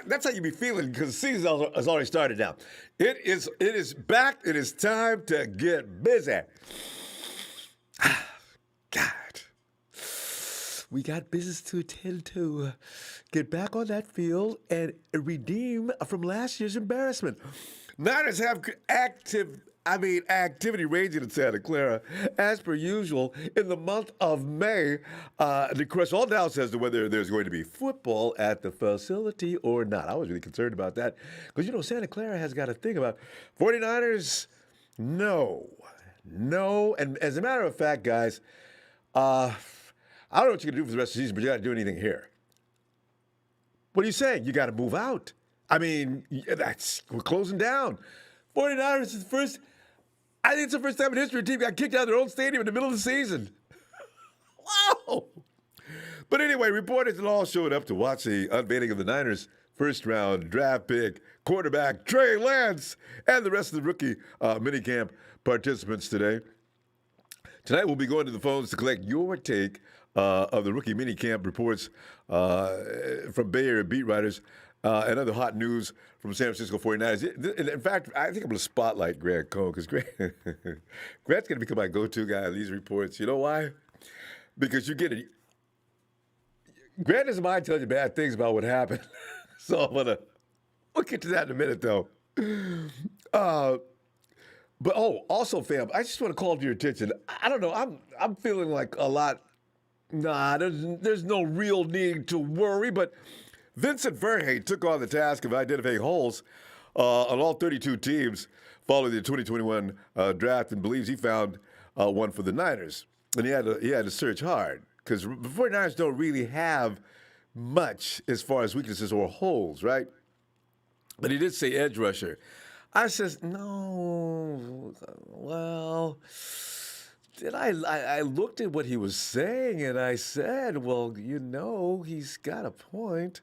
That's how you be feeling because the season has already started now. It is back. It is time to get busy. God. We got business to attend to. Get back on that field and redeem from last year's embarrassment. Niners have activity raging in Santa Clara as per usual in the month of May. The question all doubts as to whether there's going to be football at the facility or not. I was really concerned about that because, Santa Clara has got a thing about 49ers. No. And as a matter of fact, guys, I don't know what you can do for the rest of the season, but you got to do anything here. What are you saying? You got to move out. I mean, we're closing down. 49ers is I think it's the first time in history a team got kicked out of their own stadium in the middle of the season. Wow. But anyway, reporters had all showed up to watch the unveiling of the Niners' first-round draft pick, quarterback Trey Lance, and the rest of the rookie minicamp participants today. Tonight, we'll be going to the phones to collect your take of the rookie minicamp reports from Bay Area beat writers and other hot news from San Francisco 49ers. In fact, I think I'm going to spotlight Grant Cohn because Grant's going to become my go-to guy on these reports. You know why? Because you get it. Grant doesn't mind telling you bad things about what happened. So we'll get to that in a minute, though. But also, fam, I just want to call to your attention. I don't know. I'm feeling like a lot. Nah, there's no real need to worry. But Vincent Verhey took on the task of identifying holes on all 32 teams following the 2021 draft, and believes he found one for the Niners. And he had to search hard because the 49ers don't really have much as far as weaknesses or holes, right? But he did say edge rusher. I says, no, well, then I looked at what he was saying and I said, well, he's got a point.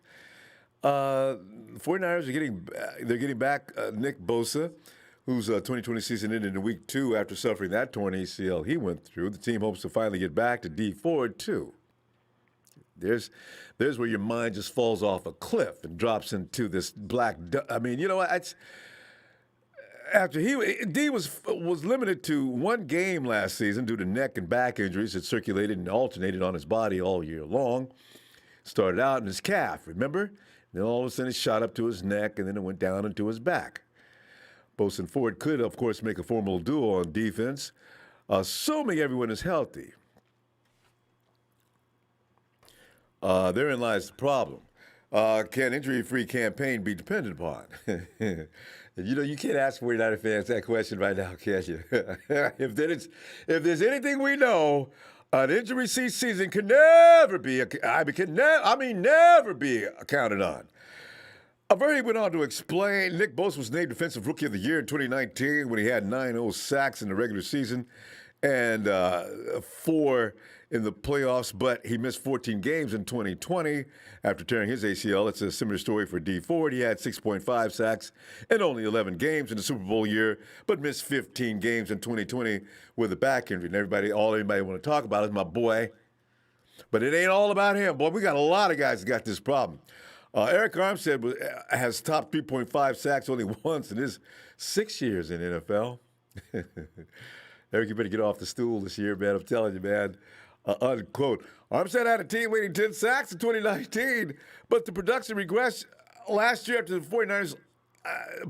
49ers are getting back Nick Bosa, whose 2020 season ended in week 2 after suffering that torn ACL he went through. The team hopes to finally get back to D Ford, too. There's where your mind just falls off a cliff and drops into this black. I mean, you know what? After D was limited to one game last season due to neck and back injuries that circulated and alternated on his body all year long. Started out in his calf, remember? Then all of a sudden it shot up to his neck and then it went down into his back. Bose and Ford could, of course, make a formidable duo on defense, assuming everyone is healthy. Therein lies the problem. Can injury-free campaign be depended upon? You can't ask 49er fans that question right now, can you? If there's anything we know, an injury-free season can never be never be counted on. Verdi went on to explain Nick Bosa was named Defensive Rookie of the Year in 2019 when he had 9 sacks in the regular season and 4 in the playoffs, but he missed 14 games in 2020 after tearing his ACL. It's a similar story for D Ford. He had 6.5 sacks in only 11 games in the Super Bowl year, but missed 15 games in 2020 with a back injury. And anybody want to talk about is my boy. But it ain't all about him, boy. We got a lot of guys that got this problem. Eric Armstead has topped 3.5 sacks only once in his 6 years in NFL. Eric, you better get off the stool this year, man. I'm telling you, man. Unquote. Armstead had a team leading 10 sacks in 2019, but the production regressed last year after the 49ers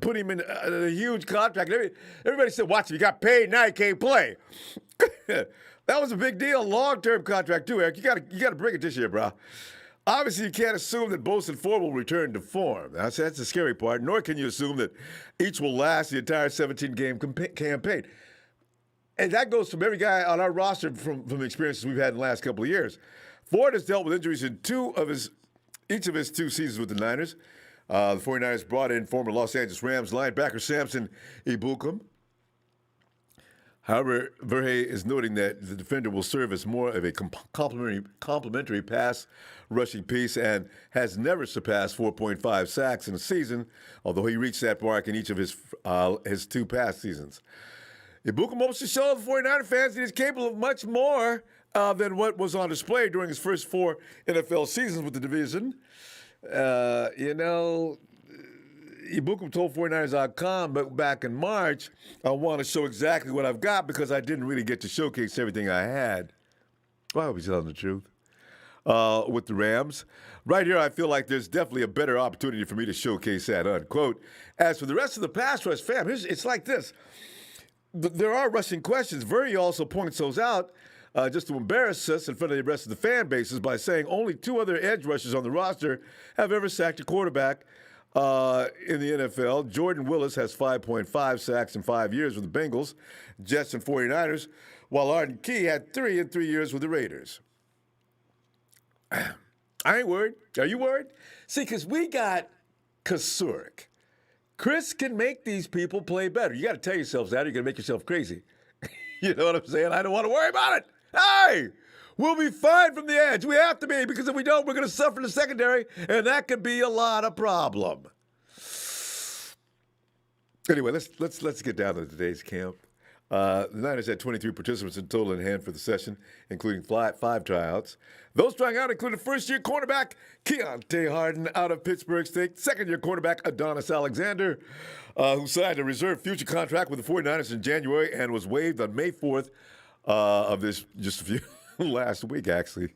put him in a huge contract. Everybody said, watch him, he got paid, now he can't play. That was a big deal, long-term contract too, Eric. You got to bring it this year, bro. Obviously, you can't assume that Bose and Ford will return to form. That's the scary part, nor can you assume that each will last the entire 17-game campaign. And that goes from every guy on our roster from the experiences we've had in the last couple of years. Ford has dealt with injuries in each of his 2 seasons with the Niners. The 49ers brought in former Los Angeles Rams linebacker Samson Ebukam. However, Verhey is noting that the defender will serve as more of a complementary pass rushing piece and has never surpassed 4.5 sacks in a season, although he reached that mark in each of his 2 past seasons. Ebukam hopes to show the 49er fans that he's capable of much more than what was on display during his first 4 NFL seasons with the division. You know, Ibukum told 49ers.com, but back in March, I want to show exactly what I've got because I didn't really get to showcase everything I had. Well, I hope he's telling the truth. With the Rams. Right here, I feel like there's definitely a better opportunity for me to showcase that, unquote. As for the rest of the pass rush, fam, it's like this. There are rushing questions. Verri also points those out just to embarrass us in front of the rest of the fan bases by saying only two other edge rushers on the roster have ever sacked a quarterback in the NFL. Jordan Willis has 5.5 sacks in 5 years with the Bengals, Jets, and 49ers, while Arden Key had 3 in 3 years with the Raiders. I ain't worried. Are you worried? See, because we got Kasurik. Chris can make these people play better. You got to tell yourselves that or you're going to make yourself crazy. You know what I'm saying? I don't want to worry about it. Hey, we'll be fine from the edge. We have to be, because if we don't, we're going to suffer in the secondary, and that could be a lot of problem. Anyway, let's get down to today's camp. The Niners had 23 participants in total in hand for the session, including 5 tryouts. Those trying out included first-year cornerback Keontae Harden out of Pittsburgh State, second-year cornerback Adonis Alexander, who signed a reserved future contract with the 49ers in January and was waived on May 4th of this, just a few last week, actually.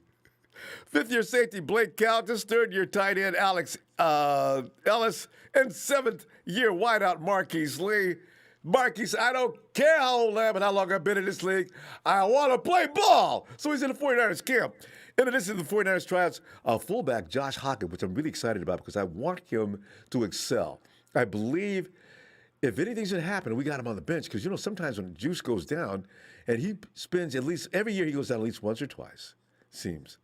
Fifth-year safety Blake Caldas, third-year tight end Alex Ellis, and seventh-year wideout Marquis Lee. Marquis, I don't care how old I am and how long I've been in this league. I want to play ball. So he's in the 49ers camp. In addition to the 49ers tryouts, fullback Josh Hawkins, which I'm really excited about because I want him to excel. I believe if anything's going to happen, we got him on the bench because, you know, sometimes when juice goes down, and he spends at least, every year he goes down at least once or twice, seems.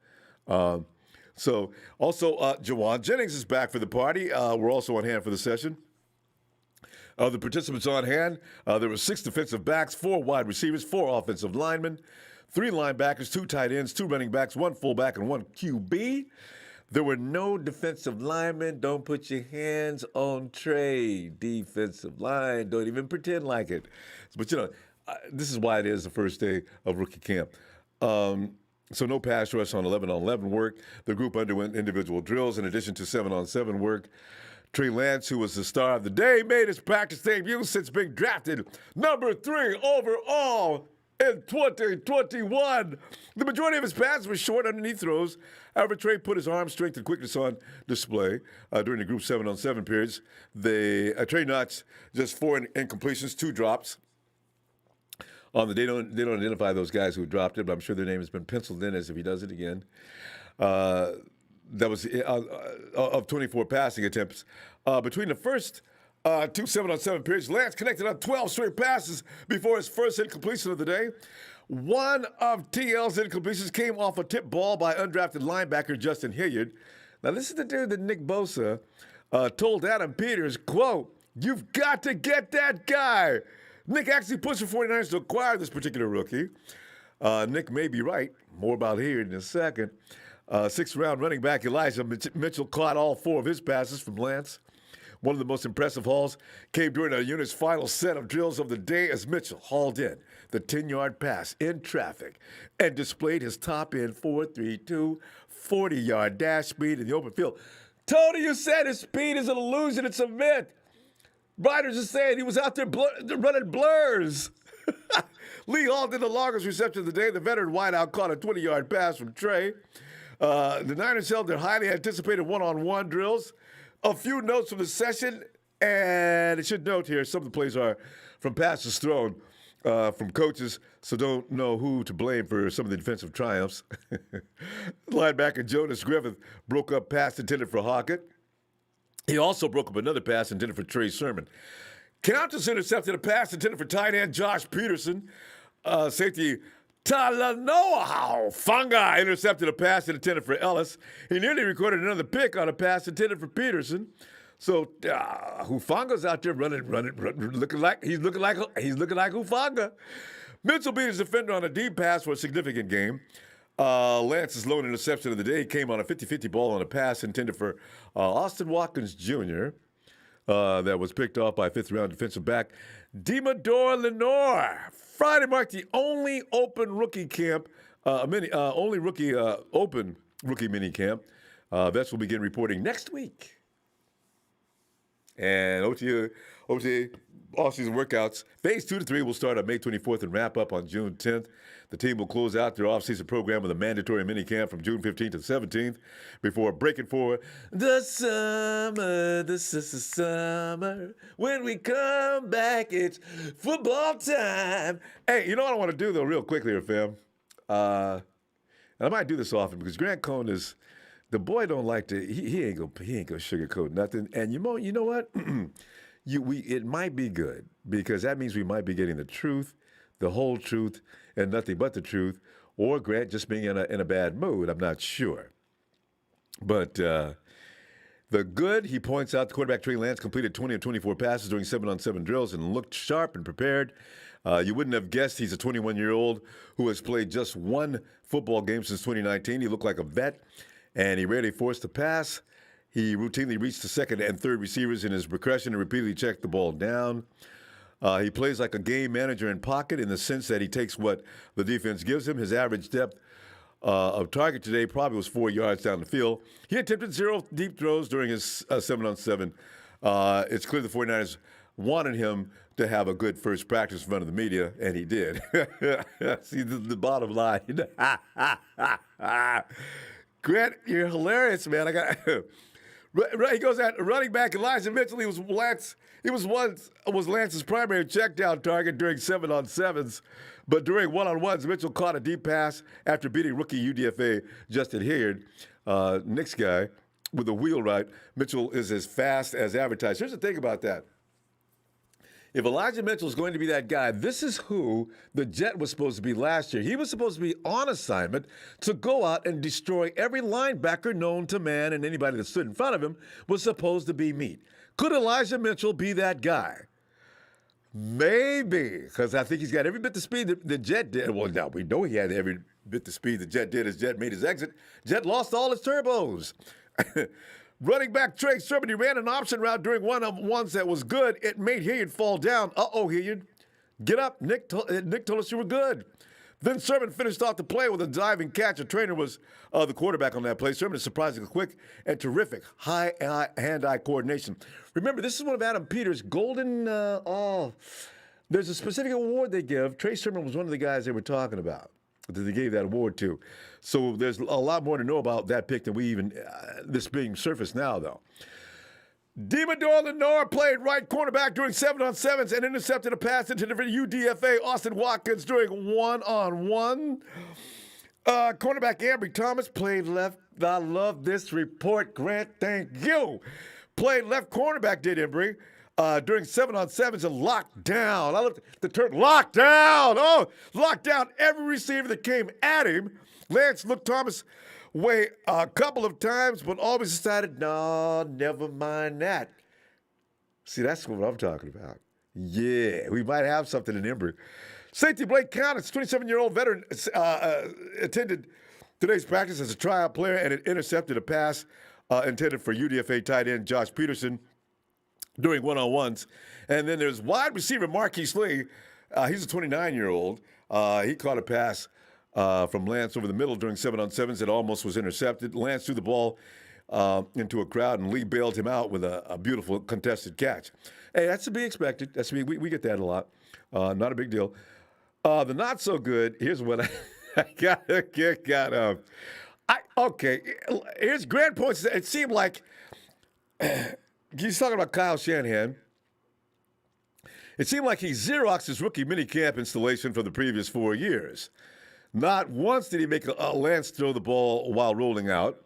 So also, Jawan Jennings is back for the party. We're also on hand for the session. Of the participants on hand, there were 6 defensive backs, 4 wide receivers, 4 offensive linemen, 3 linebackers, 2 tight ends, 2 running backs, 1 fullback, and 1 QB. There were no defensive linemen. Don't put your hands on Trey. Defensive line. Don't even pretend like it. But, you know, this is why it is the first day of rookie camp. So no pass rush on 11-on-11 work. The group underwent individual drills in addition to 7-on-7 work. Trey Lance, who was the star of the day, made his practice debut since being drafted number 3 overall in 2021. The majority of his passes were short underneath throws. However, Trey put his arm strength and quickness on display during the group 7-on-7 periods. Trey notched just 4 incompletions, 2 drops. They don't identify those guys who dropped it, but I'm sure their name has been penciled in as if he does it again. That was of 24 passing attempts. Between the first 2 7-on-7 periods, Lance connected on 12 straight passes before his first incompletion of the day. One of TL's incompletions came off a tip ball by undrafted linebacker Justin Hilliard. Now, this is the dude that Nick Bosa told Adam Peters, quote, "You've got to get that guy." Nick actually pushed the 49ers to acquire this particular rookie. Nick may be right. More about here in a second. 6th-round running back Elijah Mitchell caught all 4 of his passes from Lance. One of the most impressive hauls came during the unit's final set of drills of the day as Mitchell hauled in the 10-yard pass in traffic and displayed his top-end 4.32 40-yard dash speed in the open field. Tony, you said his speed is an illusion. It's a myth. Writers are saying he was out there running blurs. Lee hauled in the longest reception of the day. The veteran wideout caught a 20-yard pass from Trey. The Niners held their highly anticipated one-on-one drills. A few notes from the session, and I should note here, some of the plays are from passes thrown from coaches, so don't know who to blame for some of the defensive triumphs. Linebacker Jonas Griffith broke up pass intended for Hawkins. He also broke up another pass intended for Trey Sermon. Countess intercepted a pass intended for tight end Josh Peterson. Safety Talanoa Funga intercepted a pass intended for Ellis. He nearly recorded another pick on a pass intended for Peterson. So Hufanga's out there running, looking like Hufanga. Mitchell beat his defender on a deep pass for a significant game. Lance's lone interception of the day came on a 50-50 ball on a pass intended for Austin Watkins Jr. That was picked off by 5th-round defensive back Demador Lenore. Friday marked the only open rookie camp, open rookie minicamp Vets will begin reporting next week. And OTA off-season workouts, phase 2 to 3 will start on May 24th and wrap up on June 10th. The team will close out their off-season program with a mandatory minicamp from June 15th to 17th before breaking for the summer. This is the summer. When we come back, it's football time. Hey, you know what I want to do, though, real quickly here, fam? And I might do this often because Grant Cohn is... The boy don't like to. He ain't gonna sugarcoat nothing. And you know what? It might be good because that means we might be getting the truth, the whole truth, and nothing but the truth. Or Grant just being in a bad mood. I'm not sure. But the good, he points out, the quarterback Trey Lance completed 20 of 24 passes during 7-on-7 drills and looked sharp and prepared. You wouldn't have guessed he's a 21-year-old who has played just one football game since 2019. He looked like a vet. And he rarely forced a pass. He routinely reached the second and third receivers in his progression and repeatedly checked the ball down. He plays like a game manager in pocket in the sense that he takes what the defense gives him. His average depth of target today probably was 4 yards down the field. He attempted 0 deep throws during his 7-on-7. It's clear the 49ers wanted him to have a good first practice in front of the media, and he did. See, the bottom line. Grant, you're hilarious, man. He goes at running back Elijah Mitchell. He was Lance's primary checkdown target during 7-on-7s, but during 1-on-1s, Mitchell caught a deep pass after beating rookie UDFA Justin Hilliard, Knicks guy, with a wheel right. Mitchell is as fast as advertised. Here's the thing about that. If Elijah Mitchell is going to be that guy, this is who the Jet was supposed to be last year. He was supposed to be on assignment to go out and destroy every linebacker known to man, and anybody that stood in front of him was supposed to be meat. Could Elijah Mitchell be that guy? Maybe, because I think he's got every bit the speed the Jet did. Well, now we know he had every bit the speed the Jet did as Jet made his exit. Jet lost all his turbos. Running back Trey Sermon, he ran an option route during 1-on-1s that was good. It made Hilliard fall down. Uh-oh, Hilliard. Get up. Nick told us you were good. Then Sermon finished off the play with a diving catch. A trainer was the quarterback on that play. Sermon is surprisingly quick and terrific. High hand-eye coordination. Remember, this is one of Adam Peters' golden, there's a specific award they give. Trey Sermon was one of the guys they were talking about that they gave that award to. So there's a lot more to know about that pick than we even, this being surfaced now, though. Demador Lenore played right cornerback during 7-on-7s and intercepted a pass into the UDFA Austin Watkins during 1-on-1. Cornerback Ambry Thomas played left. I love this report, Grant. Thank you. Played left cornerback, did Embry, during 7-on-7s and locked down. I love the term locked down. Oh, locked down every receiver that came at him. Lance looked Thomas way a couple of times, but always decided, no, never mind that. See, that's what I'm talking about. Yeah, we might have something in Embry. Safety Blake Connors, 27-year-old veteran, attended today's practice as a tryout player and it intercepted a pass intended for UDFA tight end Josh Peterson during 1-on-1s. And then there's wide receiver Marquis Lee. He's a 29-year-old. He caught a pass from Lance over the middle during 7-on-7s. It almost was intercepted. Lance threw the ball into a crowd, and Lee bailed him out with a beautiful contested catch. Hey, that's to be expected. We get that a lot. Not a big deal. The not so good, here's what I got a kick out of. Okay, here's Grant points. It seemed like he's talking about Kyle Shanahan. It seemed like he Xeroxed his rookie minicamp installation for the previous 4 years. Not once did he make a Lance throw the ball while rolling out.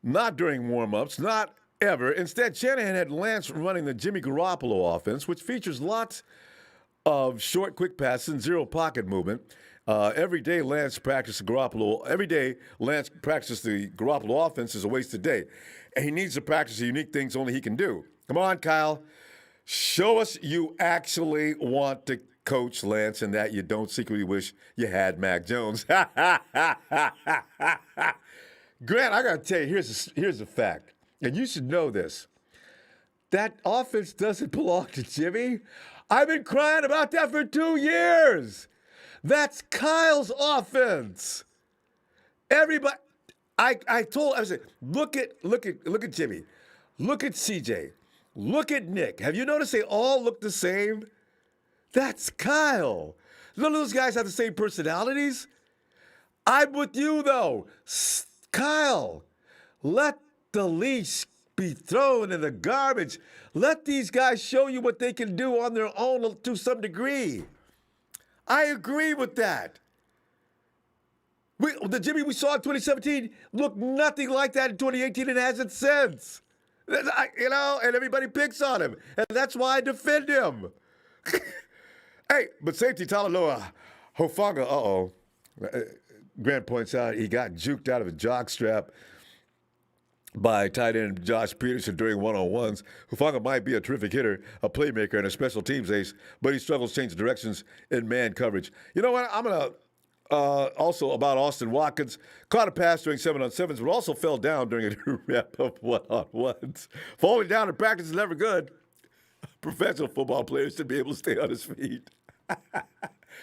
Not during warm-ups. Not ever. Instead, Shanahan had Lance running the Jimmy Garoppolo offense, which features lots of short, quick passes and zero pocket movement. Every day Lance practices the Garoppolo offense is a wasted day. And he needs to practice the unique things only he can do. Come on, Kyle. Show us you actually want to coach Lance and that you don't secretly wish you had Mac Jones. Grant, I got to tell you, here's a fact, and you should know this. That offense doesn't belong to Jimmy. I've been crying about that for 2 years. That's Kyle's offense. Everybody, I said, look at Jimmy, look at CJ, look at Nick. Have you noticed they all look the same? That's Kyle. None of those guys have the same personalities. I'm with you though, Kyle. Let the leash be thrown in the garbage. Let these guys show you what they can do on their own to some degree. I agree with that. The Jimmy we saw in 2017 looked nothing like that in 2018 and hasn't since. And everybody picks on him. And that's why I defend him. Hey, but safety Talanoa Hufanga, Grant points out he got juked out of a jockstrap by tight end Josh Peterson during one-on-ones. Hufanga might be a terrific hitter, a playmaker, and a special teams ace, but he struggles to change directions in man coverage. You know what? I'm going to also about Austin Watkins. Caught a pass during 7-on-7s, but also fell down during a rep of one-on-ones. Falling down in practice is never good. Professional football players should be able to stay on his feet.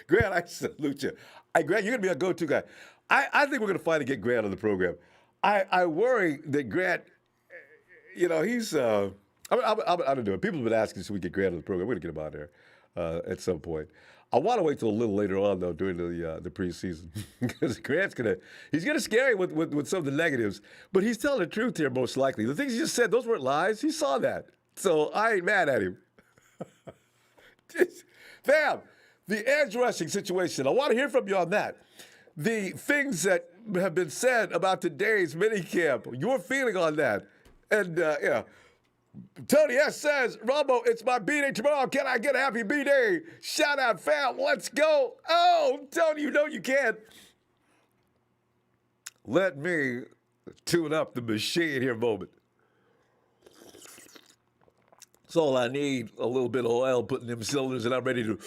Grant, I salute you. Grant, you're going to be a go-to guy. I think we're going to finally get Grant on the program. I worry that Grant, he's. I don't know. People have been asking should we get Grant on the program. We're going to get him out there at some point. I want to wait till a little later on though during the preseason because Grant's he's gonna scare you with some of the negatives, but he's telling the truth here most likely. The things he just said, those weren't lies. He saw that, so I ain't mad at him. Fam, the edge rushing situation. I want to hear from you on that. The things that have been said about today's minicamp, your feeling on that, and Tony S. says, Ronbo, it's my B-Day tomorrow. Can I get a happy B-Day? Shout out, fam. Let's go. Oh, Tony, you know you can. Let me tune up the machine here a moment. That's all I need. A little bit of oil, putting them cylinders, and I'm ready to.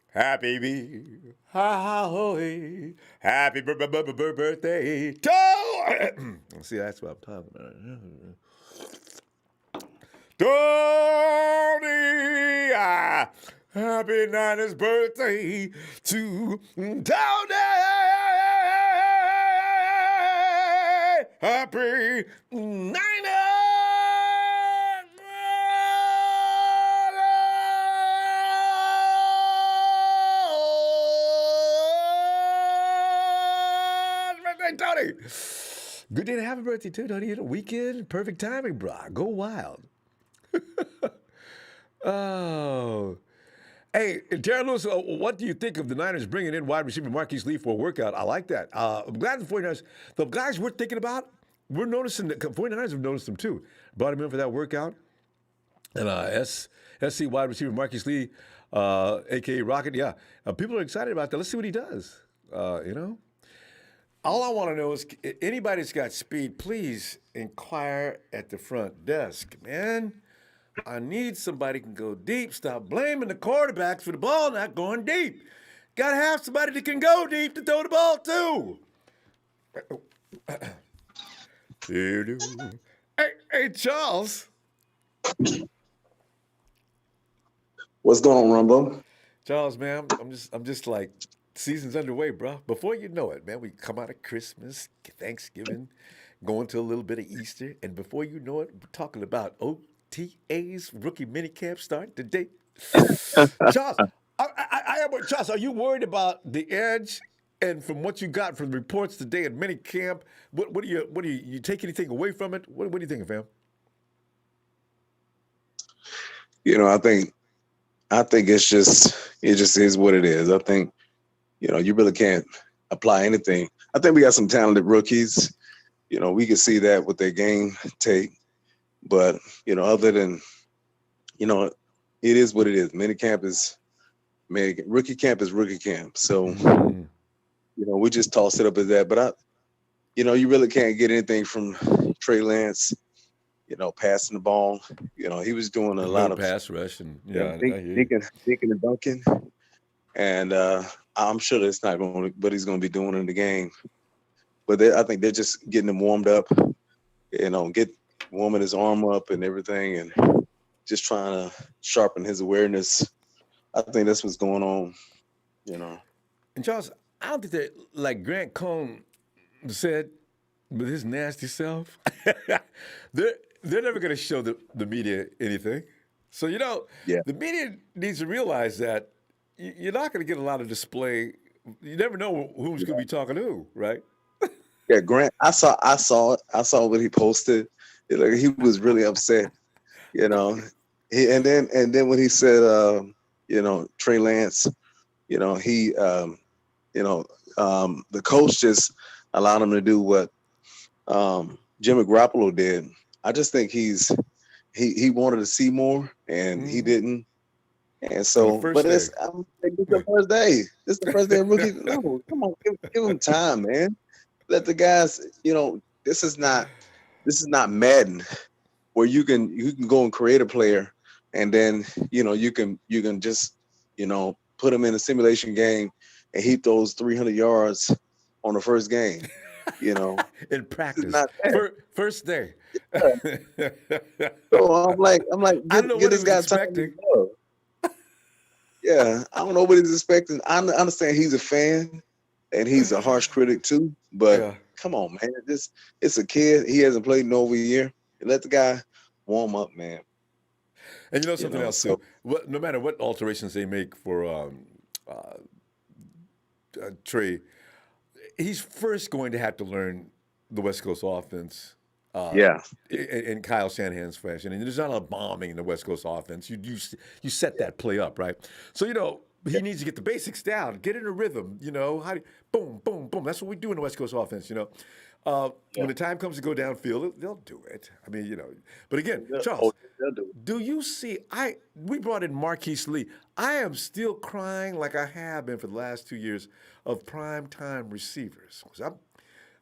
Happy B. Ha ha hoy. Happy birthday. See, that's what I'm talking about. Tony, happy Niners birthday to Tony. Happy Niners birthday, Tony. Good day to have a birthday too, Tony. You know, weekend, perfect timing, bro. Go wild. Oh. Hey, Terry Lewis, what do you think of the Niners bringing in wide receiver Marquis Lee for a workout? I like that. I'm glad the 49ers, the guys we're thinking about, we're noticing that 49ers have noticed them too. Brought him in for that workout. And SC wide receiver Marquis Lee, a.k.a. Rocket, yeah. People are excited about that. Let's see what he does, All I want to know is anybody that's got speed, please inquire at the front desk, man. I need somebody who can go deep. Stop blaming the quarterbacks for the ball not going deep. Got to have somebody that can go deep to throw the ball too. Hey, Charles. What's going on, Ronbo? Charles, man, I'm just like, season's underway, bro. Before you know it, man, we come out of Christmas, Thanksgiving, going to a little bit of Easter, and before you know it, we're talking about OTA's rookie minicamp starting today. Charles, Charles, are you worried about the edge? And from what you got from the reports today at minicamp, what do you take anything away from it? What are you thinking, fam? I think it just is what it is. I think, you really can't apply anything. I think we got some talented rookies. We can see that with their game take. But, other than, it is what it is. Minicamp is rookie camp is rookie camp. So, we just toss it up as that. But you really can't get anything from Trey Lance, passing the ball. He was doing a lot of pass rush and thinking and dunking. And I'm sure that's not going to what he's going to be doing in the game. But I think they're just getting him warmed up, warming his arm up and everything, and just trying to sharpen his awareness. I think that's what's going on, And Charles, I don't think that, like Grant Cohn said, with his nasty self, they're they're never going to show the media anything. So Yeah, the media needs to realize that you're not going to get a lot of display. You never know who's going to be talking to who, right? yeah. Grant, I saw it. I saw what he posted. Like, he was really upset. You know, and then when he said, Trey Lance, he, the coach just allowed him to do what Jimmy Garoppolo did. I just think he wanted to see more, and he Hmm. didn't. And On the so, first but day. it's the first day. This the first day of rookie. No, come on, give him time, man. Let the guys. This is not Madden, where you can go and create a player, and then you can just put him in a simulation game, and he throws 300 yards on the first game. You know, In this is practice. not that. First day. So I'm like, I get don't know get what he this was guy time to expecting. go. Yeah, I don't know what he's expecting. I understand he's a fan and he's a harsh critic too, but Yeah. come on, man. It's a kid. He hasn't played in over a year. Let the guy warm up, man. And something else too. So No matter what alterations they make for uh, Trey, he's first going to have to learn the West Coast offense uh, yeah, in Kyle Shanahan's fashion. And there's not a lot of bombing in the West Coast offense. You set that play up, right? So he needs to get the basics down, get in a rhythm. Boom, boom, boom. That's what we do in the West Coast offense. yeah. When the time comes to go downfield, they'll do it. I mean, But again, Oh, Charles, they'll do it. do you see? We brought in Marquis Lee. I am still crying like I have been for the last 2 years of prime time receivers. 'Cause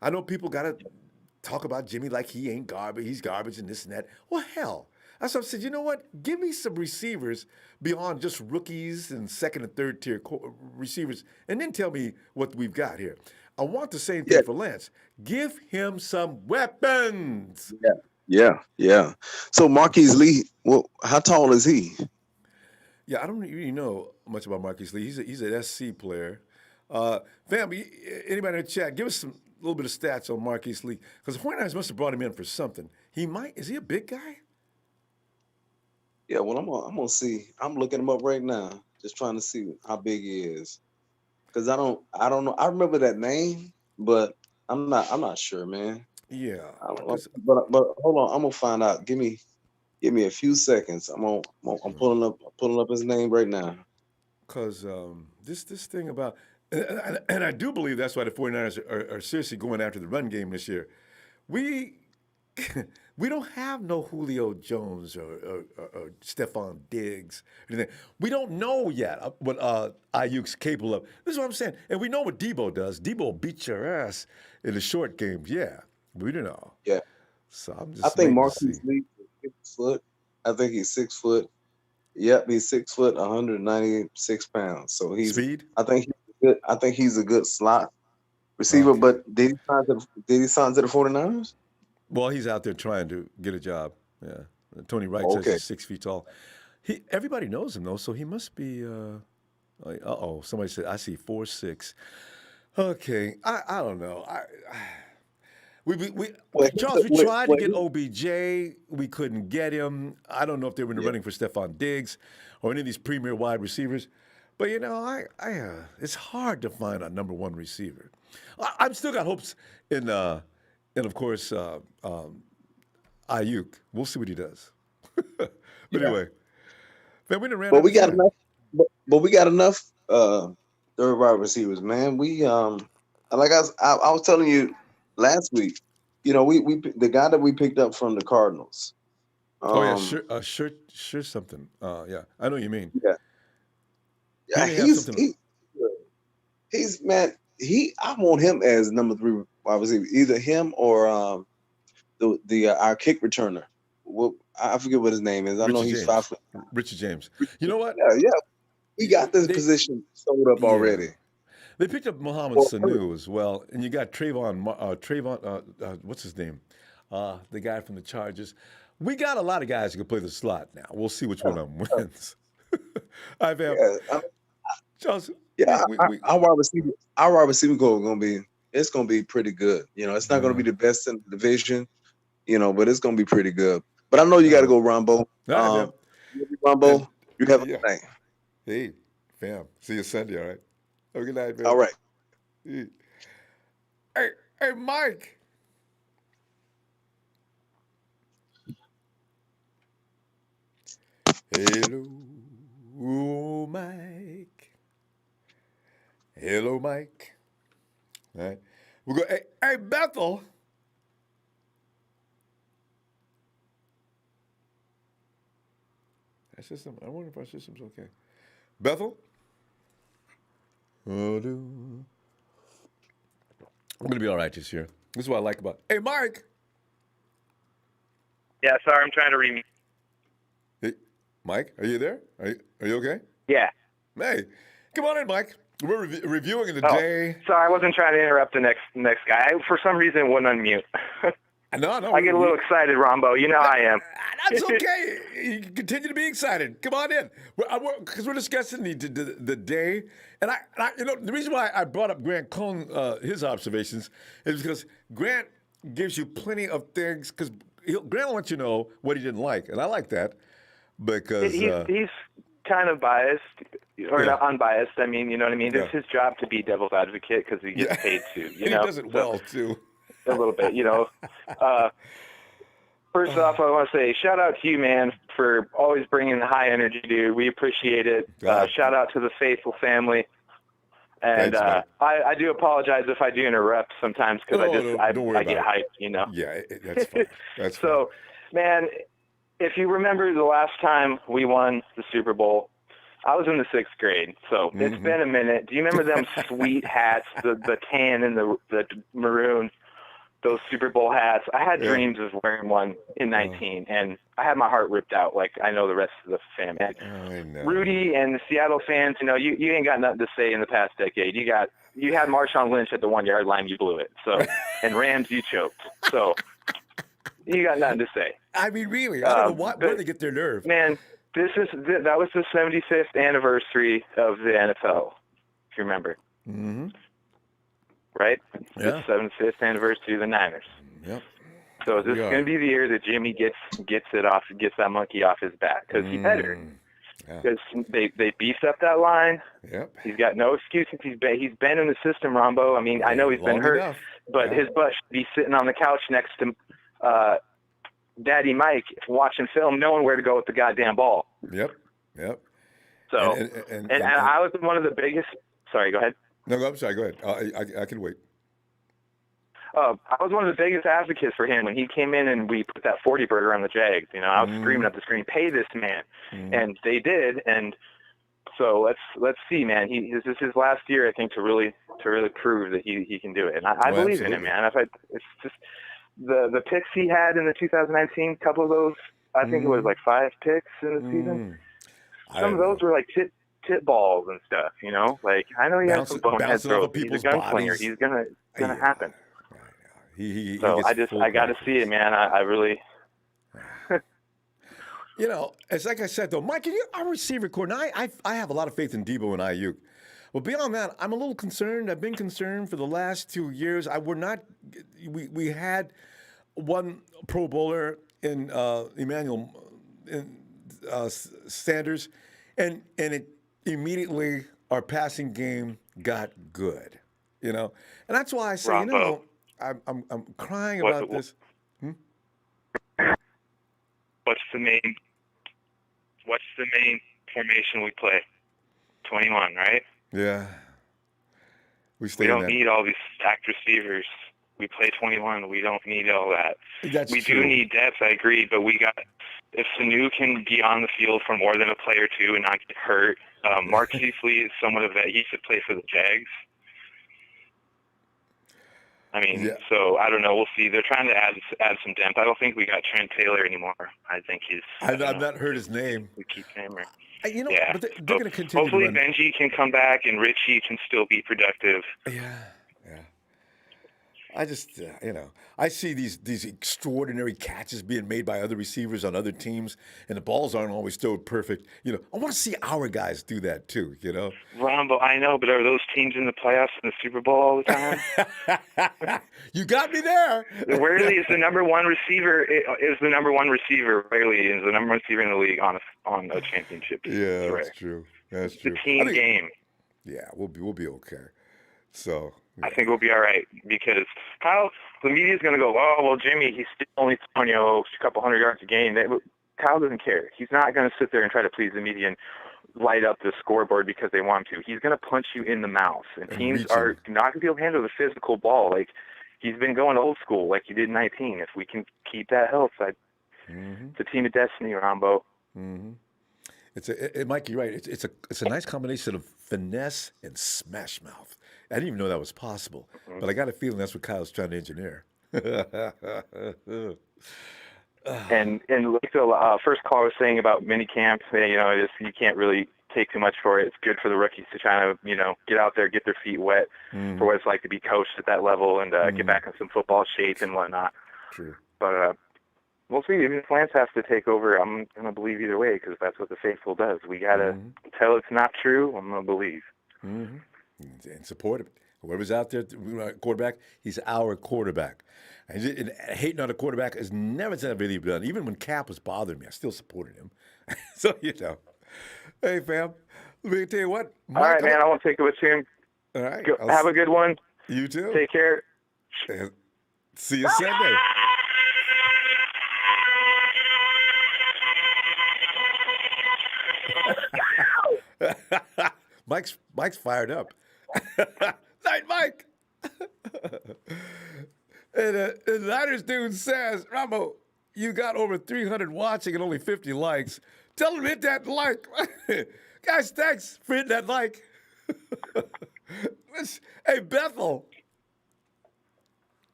I know people got to talk about Jimmy like he ain't garbage. He's garbage and this and that. Well, hell. That's what I said. You know what? Give me some receivers beyond just rookies and second and third tier receivers, and then tell me what we've got here. I want the same Yeah, thing for Lance. Give him some weapons. yeah, yeah, yeah. So Marquis Lee, well, how tall is he? Yeah, I don't really know much about Marquis Lee. He's an SC player. Family, anybody in the chat, give us some little bit of stats on Marquis Lee because the 49ers must have brought him in for something. Is he a big guy? Yeah, well, I'm gonna see. I'm looking him up right now, just trying to see how big he is. Because I don't know. I remember that name, but I'm not sure, man. Yeah, But hold on, I'm gonna find out. Give me a few seconds. I'm pulling up his name right now. because this thing about and I do believe that's why the 49ers are seriously going after the run game this year. We we don't have no Julio Jones or Stephon Diggs or anything. We don't know yet what Ayuk's capable of. This is what I'm saying. And we know what Debo does. Debo beats your ass in the short games. Yeah, we don't know. Yeah, So I'm I just think waiting to Marquis see. Lee is 6 foot. I think he's 6 foot. Yep, he's 6 foot, 196 pounds. So Speed? I think he's a good slot receiver. Okay. But did he sign to the 49ers? Well, he's out there trying to get a job. Yeah. Tony Wright says Okay. he's 6 feet tall. Everybody knows him though, so he must be. Oh, somebody said I see 4'6". Okay, I don't know. We Well, Charles, we wait, tried to wait, get OBJ. We couldn't get him. I don't know if they were in the yeah, running for Stephon Diggs or any of these premier wide receivers. But it's hard to find a number one receiver. I've still got hopes in of course, Ayuk. We'll see what he does. But yeah. anyway, man, we done ran But out we of got time. enough. But we got enough third wide receivers, man. Like I was telling you last week. We the guy that we picked up from the Cardinals. Oh yeah, Um, sure something. Yeah, I know what you mean. yeah, He yeah. may have He's something. he, he's man. I want him as number 3 wide receiver. Either him or the our kick returner. Well, I forget what his name is. I know Richard he's 5 James. foot. Richard James. You know what? Yeah, yeah. We got this They position sold up yeah. already. They picked up Mohamed Well, hurt. Sanu as well, and you got Trayvon. What's his name? The guy from the Chargers. We got a lot of guys who can play the slot now. We'll see which one of them wins. I've had Yeah, Charles. yeah. We Our wide receiver core is gonna be it's going to be pretty good. You know, it's not going to be the best in the division, you know, but it's going to be pretty good. But I know you got to go, Ronbo. All right, man. Ronbo, you have a good night. Hey, fam. See you Sunday, all right? Have a good night, man. All right. Hey, Mike. Hello, Mike. Hello, Mike. All right. We'll go, hey, Bethel. I wonder if our system's okay. Bethel? I'm going to be all right this year. This is what I like about it. Hey, Mike. Yeah, sorry, I'm trying to read. Hey, Mike, are you there? Are you okay? Yeah. Hey, come on in, Mike. We're reviewing the day. Sorry, I wasn't trying to interrupt the next guy. For some reason, it wouldn't unmute. No. I get a little excited, Rombo. You know I am. That's okay. You continue to be excited. Come on in, because we're discussing the day, and I the reason why I brought up Grant Cohn, his observations, is because Grant gives you plenty of things. Because Grant wants you to know what he didn't like, and I like that because he's kind of biased or not unbiased. I mean, you know what I mean. It's his job to be devil's advocate because he gets paid to. You know, he does it well too. A little bit, you know. First off, I want to say shout out to you, man, for always bringing the high energy, dude. We appreciate it. Shout out to the faithful family. And Thanks, I do apologize if I do interrupt sometimes because I get hyped, you know. Yeah, that's fine. That's so, man, if you remember the last time we won the Super Bowl, I was in the 6th grade, so it's been a minute. Do you remember them sweet hats, the tan and the maroon? Those Super Bowl hats. I had dreams of wearing one in 19, and I had my heart ripped out like I know the rest of the fam. And Rudy and the Seattle fans, you know, you ain't got nothing to say in the past decade. You had Marshawn Lynch at the 1-yard line, you blew it. So, and Rams, you choked. So, you got nothing to say. I mean, really, I don't know where they get their nerve. Man, that was the 75th anniversary of the NFL, if you remember. Mm-hmm. Right? Yeah. The 75th anniversary of the Niners. Yep. So is this going to be the year that Jimmy gets that monkey off his back? Because he better. Because they beefed up that line. Yep. He's got no excuses. He's been in the system, Ronbo. I mean, I know he's been hurt, but his butt should be sitting on the couch next to Daddy Mike watching film, knowing where to go with the goddamn ball. Yep. So, and I was one of the biggest. Sorry, go ahead. No, I'm sorry. Go ahead. I can wait. I was one of the biggest advocates for him when he came in and we put that 40 burger on the Jags. You know, I was screaming up the screen, "Pay this man!" And they did. And so let's see, man. This is his last year, I think, to really prove that he can do it. And I believe in him, man. It's just the picks he had in the 2019, couple of those. I think it was like 5 picks in the season. Some of those were like tip balls and stuff, you know. Like I know he has some bonehead throws. He's a gunslinger. He's gonna happen. I got to see it, man. I really. You know, it's like I said though, Mike. Our receiver core. Now I have a lot of faith in Debo and Ayuk. Well, beyond that, I'm a little concerned. I've been concerned for the last 2 years. We had one Pro Bowler in Emmanuel Sanders, and it immediately our passing game got good, you know, and that's why I say, Ronbo, you know, I'm crying about this. What's the main formation we play? 21, right? Yeah. We don't need all these stacked receivers. We play 21. We don't need all that. We do need depth, I agree, but if Sanu can be on the field for more than a play or two and not get hurt, Marquis Lee is somewhat of a vet. He should play for the Jags. I mean, so I don't know. We'll see. They're trying to add some depth. I don't think we got Trent Taylor anymore. I think I've not heard his name. We keep hammering. You know, but they're going to continue. Hopefully, Benji can come back and Richie can still be productive. Yeah. I just, I see these extraordinary catches being made by other receivers on other teams, and the balls aren't always thrown perfect. I want to see our guys do that too. Ronbo, I know, but are those teams in the playoffs and the Super Bowl all the time? You got me there. Worley is the number one receiver. Is the number one receiver. Worley is the number one receiver in the league on a championship team. Yeah, that's true. That's true. It's a team game. Yeah, we'll be okay. So I think we'll be all right because Kyle, the media's going to go, oh well, Jimmy, he's still only throwing a couple hundred yards a game. Kyle doesn't care. He's not going to sit there and try to please the media and light up the scoreboard because they want him to. He's going to punch you in the mouth, and teams are not going to be able to handle the physical ball. Like he's been going old school, like he did in 19. If we can keep that health, it's a team of destiny, Ronbo. Mm-hmm. Mike, you're right. It's a nice combination of finesse and smash mouth. I didn't even know that was possible, but I got a feeling that's what Kyle's trying to engineer. And like the first caller was saying about minicamp, you can't really take too much for it. It's good for the rookies to try to get out there, get their feet wet for what it's like to be coached at that level and get back in some football shape and whatnot. True. But we'll see. Even if Lance has to take over, I'm going to believe either way because that's what the faithful does. We got to tell it's not true. I'm going to believe. Mm-hmm. And support it. Whoever's out there, quarterback, he's our quarterback. And hating on a quarterback is never really done. Even when Cap was bothering me, I still supported him. So, Hey, fam, let me tell you what. All right, man, I won't take it with you. All right. Have a good one. You too. Take care. And see you Sunday. Mike's fired up. Night, Mike. And the Niners dude says, Ronbo, you got over 300 watching and only 50 likes. Tell him to hit that like. Guys, thanks for hitting that like. Hey, Bethel.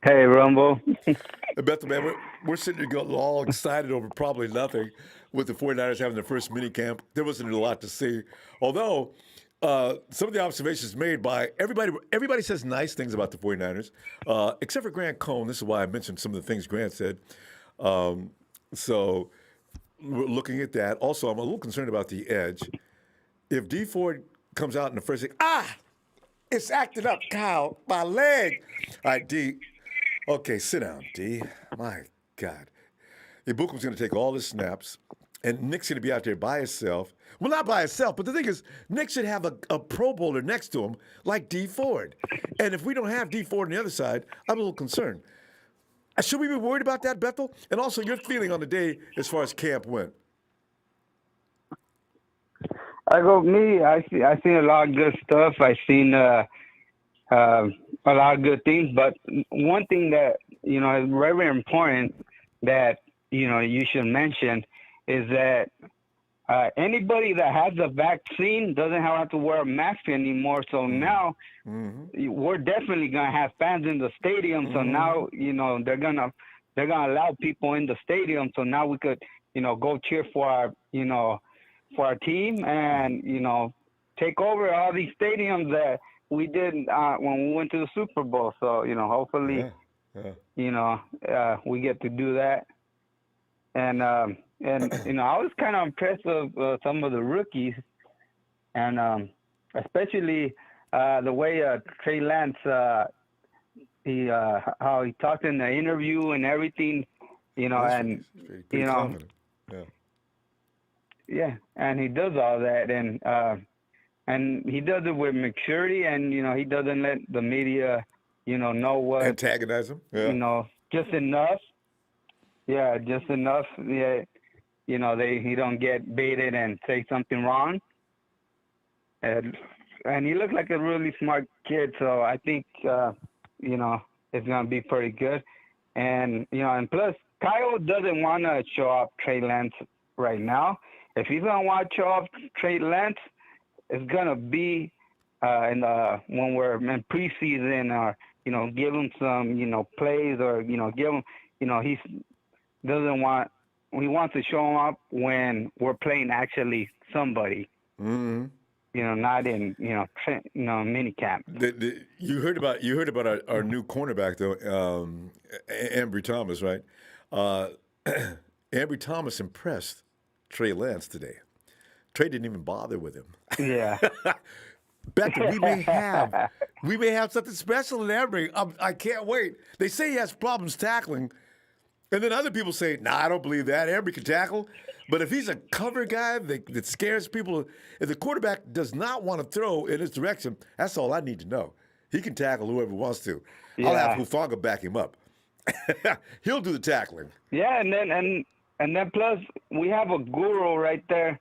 Hey, Ronbo. Hey, Bethel, man, we're sitting here all excited over probably nothing with the 49ers having their first minicamp. There wasn't a lot to see. Although, some of the observations made by everybody says nice things about the 49ers, except for Grant Cohn. This is why I mentioned some of the things Grant said. So we're looking at that. Also, I'm a little concerned about the edge. If D Ford comes out in the first thing, it's acting up, Kyle, my leg. All right, D. Okay, sit down, D. My God. Ibukum's going to take all his snaps, and Nick's going to be out there by himself. Well, not by himself, but the thing is, Nick should have a Pro Bowler next to him like D Ford. And if we don't have D Ford on the other side, I'm a little concerned. Should we be worried about that, Bethel? And also, your feeling on the day as far as camp went. I seen a lot of good stuff. I seen a lot of good things. But one thing that is very, very important that you should mention is that anybody that has the vaccine doesn't have to wear a mask anymore. So now we're definitely gonna have fans in the stadium. So now they're gonna allow people in the stadium. So now we could go cheer for our team and take over all these stadiums that we did when we went to the Super Bowl. So hopefully we get to do that. And I was kind of impressed with some of the rookies, and especially the way Trey Lance, how he talked in the interview and everything, and yeah, and he does all that, and he does it with maturity, and he doesn't let the media, know what antagonize him, just enough. Yeah, just enough. Yeah, he don't get baited and say something wrong. And he looked like a really smart kid, so I think it's gonna be pretty good. And and plus Kyle doesn't want to show up Trey Lance right now. If he's gonna want to show up Trey Lance, it's gonna be when we're in preseason, or give him some plays, or give him he wants to show him up when we're playing actually somebody. Mm-hmm. not in minicamp. You heard about our new cornerback though, Ambry Thomas, right? Ambry Thomas impressed Trey Lance today. Trey didn't even bother with him. Yeah. Becca, we may have something special in Ambry. I can't wait. They say he has problems tackling, and then other people say, "Nah, I don't believe that. Ambry can tackle." But if he's a cover guy that scares people, if the quarterback does not want to throw in his direction, that's all I need to know. He can tackle whoever wants to. Yeah. I'll have Hufanga back him up. He'll do the tackling. Yeah, and then plus we have a guru right there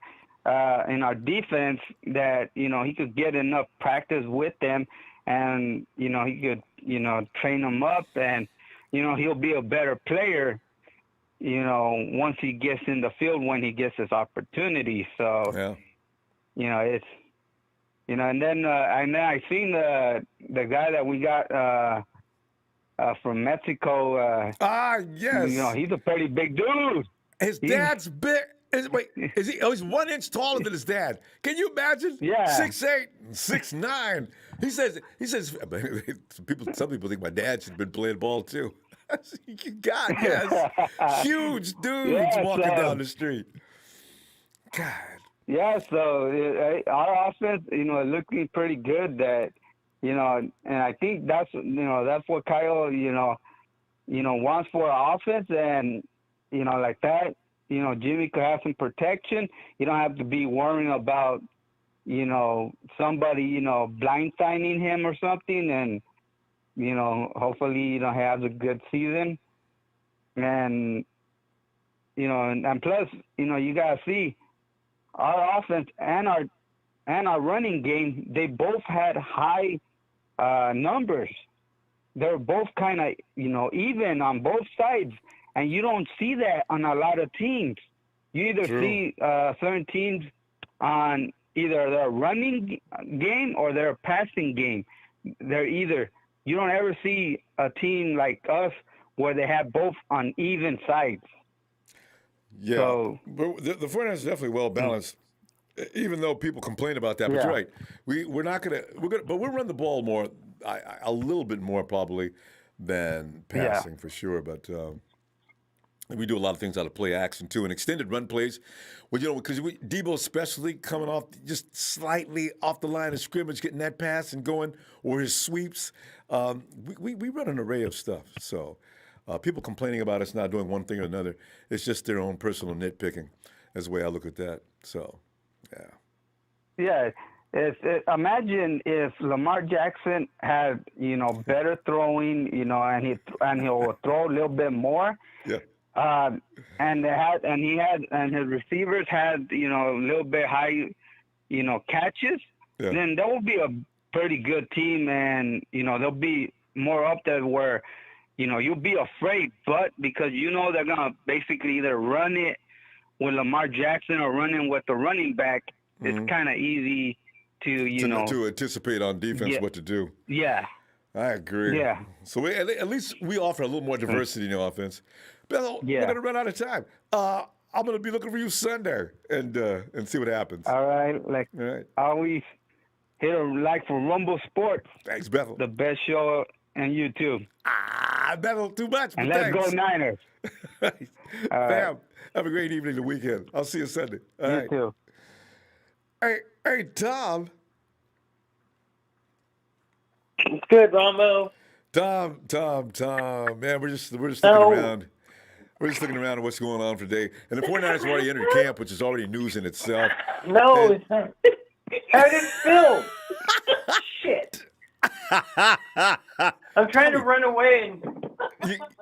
in our defense that he could get enough practice with them, and he could train them up, and he'll be a better player. Once he gets in the field, when he gets his opportunity. So, yeah. It's, and then I seen the guy that we got from Mexico. Yes. He's a pretty big dude. His dad's big. Is he? Oh, he's 1 inch taller than his dad. Can you imagine? Yeah. 6'8", 6'9". He says. Some people think my dad should have been playing ball too. God, yes, huge dudes walking down the street. God. Yeah, so our offense, looking pretty good. That, and I think that's what Kyle, wants for our offense, and like that. Jimmy could have some protection. You don't have to be worrying about, somebody, blindsiding him or something. And, hopefully, has a good season. And, and plus, you got to see our offense and our running game, they both had high numbers. They're both kind of, even on both sides. And you don't see that on a lot of teams. You either see certain teams on either their running game or their passing game. You don't ever see a team like us where they have both on even sides. Yeah, so, but the front end is definitely well balanced. Even though people complain about that, but you're right. We'll run the ball more, a little bit more probably than passing for sure. But we do a lot of things out of play action too, and extended run plays. Well, because Debo especially coming off just slightly off the line of scrimmage, getting that pass and going, or his sweeps. We run an array of stuff. So people complaining about us not doing one thing or another, it's just their own personal nitpicking. Is the way I look at that. So, yeah. Yeah. Imagine if Lamar Jackson had better throwing, and he'll throw a little bit more. Yeah. And his receivers had a little bit high catches. Yeah. Then that would be a pretty good team, and they'll be more up there where you'll be afraid, but because they're gonna basically either run it with Lamar Jackson or running with the running back, it's kind of easy to anticipate on defense what to do. Yeah. I agree. Yeah. So at least we offer a little more diversity in the offense. Bell, we're gonna run out of time. I'm gonna be looking for you Sunday and see what happens. All right. All right. Always hit a like for Ronbo Sports. Thanks, Bethel. The best show on YouTube. Bethel, too much. And let's go Niners. Bam. Have a great evening the weekend. I'll see you Sunday. All right. You too. Hey, Tom. Good, Ronbo. Tom. Man, we're just looking around. We're just looking around at what's going on today. And the 49ers have already entered camp, which is already news in itself. No, it's not. How did it feel? Shit. I'm trying to run away.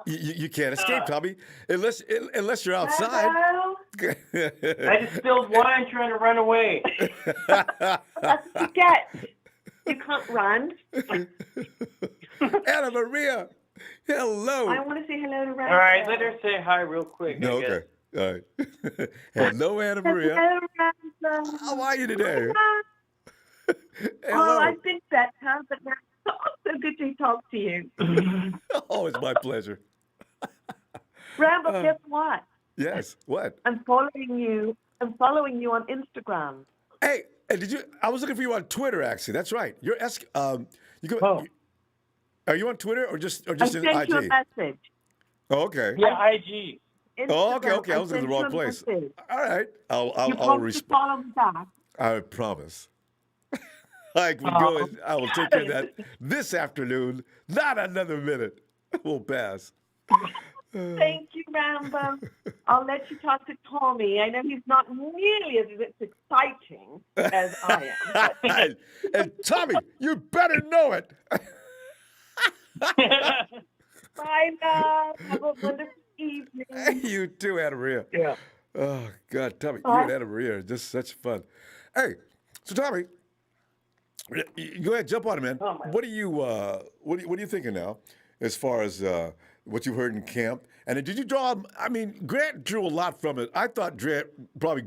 You can't escape, Tommy, unless you're outside. I just spilled wine trying to run away. That's what you get. You can't run. Anna Maria, hello. I want to say hello to Ronbo. All right, let her say hi real quick. No, okay. All right. Hello, Anna Maria. Hello, Ronbo. How are you today? Oh, I've been better, but now it's so good to talk to you. Oh, it's my pleasure. Ronbo, guess what? Yes. What? I'm following you. I'm following you on Instagram. Hey, And I was looking for you on Twitter, actually. That's right. You're you go. Oh. Are you on Twitter or just I in sent IG? you a message. Oh, okay. Yeah, IG. Oh, okay. Instagram, I was in the sent wrong you a place. message. All right. You I'll promised to respond. follow me back. I promise. I will go. I will take care of that this afternoon. Not another minute. We'll pass. Thank you, Rambo. I'll let you talk to Tommy. I know he's not nearly as exciting as I am. But And Tommy, you better know it. bye, love. Have a wonderful evening. You too, Anna Maria. Yeah. Oh God, Tommy, you Bye. and Anna Maria are just such fun. Hey, so Tommy, go ahead, jump on it, man. Oh, my. What are you thinking now, as far as what you heard in camp? And did you draw? I mean, Grant drew a lot from it. I thought Grant probably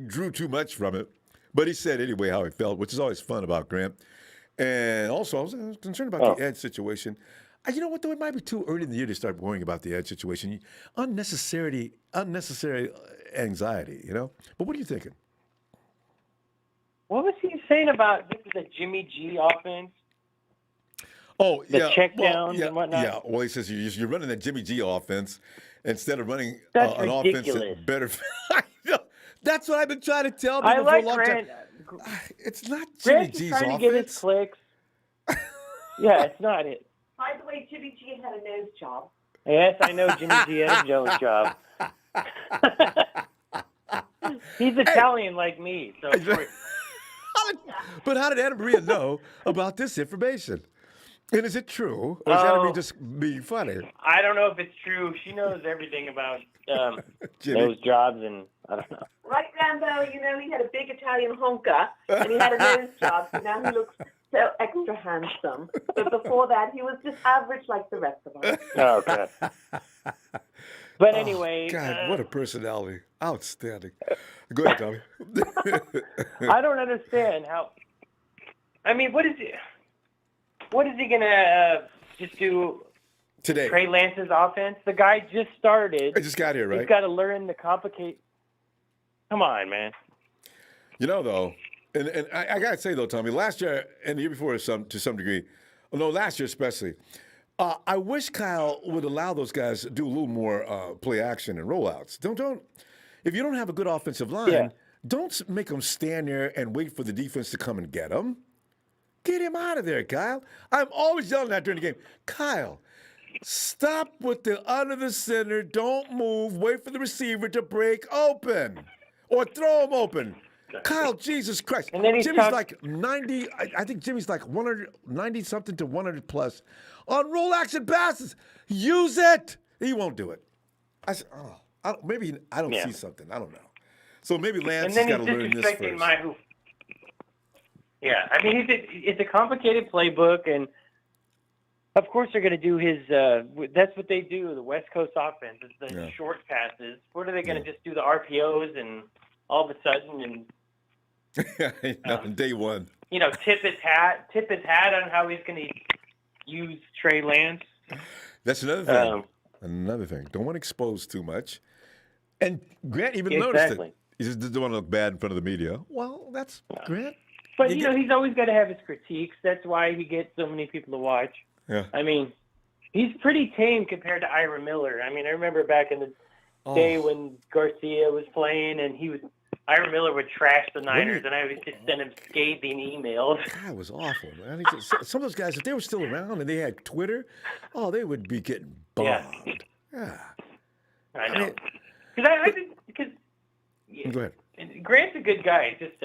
drew too much from it, but he said anyway how he felt, which is always fun about Grant. And also, I was concerned about the edge situation. You know what, though? It might be too early in the year to start worrying about the edge situation. Unnecessary anxiety, you know? But what are you thinking? What was he saying about this is a Jimmy G offense? Oh, The yeah. check well, downs yeah, and whatnot? Yeah, well, he says you're running that Jimmy G offense instead of running That's an offense ridiculous. that better. That's what I've been trying to tell I people like for a long Grant. time. It's not Jimmy Grant's just G's trying offense. to get his clicks. Yeah, it's not it. By the way, Jimmy G had a nose job. Yes, I know Jimmy G has Joe's job. He's Italian like me, so But how did Anna Maria know about this information? And is it true, or is Anna Maria just being funny? I don't know if it's true. She knows everything about Jimmy. those jobs, and I don't know. Right, Rambo, you know, he had a big Italian honker, and he had a nose job, so now he looks so extra handsome. But before that, he was just average like the rest of us. Oh, okay. But anyway, God, what a personality! Outstanding. Go ahead, Tommy. I don't understand how. I mean, what is he? What is he gonna just do? Today, Trey Lance's offense. The guy just started. I just got here, right? He's got to learn the complicate. Come on, man. You know, though, and I gotta say though, Tommy, last year and the year before, to some degree, no, last year especially, I wish Kyle would allow those guys to do a little more play action and rollouts. Don't. If you don't have a good offensive line, don't make them stand there and wait for the defense to come and get them. Get him out of there, Kyle. I'm always yelling that during the game. Kyle, stop with the under the center. Don't move. Wait for the receiver to break open or throw him open. Kyle, Jesus Christ. And then Jimmy's like 90. I think Jimmy's like 190 something to 100 plus on roll action passes. Use it. He won't do it. I said, maybe I don't see something. I don't know. So maybe Lance has got to learn this first. Yeah, I mean, it's a complicated playbook, and of course they're going to do his. That's what they do. The West Coast offense is the short passes. What are they going to just do the RPOs and all of a sudden and day one. You know, tip his hat on how he's going to use Trey Lance. That's another thing. Another thing. Don't want to expose too much. And Grant even noticed it. He just doesn't want to look bad in front of the media. Well, that's Grant. But, you know, he's always got to have his critiques. That's why he gets so many people to watch. Yeah. I mean, he's pretty tame compared to Ira Miller. I mean, I remember back in the day when Garcia was playing and Ira Miller would trash the Niners, and I would just send him scathing emails. That was awful, man. Some of those guys, if they were still around and they had Twitter, they would be getting bombed. Yeah. I know. Because go ahead. Grant's a good guy. Just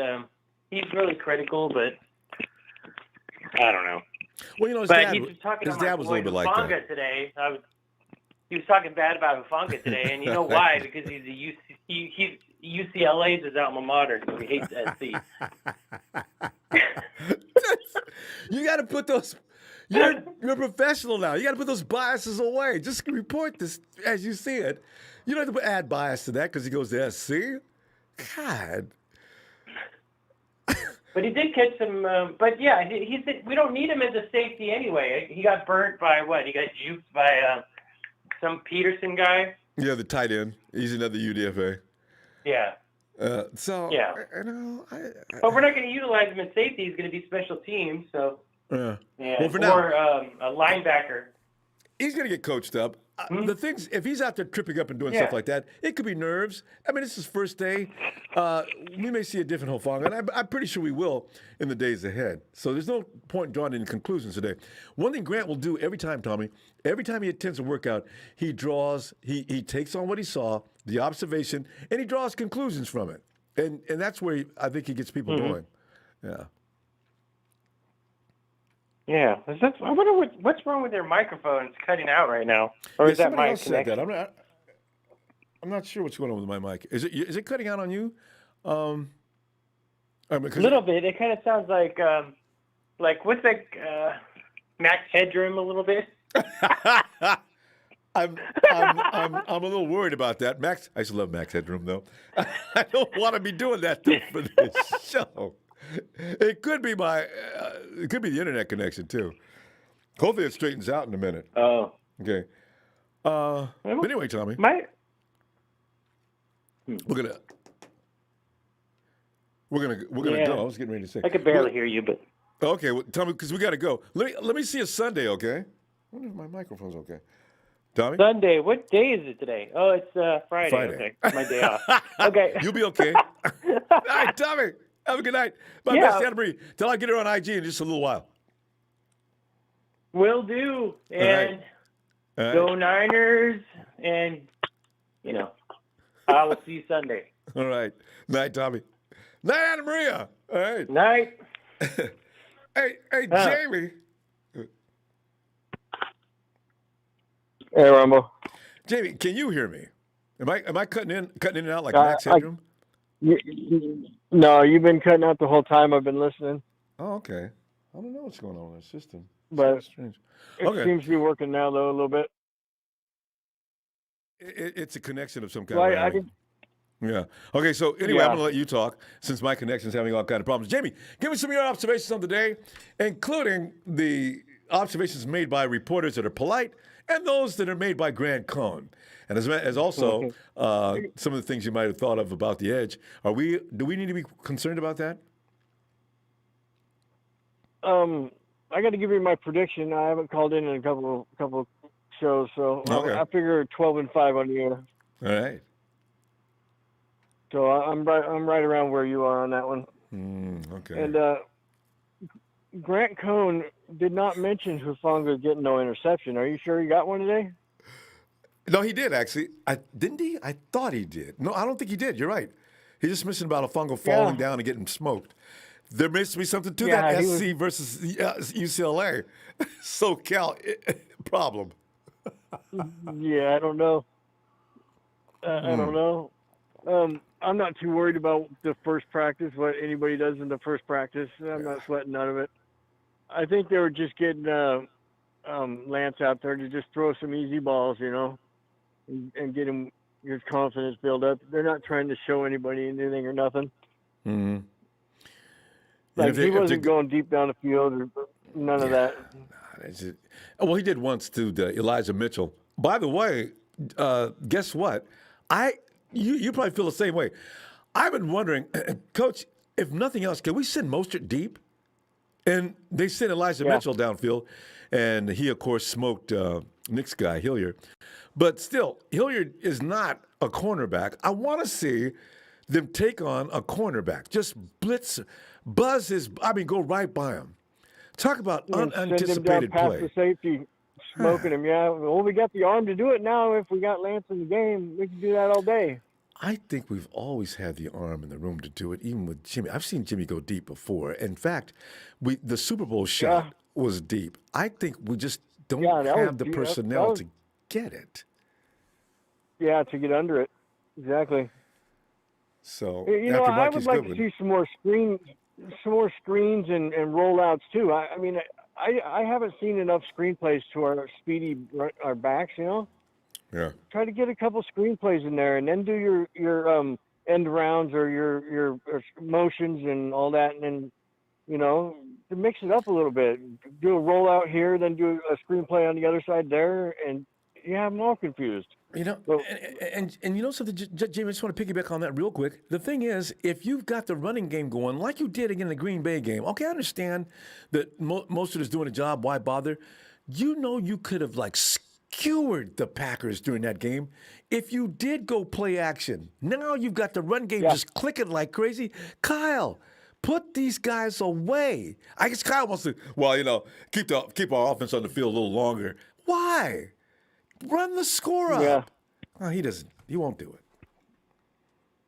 he's really critical, but I don't know. Well, you know, his dad was a little bit like that today. He was talking bad about Hufanga today, and you know why? Because he's UCLA's his alma mater, so he hates SC. You got to put those. You're a professional now. You got to put those biases away. Just report this as you see it. You don't have to add bias to that because he goes to SC. God. But he did catch some. But yeah, we don't need him as a safety anyway. He got burnt by what? He got juked by some Peterson guy. Yeah, the tight end. He's another UDFA. Yeah. Yeah. But we're not going to utilize him in safety. He's going to be special teams. So, well, for or now, a linebacker. he's going to get coached up. The things, if he's out there tripping up and doing stuff like that, it could be nerves. I mean, this is first day. We may see a different Hofanga, and I'm pretty sure we will in the days ahead. So there's no point drawing any conclusions today. One thing Grant will do every time, Tommy, every time he attends a workout, he takes on what he saw, the observation, and he draws conclusions from it. And that's where I think he gets people going. Yeah. Yeah, I wonder what's wrong with their microphone. It's cutting out right now, or is that my connection? I'm not sure what's going on with my mic. Is it cutting out on you? A little bit. It kind of sounds like what's that? Max Headroom a little bit. I'm a little worried about that. Max, I used to love Max Headroom though. I don't want to be doing that though for this show. It could be the internet connection too. Hopefully it straightens out in a minute. Oh. Okay. But anyway, Tommy. We're gonna go. I was getting ready to say. I could barely hear you, but okay. Well, Tommy, because we got to go. Let me see a Sunday, okay? I wonder if my microphone's okay. Tommy. Sunday. What day is it today? Oh, it's Friday. Friday. Okay, my day off. Okay. You'll be okay. All right, Tommy. Have a good night. My best Santa Maria. Till I get her on IG in just a little while. Will do. And go Niners. And, I will see you Sunday. All right. Night, Tommy. Night, Anna Maria. All right. Night. Hey, Jamie. Hey, Ronbo. Jamie, can you hear me? Am I cutting in and out like Max Headroom? No, you've been cutting out the whole time I've been listening. Oh, okay. I don't know what's going on in the system. But strange. It seems to be working now, though, a little bit. It's a connection of some kind. Yeah. Okay, so anyway, I'm going to let you talk since my connection's having all kind of problems. Jamie, give me some of your observations on the day, including the observations made by reporters that are polite and those that are made by Grant Cohn. And as also some of the things you might have thought of about the edge. Do we need to be concerned about that? I got to give you my prediction. I haven't called in a couple of shows, so I figure 12-5 on the year. All right. So I'm right around where you are on that one. Okay. And Grant Cohn did not mention Hufanga getting no interception. Are you sure he got one today? No, he did actually. Didn't he? I thought he did. No, I don't think he did. You're right. He just mentioned about Hufanga falling down and getting smoked. There must be something to that SC versus UCLA SoCal problem. Yeah, I don't know. I don't know. I'm not too worried about the first practice, what anybody does in the first practice. I'm not sweating none of it. I think they were just getting Lance out there to just throw some easy balls, and get him his confidence build up. They're not trying to show anybody anything or nothing. Mm-hmm. Like he wasn't going deep down the field or none of that. Well, he did once to Elijah Mitchell. By the way, guess what? You probably feel the same way. I've been wondering, Coach, if nothing else, can we send Mostert deep? And they sent Elijah Mitchell downfield, and he, of course, smoked Nick's guy, Hilliard. But still, Hilliard is not a cornerback. I want to see them take on a cornerback. Just blitz, go right by him. Talk about unanticipated play. Past the safety, smoking him, Well, we got the arm to do it now. If we got Lance in the game, we can do that all day. I think we've always had the arm in the room to do it, even with Jimmy. I've seen Jimmy go deep before. In fact, the Super Bowl shot was deep. I think we just don't have the personnel to get it. Yeah, to get under it. Exactly. So I would like to see some more screens and rollouts too. I mean, I haven't seen enough screenplays to our our backs. Yeah. Try to get a couple screenplays in there, and then do your end rounds or your motions and all that, and then to mix it up a little bit. Do a rollout here, then do a screenplay on the other side there, and you have them all confused. You know, So, and you know something, Jamie, I just want to piggyback on that real quick. The thing is, if you've got the running game going like you did again in the Green Bay game, okay, I understand that most of us doing a job. Why bother? You know, you could have like skewered the Packers during that game if you did go play action. Now you've got the run game just clicking like crazy. Kyle, put these guys away. I guess Kyle wants to, well, you know, keep our offense on the field a little longer. Why? Run the score up. Yeah. Oh, he doesn't. He won't do it.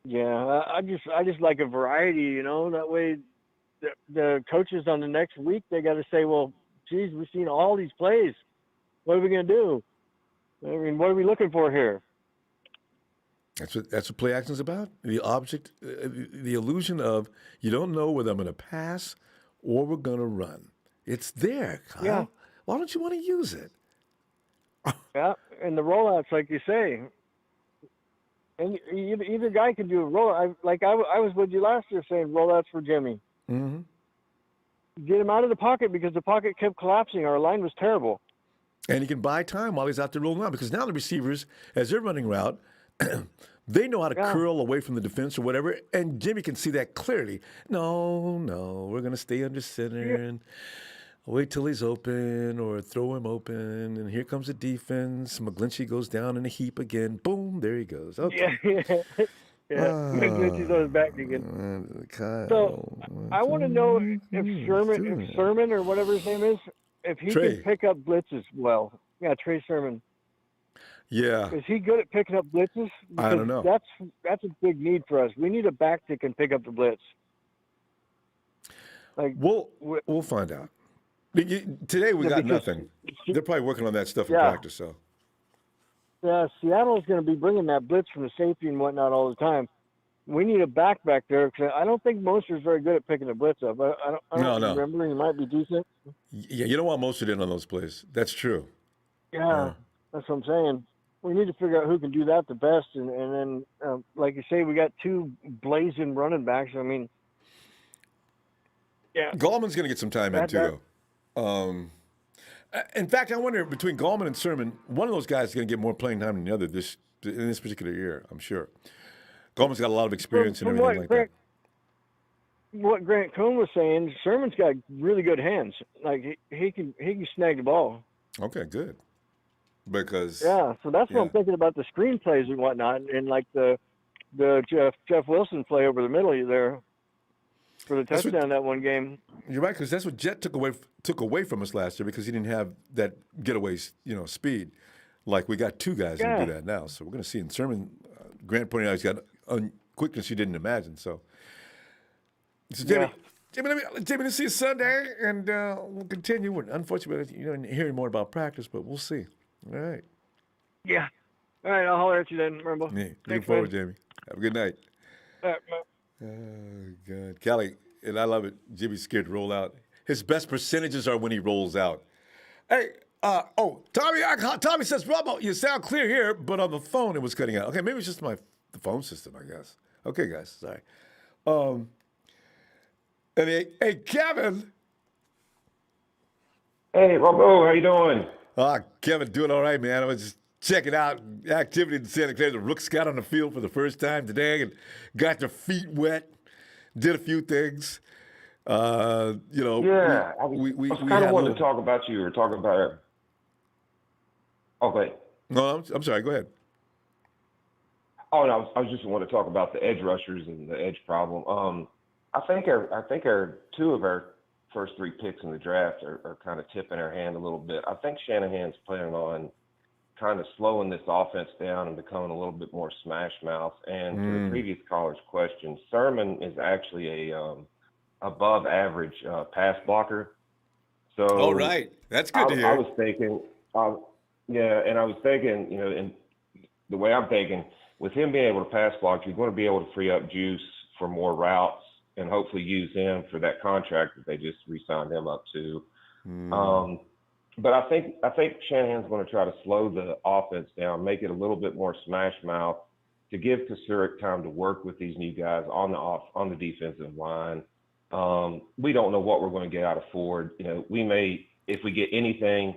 Yeah, I just like a variety, you know. That way, the coaches on the next week, they got to say, well, geez, we've seen all these plays. What are we gonna do? I mean, what are we looking for here? That's what play action is about. The object, the illusion of you don't know whether I'm going to pass or we're going to run. It's there, Kyle. Yeah. Why don't you want to use it? Yeah, and the rollouts, like you say, and either guy can do a rollout. I was with you last year saying rollouts for Jimmy. Mm-hmm. Get him out of the pocket because the pocket kept collapsing. Our line was terrible. And he can buy time while he's out there rolling out because now the receivers, as they're running route, they know how to curl away from the defense or whatever, and Jimmy can see that clearly. No, we're going to stay under center and wait till he's open or throw him open, and here comes the defense. McGlinchey goes down in a heap again. Boom, there he goes. Okay. McGlinchey's on his back again. Kyle, So I want to know if Sermon or whatever his name is, if he Trey. can pick up blitzes well. Yeah, Trey Sermon. Yeah. Is he good at picking up blitzes? I don't know. That's a big need for us. We need a back that can pick up the blitz. Like we'll find out. Today we got nothing. They're probably working on that stuff in practice. So. Yeah, Seattle's going to be bringing that blitz from the safety and whatnot all the time. We need a back there because I don't think Moster's very good at picking the blitz up. I don't remember. He might be decent. Yeah, you don't want Mostert in on those plays. That's true. Yeah, that's what I'm saying. We need to figure out who can do that the best, and then, like you say, we got two blazing running backs. I mean, yeah. Gallman's going to get some time in too, though. In fact, I wonder between Gallman and Sermon, one of those guys is going to get more playing time than the other in this particular year. I'm sure. Gallman's got a lot of experience and everything like that. What Grant Cohn was saying, Sermon's got really good hands. Like he can snag the ball. Okay, good. Because so that's what I'm thinking about the screenplays and whatnot, and like the Jeff Wilson play over the middle there for the touchdown that one game. You're right, because that's what Jet took away from us last year because he didn't have that getaway speed. Like we got two guys that do that now, so we're going to see in Sermon. Grant pointed out he's got quickness you didn't imagine. So Jimmy, let's see you Sunday, and we'll continue. Unfortunately, you don't hear more about practice, but we'll see. All right. Yeah. All right, I'll holler at you then, Ronbo. Yeah, looking forward, Jamie. Have a good night. All right, Oh, God. Kelly, and I love it. Jimmy's scared to roll out. His best percentages are when he rolls out. Hey, Tommy says, Ronbo, you sound clear here, but on the phone it was cutting out. Okay, maybe it's just the phone system, I guess. Okay, guys, sorry. And hey, Kevin. Hey, Ronbo, how you doing? Kevin, doing all right, man. I was just checking out activity in Santa Clara. The Rooks got on the field for the first time today and got their feet wet. Did a few things. Yeah, I was kind of wanting to talk about you or talk about. Okay. No, I'm sorry. Go ahead. Oh no, I was just want to talk about the edge rushers and the edge problem. I think our two of our first three picks in the draft are kind of tipping our hand a little bit. I think Shanahan's planning on kind of slowing this offense down and becoming a little bit more smash mouth. And to the previous caller's question, Sermon is actually a above average pass blocker. So all right, that's good to hear. I was thinking, and the way I'm thinking, with him being able to pass block, you're going to be able to free up Juice for more routes and hopefully use him for that contract that they just re-signed him up to. But I think Shanahan's going to try to slow the offense down, make it a little bit more smash mouth, to give Kasurik time to work with these new guys on the defensive line. We don't know what we're going to get out of Ford. We may, if we get anything,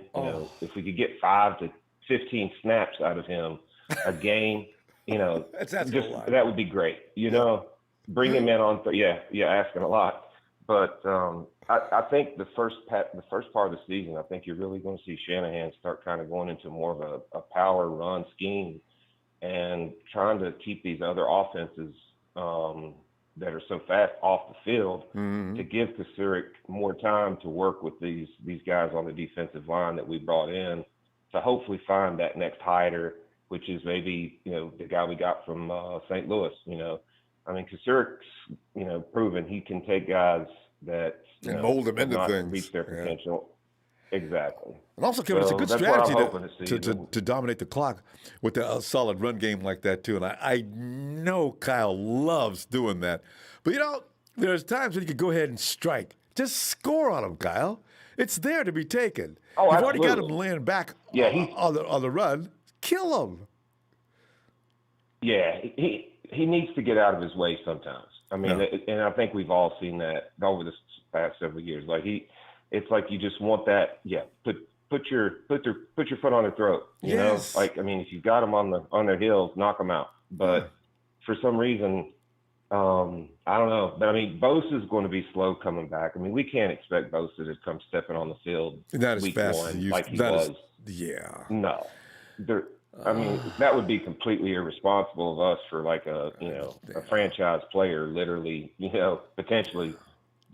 if we could get 5 to 15 snaps out of him, a game, That's asking a lot. that would be great. Bring him in on, asking a lot. But I think the first part of the season, I think you're really going to see Shanahan start kind of going into more of a power run scheme and trying to keep these other offenses that are so fast off the field to give Kasurik more time to work with these guys on the defensive line that we brought in to hopefully find that next hider, which is maybe, the guy we got from St. Louis. Kasurik's, proven he can take guys that and mold them into not things. Reach their potential. Exactly. And also, Kevin, it's a good that's what I'm strategy hoping to dominate the clock with a solid run game like that, too. And I know Kyle loves doing that. But, there's times when you could go ahead and strike. Just score on him, Kyle. It's there to be taken. Oh, You've absolutely. already got him laying back on the run. Kill him. Yeah, he needs to get out of his way sometimes. And I think we've all seen that over the past several years. Like it's like you just want that. Yeah, put your foot on their throat. You know, if you've got them on their heels, knock them out. But for some reason, I don't know. But Bose is going to be slow coming back. We can't expect Bose to come stepping on the field not as week fast one as he like he was. No. That would be completely irresponsible of us for like a franchise player, literally, potentially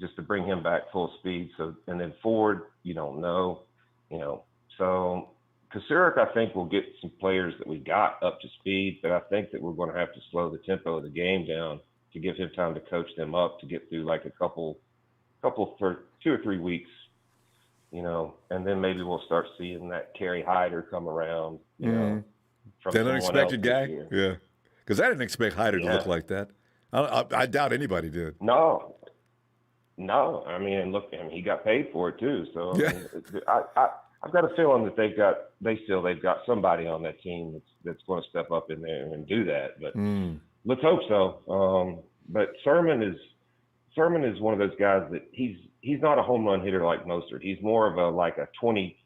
just to bring him back full speed. So, and then Ford, you don't know, so Kasurik, I think will get some players that we got up to speed, but I think that we're going to have to slow the tempo of the game down to give him time to coach them up to get through like a couple for 2 or 3 weeks, and then maybe we'll start seeing that Kerry Hyder come around, from that unexpected guy. Yeah. Because I didn't expect Hyder to look like that. I doubt anybody did. No. Look, he got paid for it too. So I've got a feeling that they've got somebody on that team that's going to step up in there and do that. But let's hope so. But Sermon is one of those guys that he's not a home run hitter like Mostert. He's more of a 20,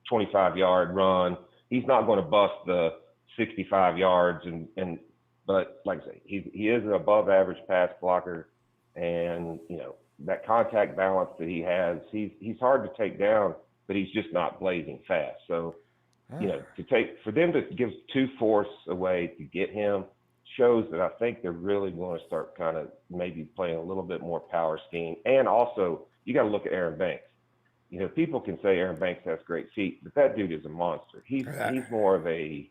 25 yard run. He's not going to bust the 65 yards but like I say, he is an above average pass blocker, and that contact balance that he has, he's hard to take down, but he's just not blazing fast. So for them to give 2 fourths away to get him shows that I think they're really going to start kind of maybe playing a little bit more power scheme. And also, you got to look at Aaron Banks. People can say Aaron Banks has great feet, but that dude is a monster. He's more of a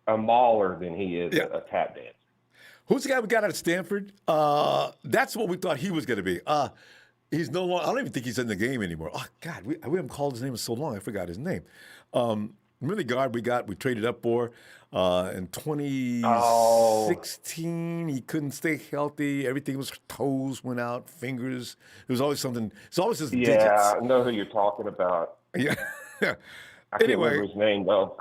mauler than he is a tap dancer. Who's the guy we got out of Stanford? That's what we thought he was going to be. He's no longer. I don't even think he's in the game anymore. Oh God, we haven't called his name in so long. I forgot his name. Really guard we traded up for in 2016. He couldn't stay healthy. Everything was toes went out, fingers. There was always something. It's always his digits. Yeah, I know who you're talking about. Yeah. I can't remember his name though.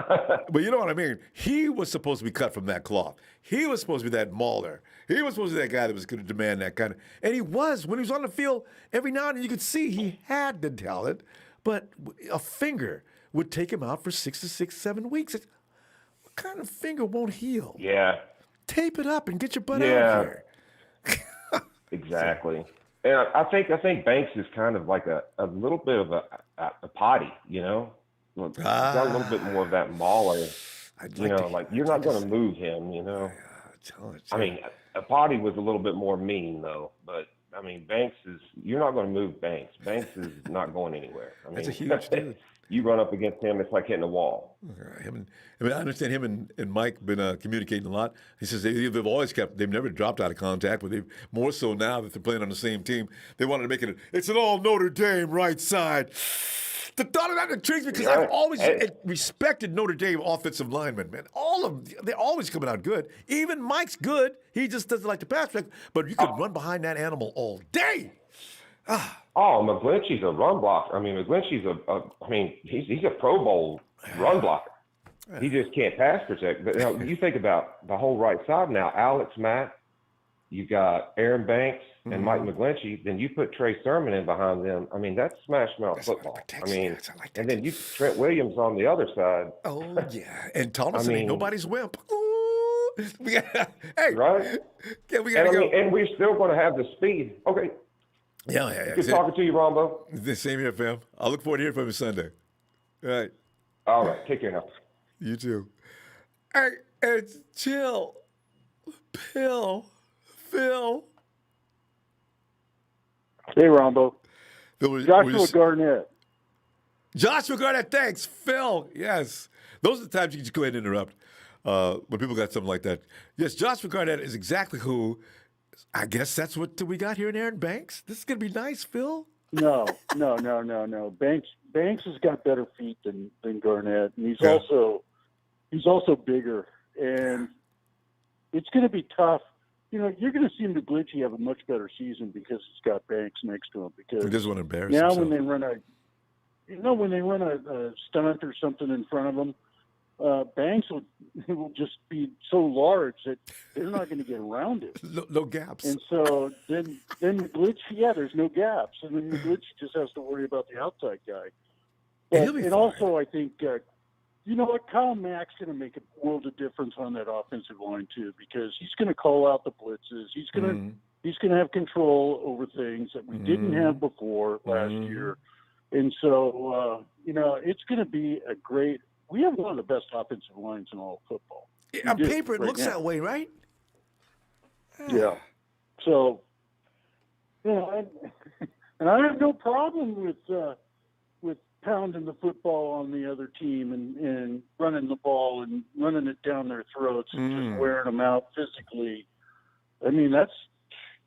But you know what I mean? He was supposed to be cut from that cloth. He was supposed to be that mauler. He was supposed to be that guy that was going to demand that kind of. And he was. When he was on the field, every now and then you could see he had the talent, but a finger would take him out for 6 to 7 weeks. What kind of finger won't heal? Yeah. Tape it up and get your butt out here. Exactly. And I think Banks is kind of like a little bit of a potty, He's got a little bit more of that mauler. You're not going to move him, a potty was a little bit more mean though, but Banks you're not going to move Banks. Banks is not going anywhere. That's a huge dude. You run up against him, it's like hitting a wall. I understand him and Mike been communicating a lot. He says they've never dropped out of contact, but they've more so now that they're playing on the same team. They wanted to make it's an all Notre Dame right side. The thought of that intrigues me because I've always respected Notre Dame offensive linemen, man. They're always coming out good. Even Mike's good. He just doesn't like to pass back, but you could run behind that animal all day. McGlinchey's a run blocker. McGlinchey's he's a Pro Bowl run blocker. He just can't pass protect. But you think about the whole right side now. Alex Mack, you got Aaron Banks and Mike McGlinchey. Then you put Trey Sermon in behind them. That's smash mouth football. And then you Trent Williams on the other side. Oh yeah, and Thomas ain't nobody's wimp. Ooh. Hey, right? yeah, we And gotta I go. mean, and we're still going to have the speed. Okay, Yeah. good talking to you, Ronbo. The same here, fam. I look forward to hearing from you Sunday. All right. All right, take care now. You too. Hey, it's chill. Phil. Hey, Ronbo. Phil, Joshua Garnett. Joshua Garnett, thanks. Phil, yes. Those are the times you can just go ahead and interrupt when people got something like that. Yes, Joshua Garnett is exactly who, I guess that's what we got here in Aaron Banks. This is going to be nice, Phil. No. Banks has got better feet than Garnett, and he's also bigger, and it's going to be tough. You know, you're going to see McGlinchey have a much better season because he's got Banks next to him. Because he doesn't want to embarrass now himself. when they run a stunt or something in front of him, Banks will just be so large that they're not going to get around it. No gaps. And so then McGlinchey, there's no gaps. And then McGlinchey just has to worry about the outside guy. And also, I think, you know what, Kyle Mack's going to make a world of difference on that offensive line too, because he's going to call out the blitzes. He's going to have control over things that we didn't have before last year. And so, you know, it's going to be a great. We have one of the best offensive lines in all of football. On paper, it looks that way, right? Yeah. So, you know, and I have no problem with pounding the football on the other team and running the ball and running it down their throats and just wearing them out physically. I mean, that's,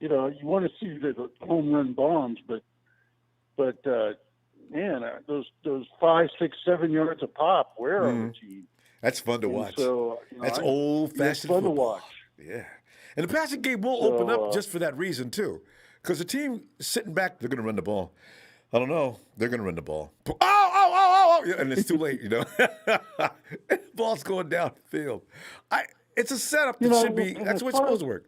you know, you want to see the home run bombs, but man, those 5, 6, 7 yards a pop, where on the team? That's fun to watch. So, you know, that's old-fashioned fun football. to watch. Yeah. And the passing game will open up just for that reason, too. Because the team sitting back, they're going to run the ball. I don't know. They're going to run the ball. Oh. Yeah, and it's too late, you know. Ball's going downfield. It's a setup that should be, that's what it's supposed to work.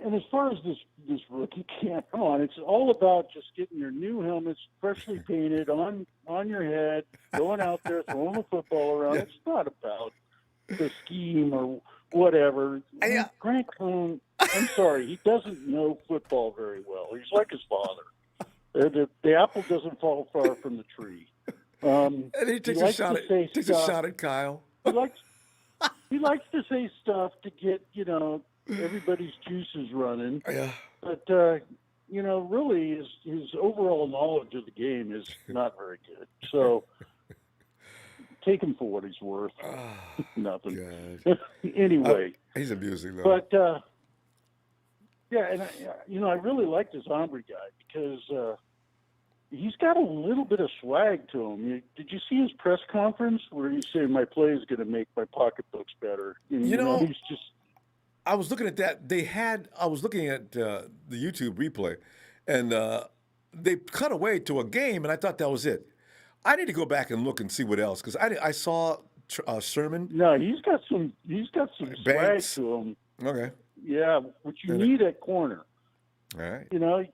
And as far as this rookie camp, come on, it's all about just getting your new helmets freshly painted on your head, going out there, throwing the football around. Yeah. It's not about the scheme or whatever. Grant Cohn, I'm sorry, he doesn't know football very well. He's like his father. The apple doesn't fall far from the tree. And he takes a shot at Kyle. He likes to say stuff to get, you know, everybody's juices running. Yeah. But, you know, really his overall knowledge of the game is not very good. So take him for what he's worth. Nothing. Anyway. He's amusing, though. But, yeah, and, I really like this Ombre guy because he's got a little bit of swag to him. Did you see his press conference where he said, my play is going to make my pocketbooks better? And, you know, he's just... I was looking at that. I was looking at the YouTube replay, and they cut away to a game, and I thought that was it. I need to go back and look and see what else, because I saw Sherman. No, he's got some swag to him. Okay. Yeah, what you need at corner. All right. You know,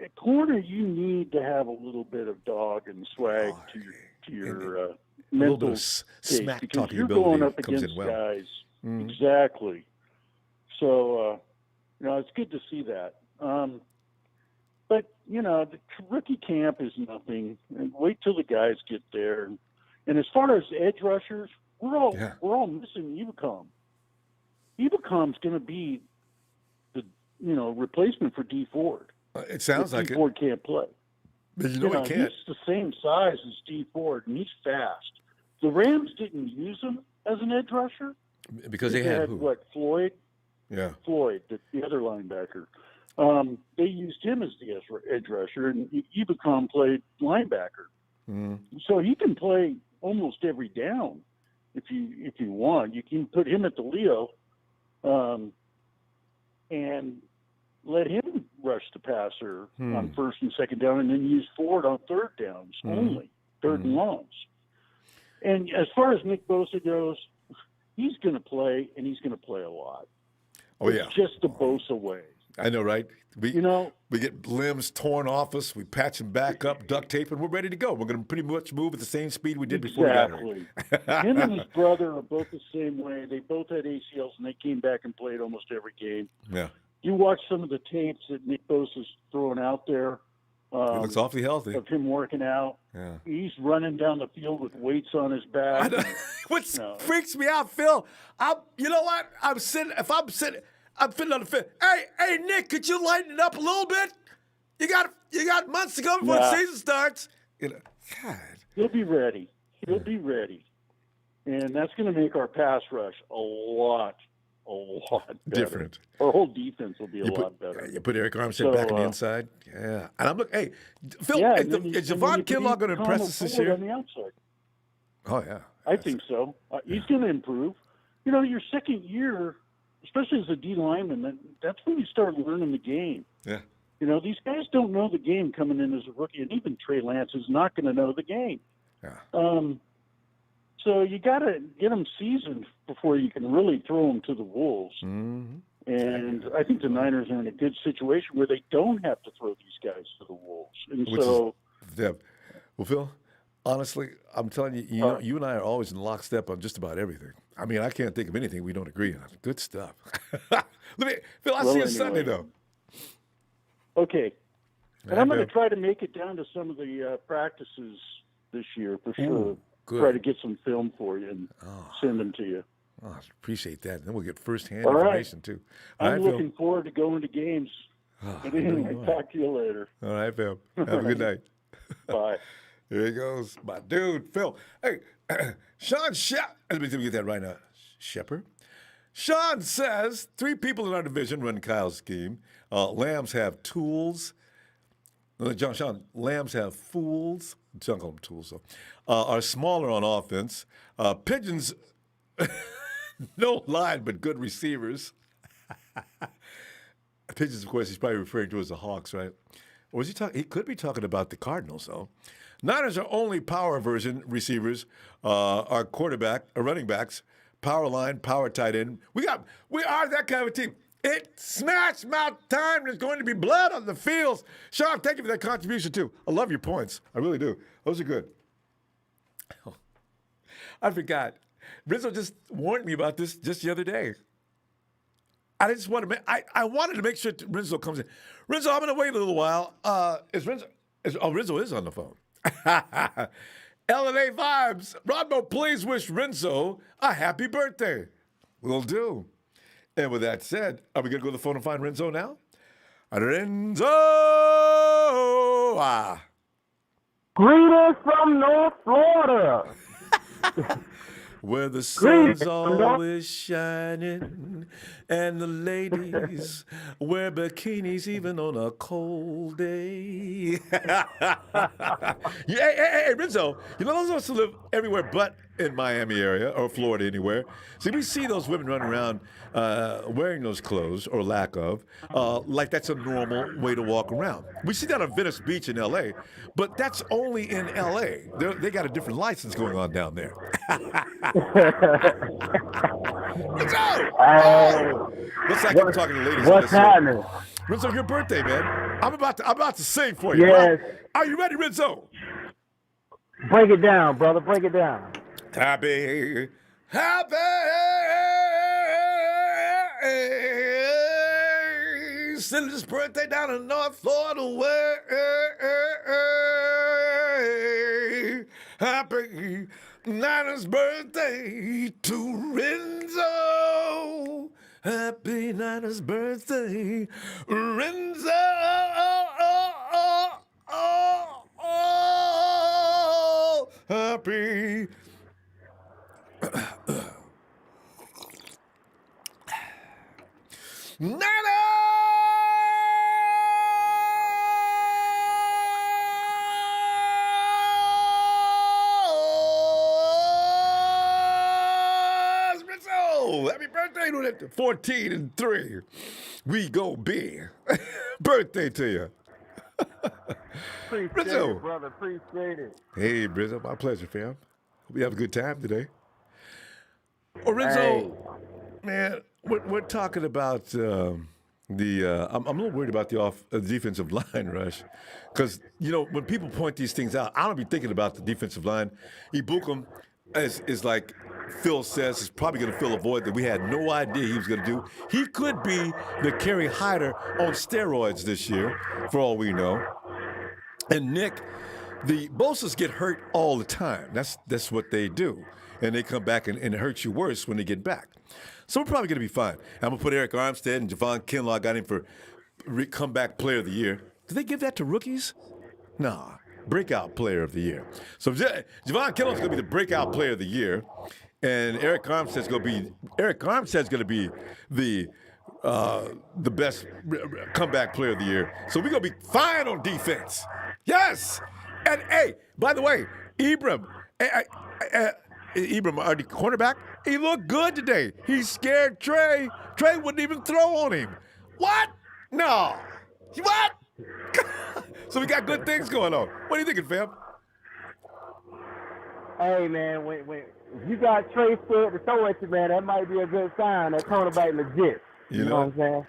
at corner you need to have a little bit of dog and swag to your mental smack because talking you're ability going up comes against in well. guys. Exactly. So, you know, it's good to see that. But, you know, the rookie camp is nothing. And wait till the guys get there. And as far as edge rushers, we're all missing Ebicom. Ebicom's going to be the, you know, replacement for D Ford. It sounds like D Ford can't play. But you know he can't. He's the same size as D Ford, and he's fast. The Rams didn't use him as an edge rusher. Because they had who? What, Floyd? Yeah. Floyd, the other linebacker. They used him as the edge rusher, and Ebicom played linebacker. So he can play almost every down if you want. You can put him at the Leo and let him rush the passer on first and second down, and then use Ford on third downs only, third and longs. And as far as Nick Bosa goes, he's going to play, and he's going to play a lot. Oh, yeah. It's just the Bosa way. I know, right? We You know, we get limbs torn off us. We patch them back up, duct tape, and we're ready to go. We're going to pretty much move at the same speed we did before we got exactly. here. Him and his brother are both the same way. They both had ACLs, and they came back and played almost every game. Yeah. You watch some of the tapes that Nick Bosa's throwing out there. He looks awfully healthy. Of him working out. Yeah. He's running down the field with weights on his back. What freaks me out, Phil? You know what? I'm sitting on the field. Hey, Nick, could you lighten it up a little bit? You got months to go before the season starts. God. He'll be ready. He'll be ready, and that's going to make our pass rush a lot better. Different. Our whole defense will be a lot better. You put Eric Armstead back on the inside. Yeah. And I'm looking, hey, Phil, is Javon Kinlaw going to impress us this year? On the outside. Oh, yeah. I think so. He's going to improve. You know, your second year, especially as a D lineman, that's when you start learning the game. Yeah. You know, these guys don't know the game coming in as a rookie, and even Trey Lance is not going to know the game. Yeah. So you got to get them seasoned before you can really throw them to the wolves. Mm-hmm. And I think the Niners are in a good situation where they don't have to throw these guys to the wolves. And well, Phil, honestly, I'm telling you, you and I are always in lockstep on just about everything. I mean, I can't think of anything we don't agree on. Good stuff. Phil, I'll see you Sunday, though. Okay. And I'm going to try to make it down to some of the practices this year for sure. Good. Try to get some film for you and send them to you. Oh, I appreciate that. And then we'll get firsthand information, too. I'm looking forward to going to games. But anyway, talk to you later. All right, Phil. Have a good night. Bye. Here he goes. My dude, Phil. Hey, Sean let me get that right now. Shepard? Sean says 3 people in our division run Kyle's scheme. Lambs have tools. Sean, Lambs have fools. Don't call them tools, though. Are smaller on offense. Pigeons, no line, but good receivers. Pigeons, of course, he's probably referring to as the Hawks, right? Or was he talking? He could be talking about the Cardinals, though. Niners are only power version receivers. Our quarterback, our running backs, power line, power tight end. We are that kind of a team. It's Smash Mouth time. There's going to be blood on the fields. Sean, thank you for that contribution, too. I love your points. I really do. Those are good. Oh, I forgot. Rizzo just warned me about this just the other day. I just want to I wanted to make sure Rizzo comes in. Rizzo, I'm going to wait a little while. Rizzo is on the phone. LNA Vibes. Ronbo, please wish Rizzo a happy birthday. Will do. And with that said, are we going to go to the phone and find Renzo now? Renzo! Greetings from North Florida. Where the sun's always shining and the ladies wear bikinis even on a cold day. Hey, Renzo, you know those of us who live everywhere but in Miami area or Florida anywhere. See, we see those women running around wearing those clothes or lack of, like that's a normal way to walk around. We see that on Venice Beach in L.A., but that's only in L.A. They got a different license going on down there. Looks like I'm talking to ladies. What's happening? Renzo, your birthday, man. I'm about to sing for you. Yes. Right? Are you ready, Renzo? Break it down, brother. Break it down. Happy. Send this birthday down in North Florida way. Happy Niners birthday to Renzo. Happy Niners birthday, Renzo. Happy. Niners Rizzo! Happy birthday to that 14 and 3. We go big. Birthday to you. Appreciate Rizzo. it, brother. Appreciate it. Hey, Rizzo, my pleasure, fam. Hope you have a good time today. Oh, Rizzo, Hey. man, we're talking about I'm a little worried about the defensive line rush, because when people point these things out, I don't be thinking about the defensive line. Ibukum is like Phil says, is probably going to fill a void that we had no idea he was going to do. He could be the Kerry Hyder on steroids this year, for all we know. And Nick, the Bosas get hurt all the time. That's what they do, and they come back and it hurts you worse when they get back. So we're probably going to be fine. I'm going to put Eric Armstead and Javon Kinlaw. I got him for comeback player of the year. Did they give that to rookies? Nah, breakout player of the year. So Javon Kinlaw's going to be the breakout player of the year, and Eric Armstead's going to be the best comeback player of the year. So we're going to be fine on defense. Yes. And hey, by the way, Ibram, our cornerback, he looked good today. He scared Trey. Trey wouldn't even throw on him. What? No. What? So we got good things going on. What are you thinking, fam? Hey, man, wait. If you got Trey scared to throw at you, man, that might be a good sign. That cornerback legit. You know what I'm saying?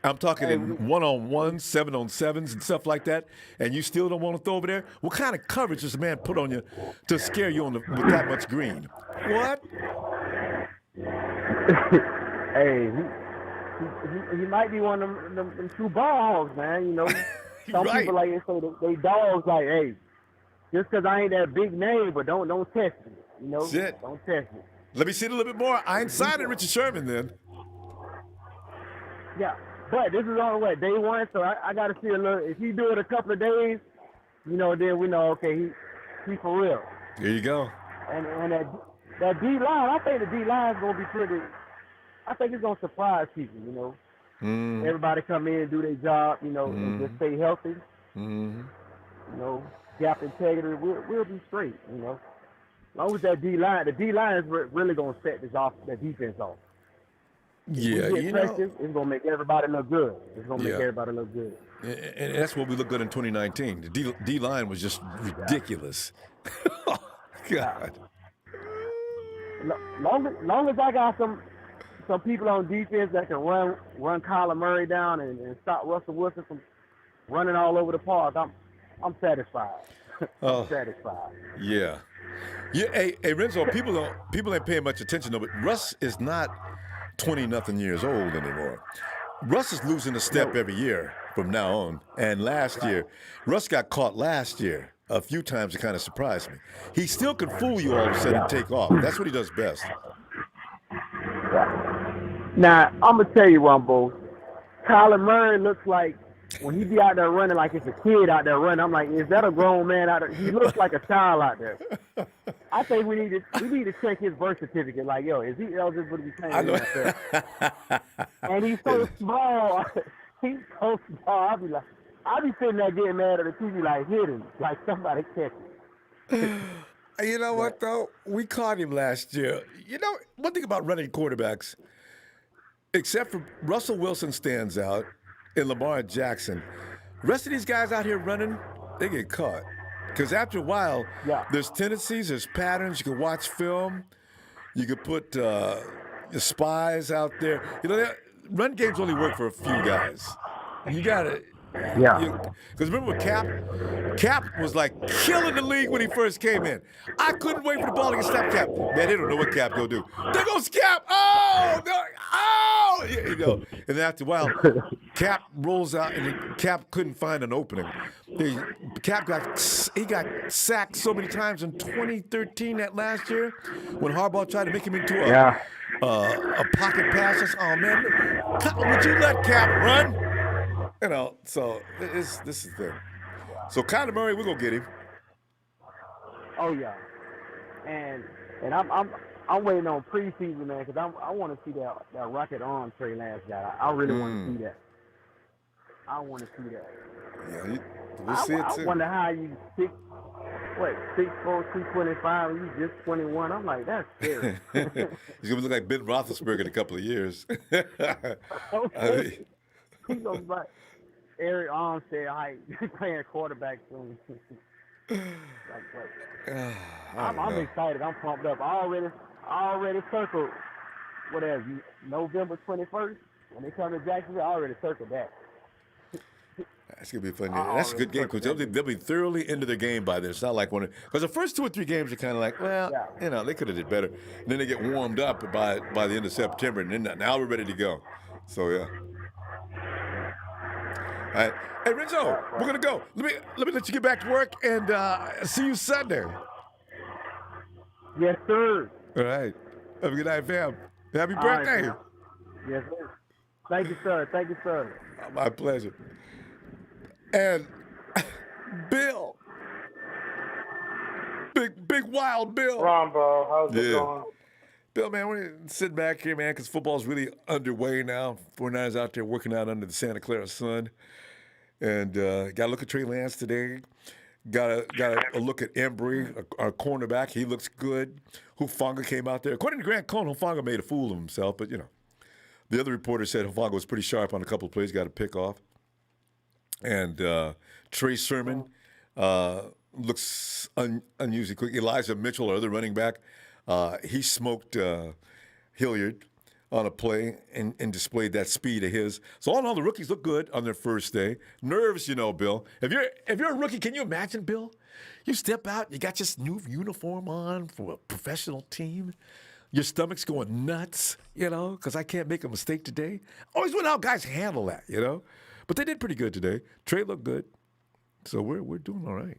I'm talking in 1-on-1s, 7-on-7s, and stuff like that, and you still don't want to throw over there? What kind of coverage does a man put on you to scare you with that much green? What? Hey, he might be one of them true ball hogs, man. Some people like they dogs like, hey, just because I ain't that big name, but don't test me. Don't test me. Let me see it a little bit more. I ain't signing Richard Sherman then. Yeah. But this is on day one, so I got to see a little. If he do it a couple of days, then we know, okay, he for real. There you go. And that D line, I think the D line is gonna be pretty. I think it's gonna surprise people. Everybody come in and do their job, and just stay healthy. Gap integrity, we'll be straight. As long as that the D line is really gonna set that defense off. Yeah, it's gonna make everybody look good. And that's what we look good in 2019. The D line was just ridiculous. Oh, God. Long as I got some people on defense that can run Kyler Murray down and stop Russell Wilson from running all over the park, I'm satisfied. I'm satisfied. Yeah. Hey, Renzo. People ain't paying much attention though, but Russ is not 20-nothing years old anymore. Russ is losing a step every year from now on. And last year, Russ got caught last year a few times. It kind of surprised me. He still can fool you all of a sudden and take off. That's what he does best. Now, I'm going to tell you, Ronbo, Kyler Murray looks like, when he be out there running like it's a kid out there running, I'm like, is that a grown man out there? He looks like a child out there. I think we need to check his birth certificate. Like, yo, is he eligible to be playing in NFL? And he's so small. He's so small. I be sitting there getting mad at the TV like, hit him, like somebody catch him. You know what, though? We caught him last year. One thing about running quarterbacks, except for Russell Wilson stands out, and Lamar Jackson. The rest of these guys out here running, they get caught. Because after a while, there's tendencies, there's patterns. You can watch film. You can put spies out there. Run games only work for a few guys. You got to. Yeah. Because remember when Cap was like killing the league when he first came in. I couldn't wait for the ball to get snapped. Cap. Man, they don't know what Cap gonna do. There goes Cap. Oh, no. Oh. And then after a while, Cap rolls out, and Cap couldn't find an opening. Cap got sacked so many times in 2013, that last year, when Harbaugh tried to make him into a pocket passer. Oh man, would you let Cap run? So this is the thing. So Kyler Murray, we're gonna get him. Oh yeah, and I'm waiting on preseason, man, because I want to see that rocket arm Trey Lance guy. I really want to see that. I want to see that. Yeah, we'll see it too. I wonder how you 6'4", 225, and you just 21. I'm like, that's scary. He's gonna look like Ben Roethlisberger in a couple of years. Okay. He's gonna be like Eric Armstead height, playing quarterback soon. I'm excited. I'm pumped up. I already circled. What is November 21st? When they come to Jacksonville, I already circled that. That's gonna be fun. That's a good game because they'll be thoroughly into their game by then. It's not like because the first 2 or 3 games are kind of like, well, they could have did better. And then they get warmed up by the end of September, and then now we're ready to go. So yeah. All right, hey Renzo, we're gonna go. Let me let you get back to work and see you Sunday. Yes, sir. All right. Have a good night, fam. Happy birthday. Right, yes, sir. Thank you, sir. Thank you, sir. My pleasure. And Bill. Big wild Bill. Ronbo, how's it going? Bill, man, we're sitting back here, man, because football's really underway now. 49ers out there working out under the Santa Clara sun. And got to look at Trey Lance today. Got a look at Embry, our cornerback. He looks good. Hufanga came out there. According to Grant Cohn, Hufanga made a fool of himself. But, the other reporter said Hufanga was pretty sharp on a couple of plays, got a pick off. And Trey Sermon looks unusually quick. Elijah Mitchell, our other running back, he smoked Hilliard on a play and displayed that speed of his. So all in all, the rookies look good on their first day. Nerves, Bill. If you're a rookie, can you imagine, Bill? You step out, you got this new uniform on for a professional team. Your stomach's going nuts, because I can't make a mistake today. Always wonder how guys handle that, But they did pretty good today. Trey looked good. So we're doing all right.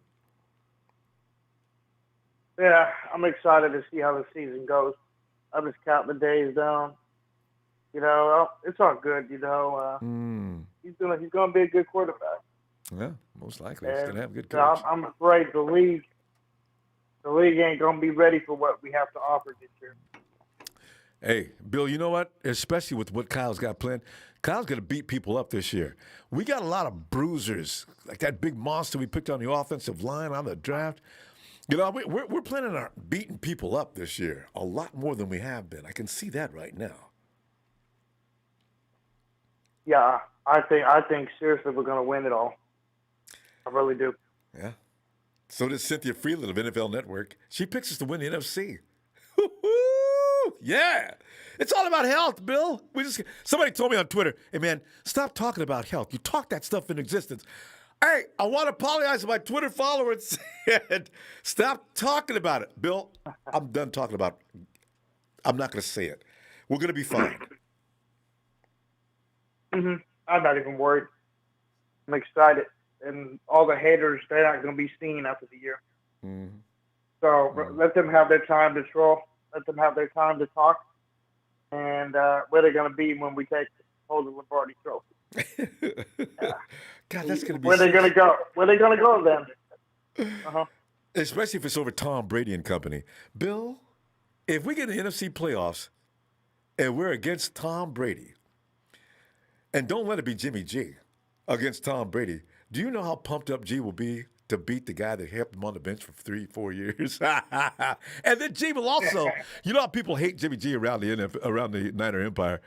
Yeah, I'm excited to see how the season goes. I'm just counting the days down. It's all good, He's gonna be a good quarterback. Yeah, most likely. He's gonna have a good So coach. I'm afraid the league ain't gonna be ready for what we have to offer this year. Hey, Bill, you know what? Especially with what Kyle's got planned, Kyle's going to beat people up this year. We got a lot of bruisers, like that big monster we picked on the offensive line on the draft. We're planning on beating people up this year a lot more than we have been. I can see that right now. Yeah, I think seriously we're gonna win it all. I really do. Yeah. So does Cynthia Freeland of NFL Network. She picks us to win the NFC. Yeah. It's all about health, Bill. Somebody told me on Twitter, hey, man, stop talking about health. You talk that stuff in existence. Hey, I want to apologize to my Twitter followers. Stop talking about it. Bill, I'm done talking about it. I'm not going to say it. We're going to be fine. I'm not even worried. I'm excited. And all the haters, they're not going to be seen after the year. So let them have their time to troll. Let them have their time to talk. And where they're going to be when we take hold of the Lombardi Trophy. God, that's going to be where they're going to go. Where they going to go then? Especially if it's over Tom Brady and company. Bill, if we get in the NFC playoffs and we're against Tom Brady, and don't let it be Jimmy G against Tom Brady, do you know how pumped up G will be to beat the guy that helped him on the bench for 3-4 years? And then G will also, how people hate Jimmy G around the Niner Empire.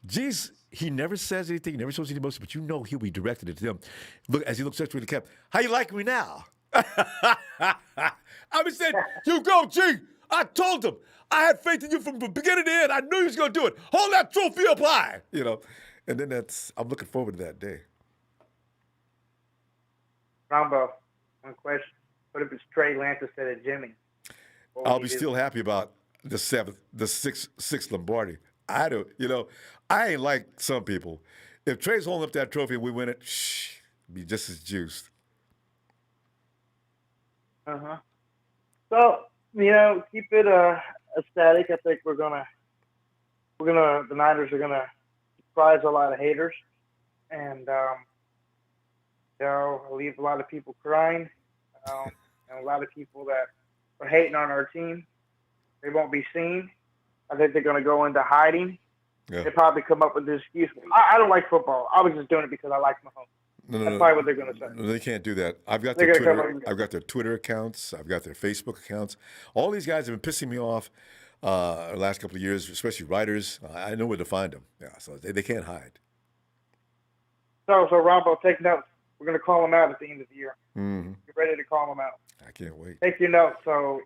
G's, he never says anything, he never shows any emotion, but he'll be directed at them. Look, as he looks up to the cap, how you like me now? I said, you go, G. I told him. I had faith in you from the beginning to end. I knew he was going to do it. Hold that trophy up high, And then I'm looking forward to that day. Ronbo, one question. What if it's Trey Lance instead of Jimmy? I'll be still happy about the sixth Lombardi. I don't, I ain't like some people. If Trey's holding up that trophy and we win it, be just as juiced. So, keep it static. I think the Niners are gonna surprise a lot of haters, and leave a lot of people crying, and a lot of people that are hating on our team. They won't be seen. I think they're going to go into hiding. Yeah. They probably come up with this excuse. I don't like football. I was just doing it because I like Mahomes. That's probably what they're going to say. No, they can't do that. I've got their Twitter accounts. I've got their Facebook accounts. All these guys have been pissing me off the last couple of years, especially writers. I know where to find them. Yeah, so they can't hide. So Ronbo, take notes. We're going to call them out at the end of the year. Get ready to call them out. I can't wait. Take your notes. So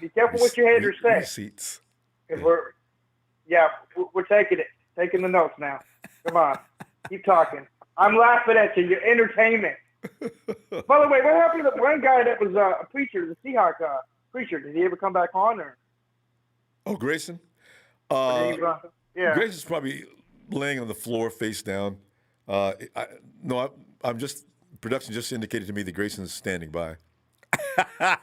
be careful what your haters say. Receipts. Because we're taking it. Taking the notes now. Come on. Keep talking. I'm laughing at you. You're entertainment. By the way, what happened to the one guy that was a preacher, the Seahawk preacher? Did he ever come back on? Or? Oh, Grayson? Yeah. Grayson's probably laying on the floor face down. I'm just, production just indicated to me that Grayson's standing by. I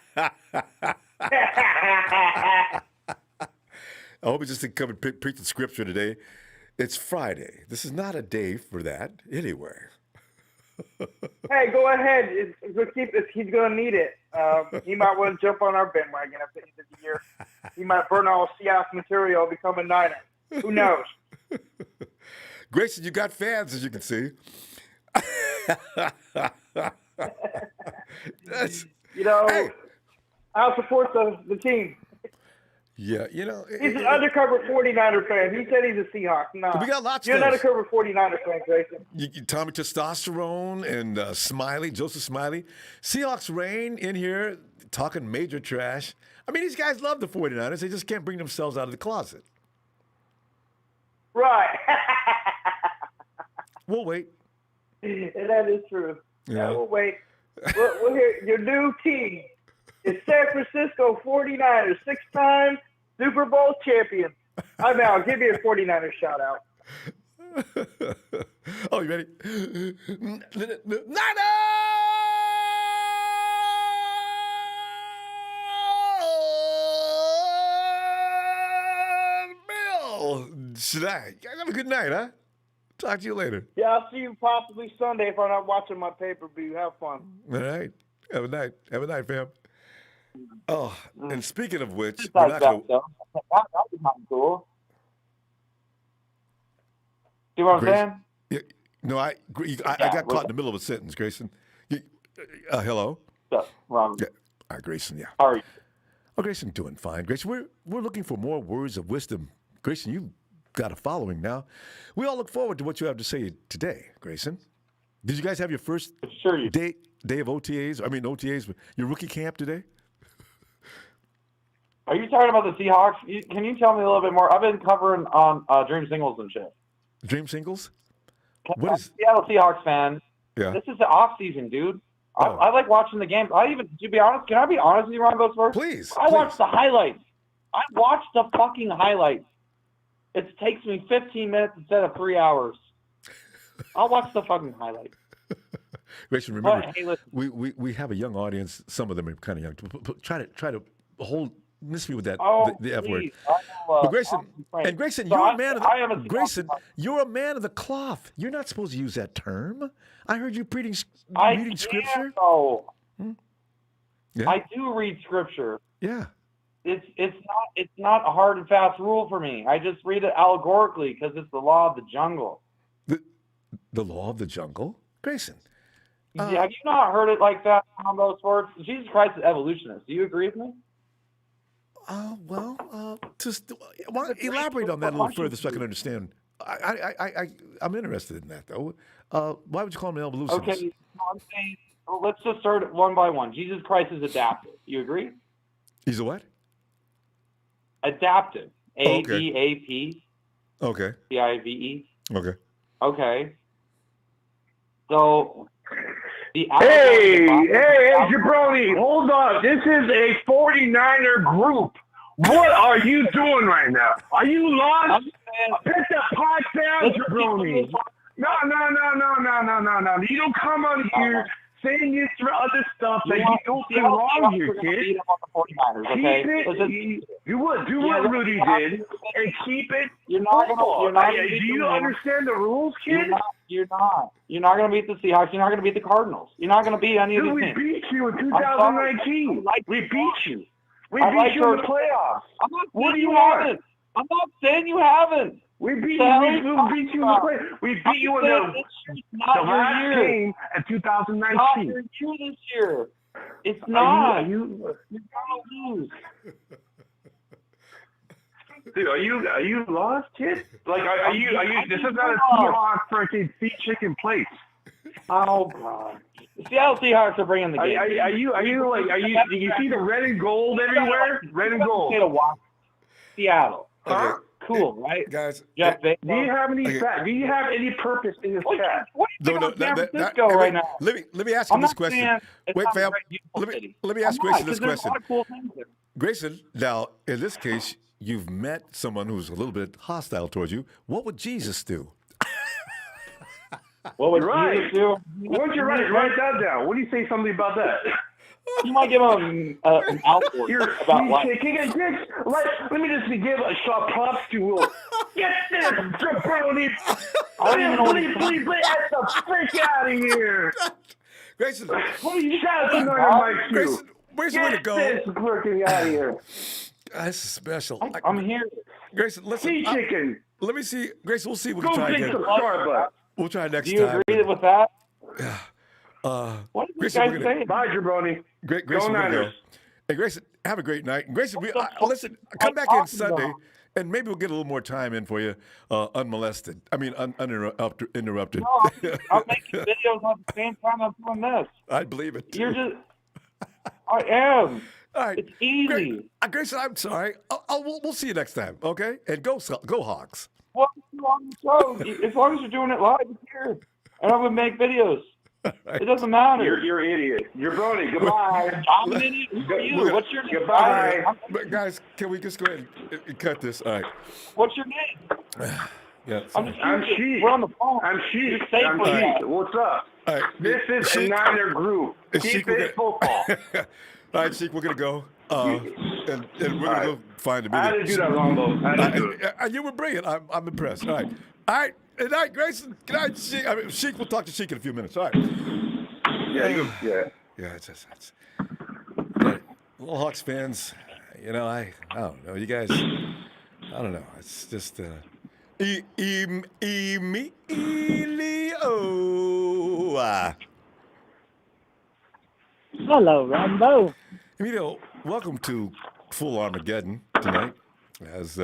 hope he just didn't come and preach the scripture today. It's Friday. This is not a day for that anywhere. Hey, go ahead. He's going to need it. He might want to jump on our bandwagon at the end of the year. He might burn all Seahawks material, become a Niner. Who knows? Grayson, you got fans, as you can see. Hey. I'll support the team. Yeah, he's an undercover 49er fan. He said he's a Seahawk. No, we got lots. You're an undercover 49er fan, Grayson. Tommy Testosterone and Joseph Smiley. Seahawks reign in here talking major trash. I mean, these guys love the 49ers. They just can't bring themselves out of the closet. Right. We'll wait. That is true. Yeah, we'll wait. We'll hear your new team. It's San Francisco 49ers, 6-time Super Bowl champion. I'm out. Give me a 49ers shout out. Oh, you ready? Niners! Bill! Should I? Have a good night, huh? Talk to you later. Yeah, I'll see you possibly Sunday if I'm not watching my pay-per-view. Have fun. All right. Have a night. Have a night, fam. Oh, and speaking of which, we're not gonna... that was not cool. See what I'm saying? Yeah, no, I got caught in the middle of a sentence, Grayson. Hello. Wrong. Yeah. All right, Grayson. Yeah. How are you? Oh, Grayson, doing fine. Grayson, we're looking for more words of wisdom. Grayson, you've got a following now. We all look forward to what you have to say today, Grayson. Did you guys have your first day of OTAs? I mean, OTAs, your rookie camp today? Are you talking about the Seahawks? Can you tell me a little bit more? I've been covering on Dream Singles and shit. Dream Singles? What is Seattle Seahawks fan? Yeah. This is the off season, dude. Oh. I like watching the games. To be honest, can I be honest with you, Ronbo first? Please. I watch the highlights. I watch the fucking highlights. It takes me 15 minutes instead of 3 hours. I'll watch the fucking highlights. Grayson, remember, hey, we have a young audience. Some of them are kind of young. Try to hold. Miss me with that the F word. But Grayson, you're a man of the Grayson. You're a man of the cloth. You're not supposed to use that term. I heard you reading scripture. Yeah. I do read scripture. Yeah. It's not a hard and fast rule for me. I just read it allegorically because it's the law of the jungle. The law of the jungle, Grayson. Have you not heard it like that on those words? Jesus Christ is evolutionist. Do you agree with me? Just elaborate on that a little further so I can understand. I'm interested in that though. Why would you call him an evolutionist? Okay, so I'm saying, let's just start it one by one. Jesus Christ is adaptive. You agree? He's a what? Adaptive. A-D-A-P. Okay. C-I-V-E. Okay. Okay. So, Hey, Jabroni, hold on. This is a 49er group. What are you doing right now? Are you lost? Pick the pot down, Jabroni. No. You don't come out here saying this other stuff that you don't belong here, kid. Do what Rudy did and keep it. Do you understand the rules, kid? You're not going to beat the Seahawks. You're not going to beat the Cardinals. You're not going to beat any of these teams. We beat you in 2019. We beat you. We beat you in the playoffs. What do you want? I'm not saying you haven't. We beat you. We beat you in the playoffs. We beat you in the last game in 2019. Not your year this year. It's not. You're going to lose. Dude, are you lost, kid? Like, are you? This is not a Seahawks freaking feet chicken place. Oh God! The Seattle Seahawks are bringing the game. Do you see the red and gold everywhere? Red and gold. Seattle. Huh? Cool, right? Guys, Jeff, Do you have any do you have any purpose in this chat? What do you think about San Francisco right now? Let me ask you I'm this not question. saying it's Wait, not a fam. great, beautiful city. Let me I'm ask not, Grayson this 'cause there's question. a lot of cool things there. Grayson, now in this case, you've met someone who's a little bit hostile towards you. What would Jesus do? What would Right. Jesus do? What'd you write that down? What do you say something about that? You might give him an outboard about life. Let me just give a shot props to Will. Get this jabroni! Please, get the frick out of here! Grayson, What are you shouting on your mic to? Grayson, where's the way to go? Get this freaking out of here! This is special. I'm here. Grayson, listen. Sea chicken! Let me see. Grayson, we'll see. We Go can try drink again. some Starbucks! We'll try next Do you time. agree with that? What did you Grayson, guys we're say? gonna, Bye, jabroni. Grayson, Go we're gonna go. Niners. Hey, Grayson, have a great night. And Grayson, listen, come back in Sunday, and maybe we'll get a little more time in for you, unmolested. I mean, uninterrupted. No, I'm making videos at the same time I'm doing this. I believe it. You're just. I am. All right. It's easy. Grayson, I'm sorry. We'll see you next time, okay? And go Hawks. Well, on the show, as long as you're doing it live, it's here. And I'm gonna make videos. It doesn't matter. You're an idiot. Jabroni, goodbye. I'm an idiot. Who are you? What's your name? Goodbye. But guys, can we just go ahead and cut this? All right. What's your name? Yeah. I'm just I'm curious. Sheik. We're on the phone. I'm Sheik. You're safe I'm with Sheik. that. What's up? All right. This is a Niner group. Keep Sheik, it football. All right, Sheik, we're gonna go. And we're gonna go find a I had to do that, Ronbo. I had to do it. You were brilliant. I'm impressed. All right. All right. Good night, Grayson. Good night, Sheik. Sheik, we'll talk to Sheik in a few minutes. All right. Yeah. It's little Hawks fans, I don't know. You guys, I don't know. It's just Emilio. Hello, Ronbo. Emilio, welcome to Full Armageddon tonight. As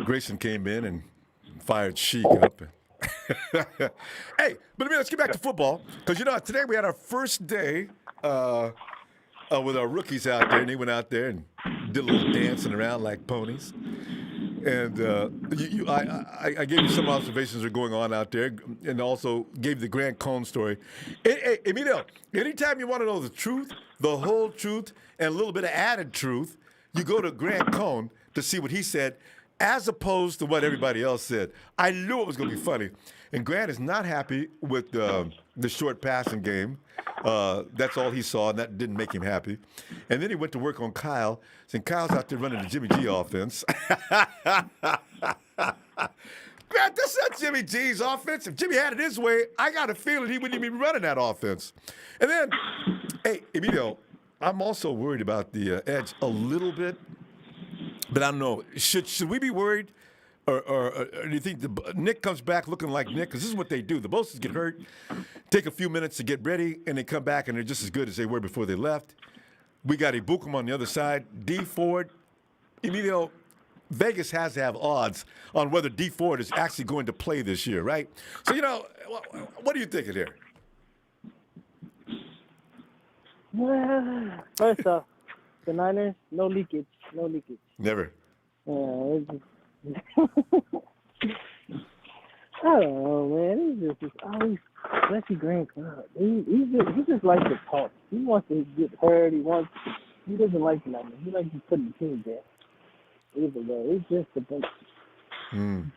Grayson came in and fired Sheik up. Hey, but let's get back to football because today we had our first day with our rookies out there, and they went out there and did a little dancing around like ponies. And I gave you some observations that are going on out there, and also gave the Grant Cohn story. Hey, Emilio, anytime you want to know the truth, the whole truth, and a little bit of added truth, you go to Grant Cohn to see what he said, as opposed to what everybody else said. I knew it was going to be funny. And Grant is not happy with the short passing game. That's all he saw, and that didn't make him happy. And then he went to work on Kyle, and Kyle's out there running the Jimmy G offense. Grant, that's not Jimmy G's offense. If Jimmy had it his way, I got a feeling he wouldn't even be running that offense. And then, hey, Emilio, I'm also worried about the edge a little bit. But I don't know. Should we be worried, or do you think Nick comes back looking like Nick? Because this is what they do. The Boses get hurt, take a few minutes to get ready, and they come back and they're just as good as they were before they left. We got Ibukum on the other side. D Ford, Emilio, Vegas has to have odds on whether D Ford is actually going to play this year, right? So what are you thinking here? Well, first off, the Niners, no leakage. Never. I don't know, man. He's just always, especially Grant Cohn. He just likes to talk. He wants to get heard. He doesn't like the Niners. He likes to put the team there. Either way, it's just a bunch.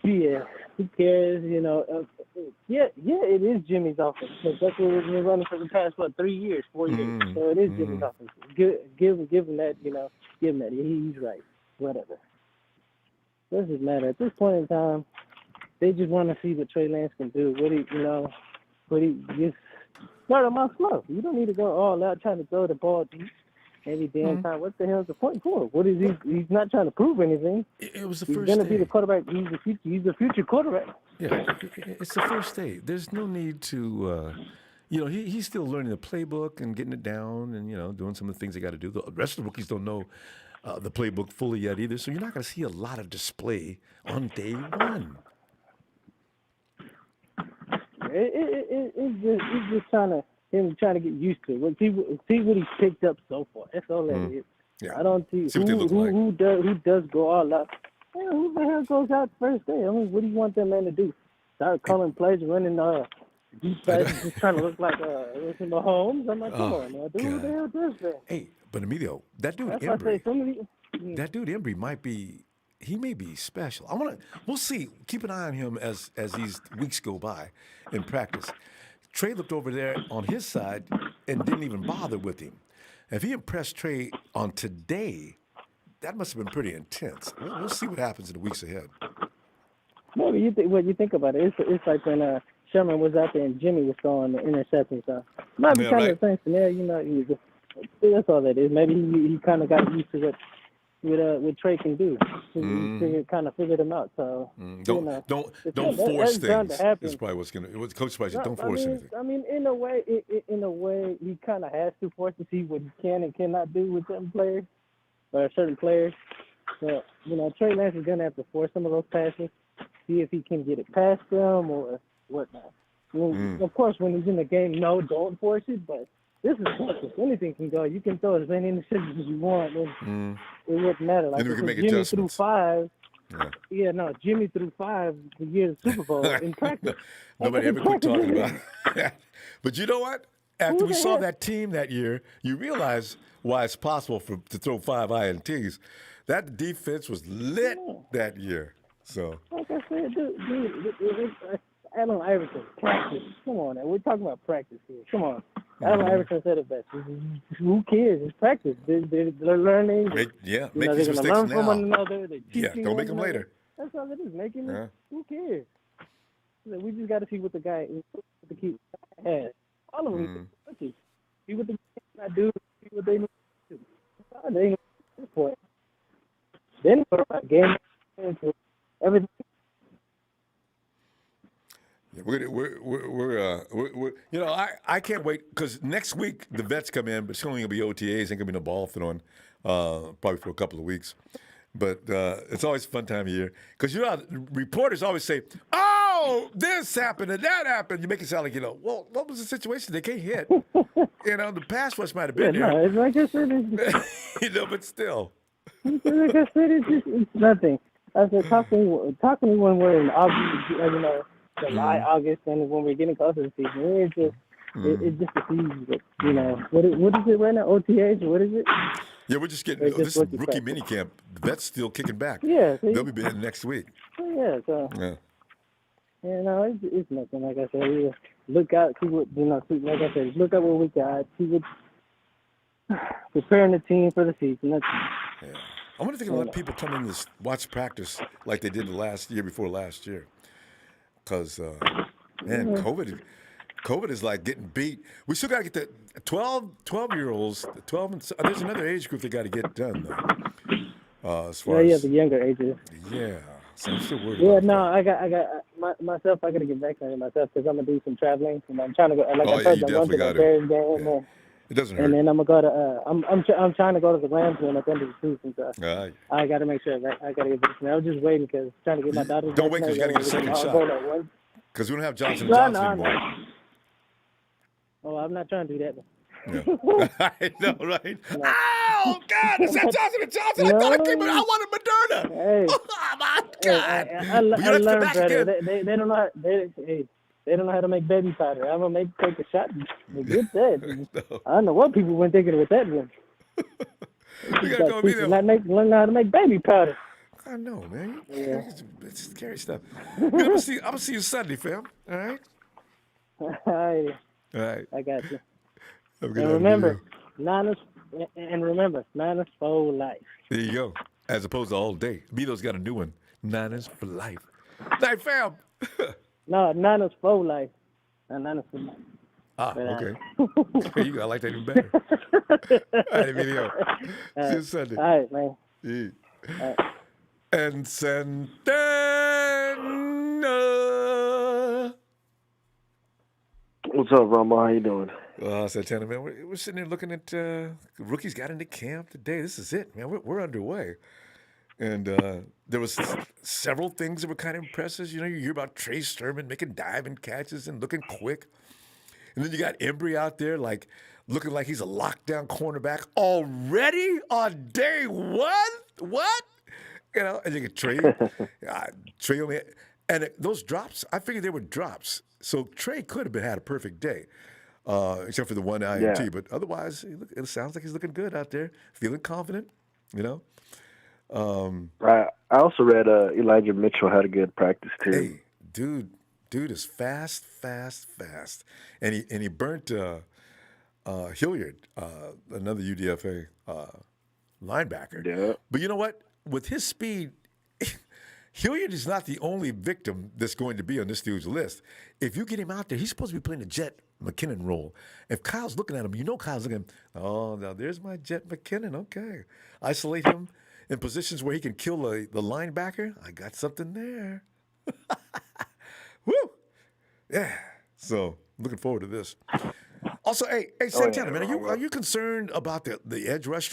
Yeah, who cares? It is Jimmy's offense. That's what we've been running for the past 4 years. So it is Jimmy's offense. Give him that. Give him that. He's right. Whatever. Doesn't matter at this point in time. They just want to see what Trey Lance can do. What he just start him off slow. You don't need to go all out trying to throw the ball deep every damn time. What the hell is the point for? What is he? He's not trying to prove anything. It was the He's first going to day. be the quarterback. He's the future quarterback. Yeah, it's the first day. There's no need to, he's still learning the playbook and getting it down and, doing some of the things they got to do. The rest of the rookies don't know the playbook fully yet either, so you're not going to see a lot of display on day one. It's just trying to get used to it. See what he's picked up so far. That's all that is. Yeah. I don't see what they look like. who does go all out. who the hell goes out first day? I mean, what do you want that man to do? Start calling plays, running deep passes, just trying to look like Mahomes? I'm like, come on, man, dude, who the hell does that? Hey, but Emilio, that dude That's why I say Embry, that dude Embry may be special. We'll see. Keep an eye on him as these weeks go by in practice. Trey looked over there on his side and didn't even bother with him. If he impressed Trey on today, that must have been pretty intense. We'll see what happens in the weeks ahead. No, you think about it. It's like when Sherman was out there and Jimmy was throwing the interceptions. Might be kind of the same scenario. That's all that is. Maybe he kind of got used to what Trey can do. He kind of figured him out. So don't force things. That's probably what Coach probably said. Don't force anything. I mean, in a way, he kind of has to force to see what he can and cannot do with certain players or certain players. So Trey Lance is gonna have to force some of those passes, see if he can get it past them or whatnot. I mean, of course, when he's in the game, no, don't force it. But this is Texas. Anything can go. You can throw as many interceptions as you want, and it wouldn't matter. Like then we can make Jimmy adjustments. threw 5. Jimmy threw 5 the year of the Super Bowl in practice. Nobody ever quit talking about it. But you know what? After we saw that team that year, you realize why it's possible to throw 5 INTs. That defense was lit that year. So, like I said, dude, Allen Iverson, practice. Come on, now. We're talking about practice here. Come on. Allen Iverson said it best. Who cares? It's practice. They're learning. Make they're these going to mistakes learn now. from one another. They're teaching don't make one them another. later. That's all it is. Who cares? We just got to see what the guy has. All of them. See what the guy do. See what they need to do. They ain't this point. Then for a game, everything. Yeah, we're I can't wait because next week the vets come in, but it's only gonna be OTAs. Ain't gonna be no ball throwing, probably for a couple of weeks. But it's always a fun time of year because reporters always say, "Oh, this happened and that happened." You make it sound like well, what was the situation? They can't hit. The pass rush might have been there. No, it's like I said, but still. Like I said, it's nothing. I said, talk to me when we're in August, July, August, and when we're getting closer to the season. It's just a season. What is it right now? OTAs? What is it? Yeah, we're just getting this is rookie minicamp. The vet's still kicking back. Yeah, they'll be in next week. Yeah, so it's nothing. Like I said, we look out, see what like I said, look at what we got, see what preparing the team for the season. That's I wonder if they're going to let people come in and watch practice like they did the last year before last year. Because, COVID is like getting beat. We still got to get the 12-year-olds, there's another age group they got to get done, though. As far as the younger ages. Yeah. So I'm still worried about that. I got myself. I got to get vaccinated myself because I'm going to do some traveling. And I'm trying to go, like I told you, I'm going to the Bears game. It doesn't hurt. And then I'm gonna go to. I'm trying to go to the Rams game at the end of the season. So I got to make sure that I got to get vaccinated. I was just waiting because trying to get my daughter. Don't wait because you got to get a second shot. Because we don't have Johnson & Johnson anymore. Oh, I'm not trying to do that. No. I know, right? No. Oh God! Is that Johnson & Johnson? I thought I wanted Moderna. Hey. Oh my God! I learned better. They don't know. They don't know how to make baby powder. I'm gonna take a shot and get that. No. I don't know what people were thinking with that one. We gotta go be there. Learn how to make baby powder. I know, man. Yeah. It's scary stuff. I'm gonna see you Sunday, fam. All right. All right. All right. I got you. And remember, Niners for life. There you go. As opposed to all day. Mito's got a new one. Niners for life. Night, fam. No, Niners for life. Not Niners for life. Okay. There you go. I like that even better. All right, Emilio. See you Sunday. All right, man. Yeah. All right. And Santana. What's up, Ronbo? How you doing? Santana, man, we're sitting there looking at rookies got into camp today. This is it, man. We're underway. And there was several things that were kind of impressive. You hear about Trey Sermon making diamond catches and looking quick. And then you got Embry out there looking like he's a lockdown cornerback already on day one? What? and you get Trey. Trey only, and those drops, I figured they were drops. So Trey could have had a perfect day, except for the one INT. Yeah. But otherwise, it sounds like he's looking good out there, feeling confident. I also read Elijah Mitchell had a good practice too. Hey, dude is fast, and he burnt Hilliard, another UDFA linebacker. Yeah. But you know what? With his speed, Hilliard is not the only victim that's going to be on this dude's list. If you get him out there, he's supposed to be playing the Jet McKinnon role. If Kyle's looking at him, Kyle's looking at him, oh, now there's my Jet McKinnon. Okay. Isolate him in positions where he can kill the linebacker. I got something there. Woo! Yeah. So looking forward to this. Also, hey, Santana, man, are you concerned about the edge rush?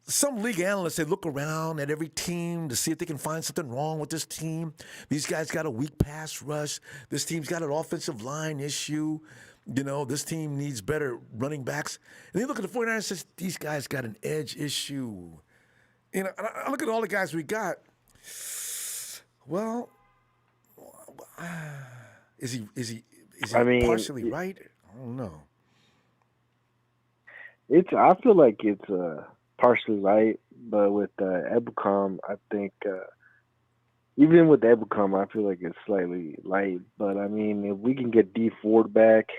Some league analysts, they look around at every team to see if they can find something wrong with this team. These guys got a weak pass rush. This team's got an offensive line issue. This team needs better running backs. And they look at the 49ers and says, these guys got an edge issue. And I look at all the guys we got. Well, is he partially right? I don't know. I feel like it's partially right, but with Ebukam, I think even with Ebukam, I feel like it's slightly light. But I mean, if we can get D Ford back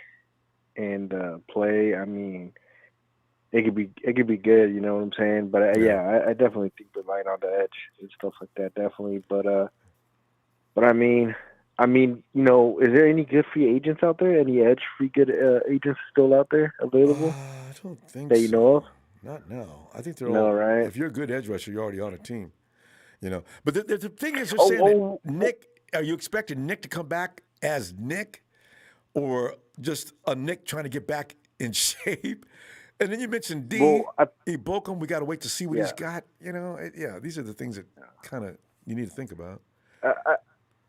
and play, I mean, it could be good. You know what I'm saying? But I definitely think we're light on the edge and stuff like that. Definitely, but I mean, is there any good free agents out there? Any edge free good agents still out there available? I don't think that you know of. Not now. I think they're all right. If you're a good edge rusher, you're already on a team. But the thing is, they're saying that Nick. Are you expecting Nick to come back as Nick, or just a Nick trying to get back in shape? And then you mentioned D. Ebokum. We got to wait to see what he's got. These are the things that kind of you need to think about.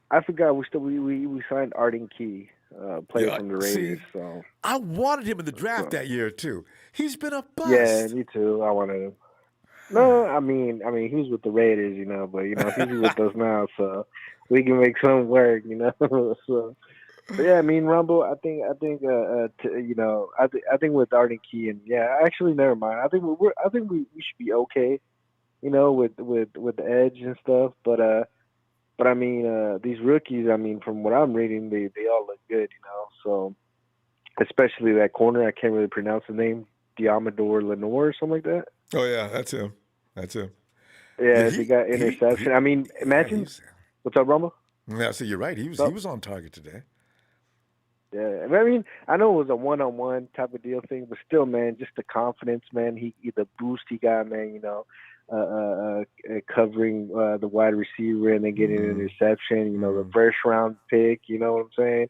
I forgot we signed Arden Key, player from the Raiders. So I wanted him in the draft that year too. He's been a bust. Yeah, me too. I wanted him. No, I mean he was with the Raiders, but he's with us now, so we can make something work, So, but yeah, I mean Rumble. I think with Arden Key and actually never mind. I think we should be okay, with the edge and stuff, but I mean, these rookies, I mean, from what I'm reading, they all look good, So, especially that corner, I can't really pronounce the name, Diamador Lenore or something like that. Oh yeah, that's him. Yeah, he got interception. I mean, imagine. What's up, Rumble? Yeah, so you're right. He was on target today. Yeah, I mean, I know it was a one-on-one type of deal thing, but still, man, just the confidence, man. The boost he got, man. Covering the wide receiver and then getting an interception, the first round pick, you know what I'm saying?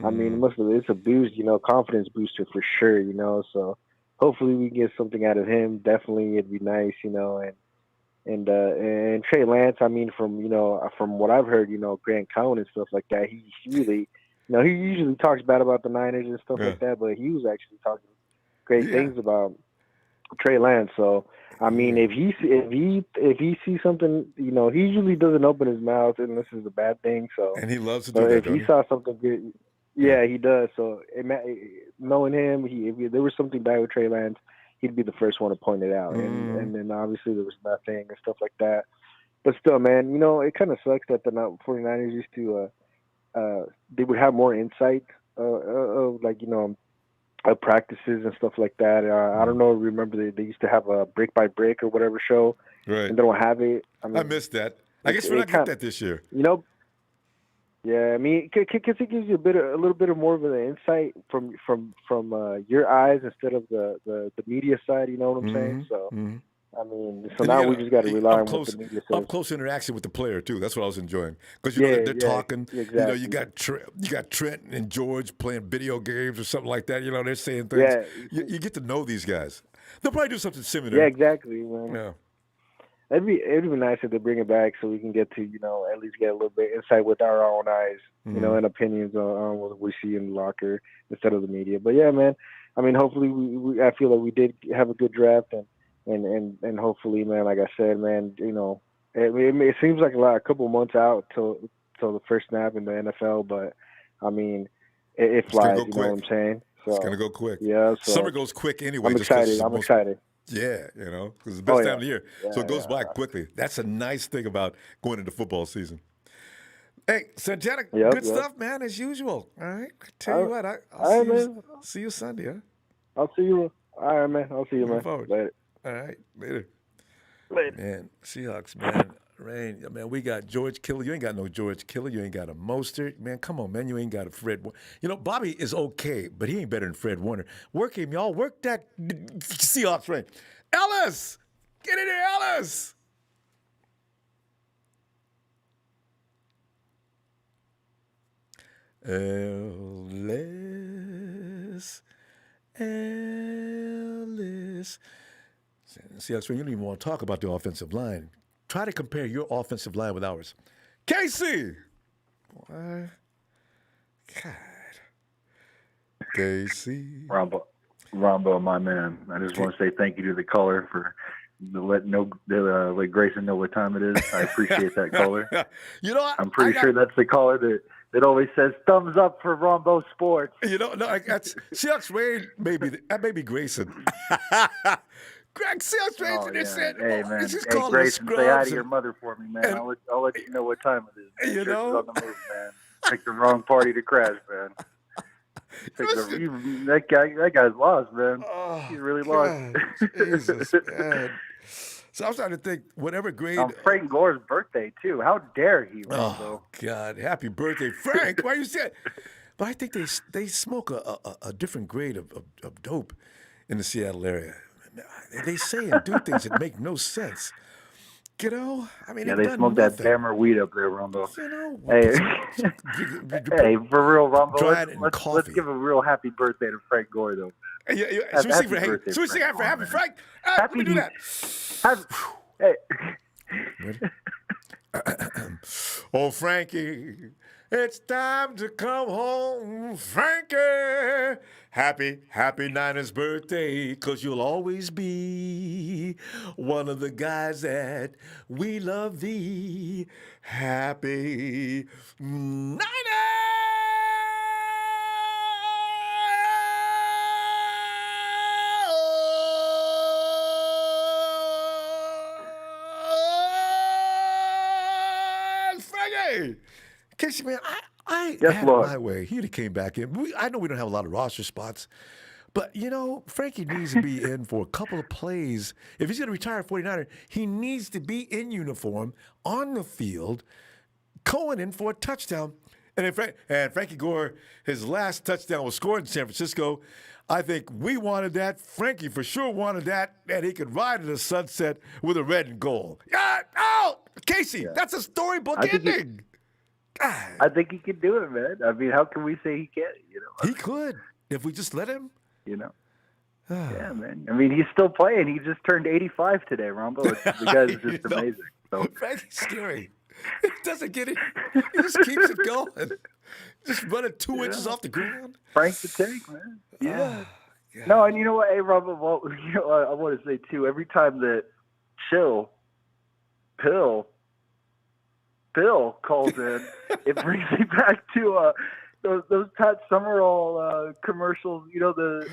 I mean, it's a boost, confidence booster for sure, so hopefully we can get something out of him. Definitely it'd be nice, and Trey Lance, I mean, from what I've heard, Grant Cohn and stuff like that, he really, he usually talks bad about the Niners and stuff like that, but he was actually talking great things about Trey Lance. So I mean, if he sees something, he usually doesn't open his mouth unless it's a bad thing. So and he loves to do that. If he saw something good, he does. So knowing him, if there was something bad with Trey Lance, he'd be the first one to point it out. And then obviously there was nothing and stuff like that. But still, man, it kind of sucks that the 49ers used to they would have more insight of practices and stuff like that. I don't know. Remember they used to have a brick by brick or whatever show, right? And they don't have it. I mean, I missed that. I guess we're not getting that this year. Yeah. I mean, because it gives you a little bit of more of an insight from your eyes instead of the media side. You know what I'm saying? So. I mean, so now we just got to rely on what the media says. Up close interaction with the player too. That's what I was enjoying because they're talking. Exactly. You got Trent and George playing video games or something like that. They're saying things. Yeah. You get to know these guys. They'll probably do something similar. Yeah, exactly, man. Yeah. It'd be nice if they bring it back so we can get to at least get a little bit insight with our own eyes, and opinions on what we see in the locker instead of the media. But yeah, man. I mean, hopefully I feel like we did have a good draft and hopefully, man, like I said, man, It seems like a couple months out till the first snap in the NFL, but I mean, it flies. You know what I'm saying? So, it's gonna go quick. Yeah. So summer goes quick anyway. I'm excited. I'm excited. Yeah, because it's the best time of the year, so it goes by quickly. That's a nice thing about going into football season. Hey, Santana, good stuff, man, as usual. All right, tell you what, I'll see you Sunday, huh? I'll see you. All right, man. I'll see you, man. Later. All right, later. Later. Man, Seahawks, man. Rain, man, we got George Kittle. You ain't got no George Kittle. You ain't got a Mostert. Man, come on, man. You ain't got a Fred. Bobby is okay, but he ain't better than Fred Warner. Work him, y'all. Work that Seahawks, Rain. Ellis! Get in here, Ellis! Ellis. Seahawks, Rain, you don't even want to talk about the offensive line. Try to compare your offensive line with ours. Casey! What? God. Casey. Ronbo, my man. I just want to say thank you to the caller for let Grayson know what time it is. I appreciate that caller. I'm pretty sure that's the caller that always says thumbs up for Ronbo Sports. Seahawks Rain, that may be Grayson. Greg Seahawks Rain just said, hey, man. Just hey, call Grayson, the say hi to your mother for me, man. I'll let you know what time it is. You know? On the move, man. Pick the wrong party to crash, man. That guy's lost, man. He's really lost. Jesus, man. So I was trying to think, whatever grade. Frank Gore's birthday, too. How dare he, Ronbo? Oh, God. Happy birthday, Frank. Why you say it? But I think they smoke a different grade of dope in the Seattle area. They say and do things that make no sense. I mean, they smoke that Bammer weed up there, Ronbo. Hey, for real, Ronbo. Let's give a real happy birthday to Frank Gore, though. Should we sing for Happy Frank? Let me do that. Oh, Frankie, it's time to come home, Frankie. Happy Niners birthday, 'cause you'll always be one of the guys that we love thee. Happy Niners! Frankie! Casey, man, I had it my way. He'd have came back in. I know we don't have a lot of roster spots, but, Frankie needs to be in for a couple of plays. If he's going to retire 49er, he needs to be in uniform, on the field, going in for a touchdown. And Frankie Gore, his last touchdown was scored in San Francisco. I think we wanted that. Frankie for sure wanted that, and he could ride in the sunset with a red and gold. Casey, that's a storybook ending. I think he could do it, man. I mean, how can we say he can't? He could if we just let him. Yeah, man. I mean, he's still playing. He just turned 85 today, Ronbo. The guy's just amazing. So Frankie's scary. He doesn't get it. He just keeps it going. Just running 2 inches off the ground. Frank the Tank, man. Yeah. No, and you know what, hey, Ronbo, I want to say too. Every time that Bill calls in, it brings me back to those Pat Summerall commercials. The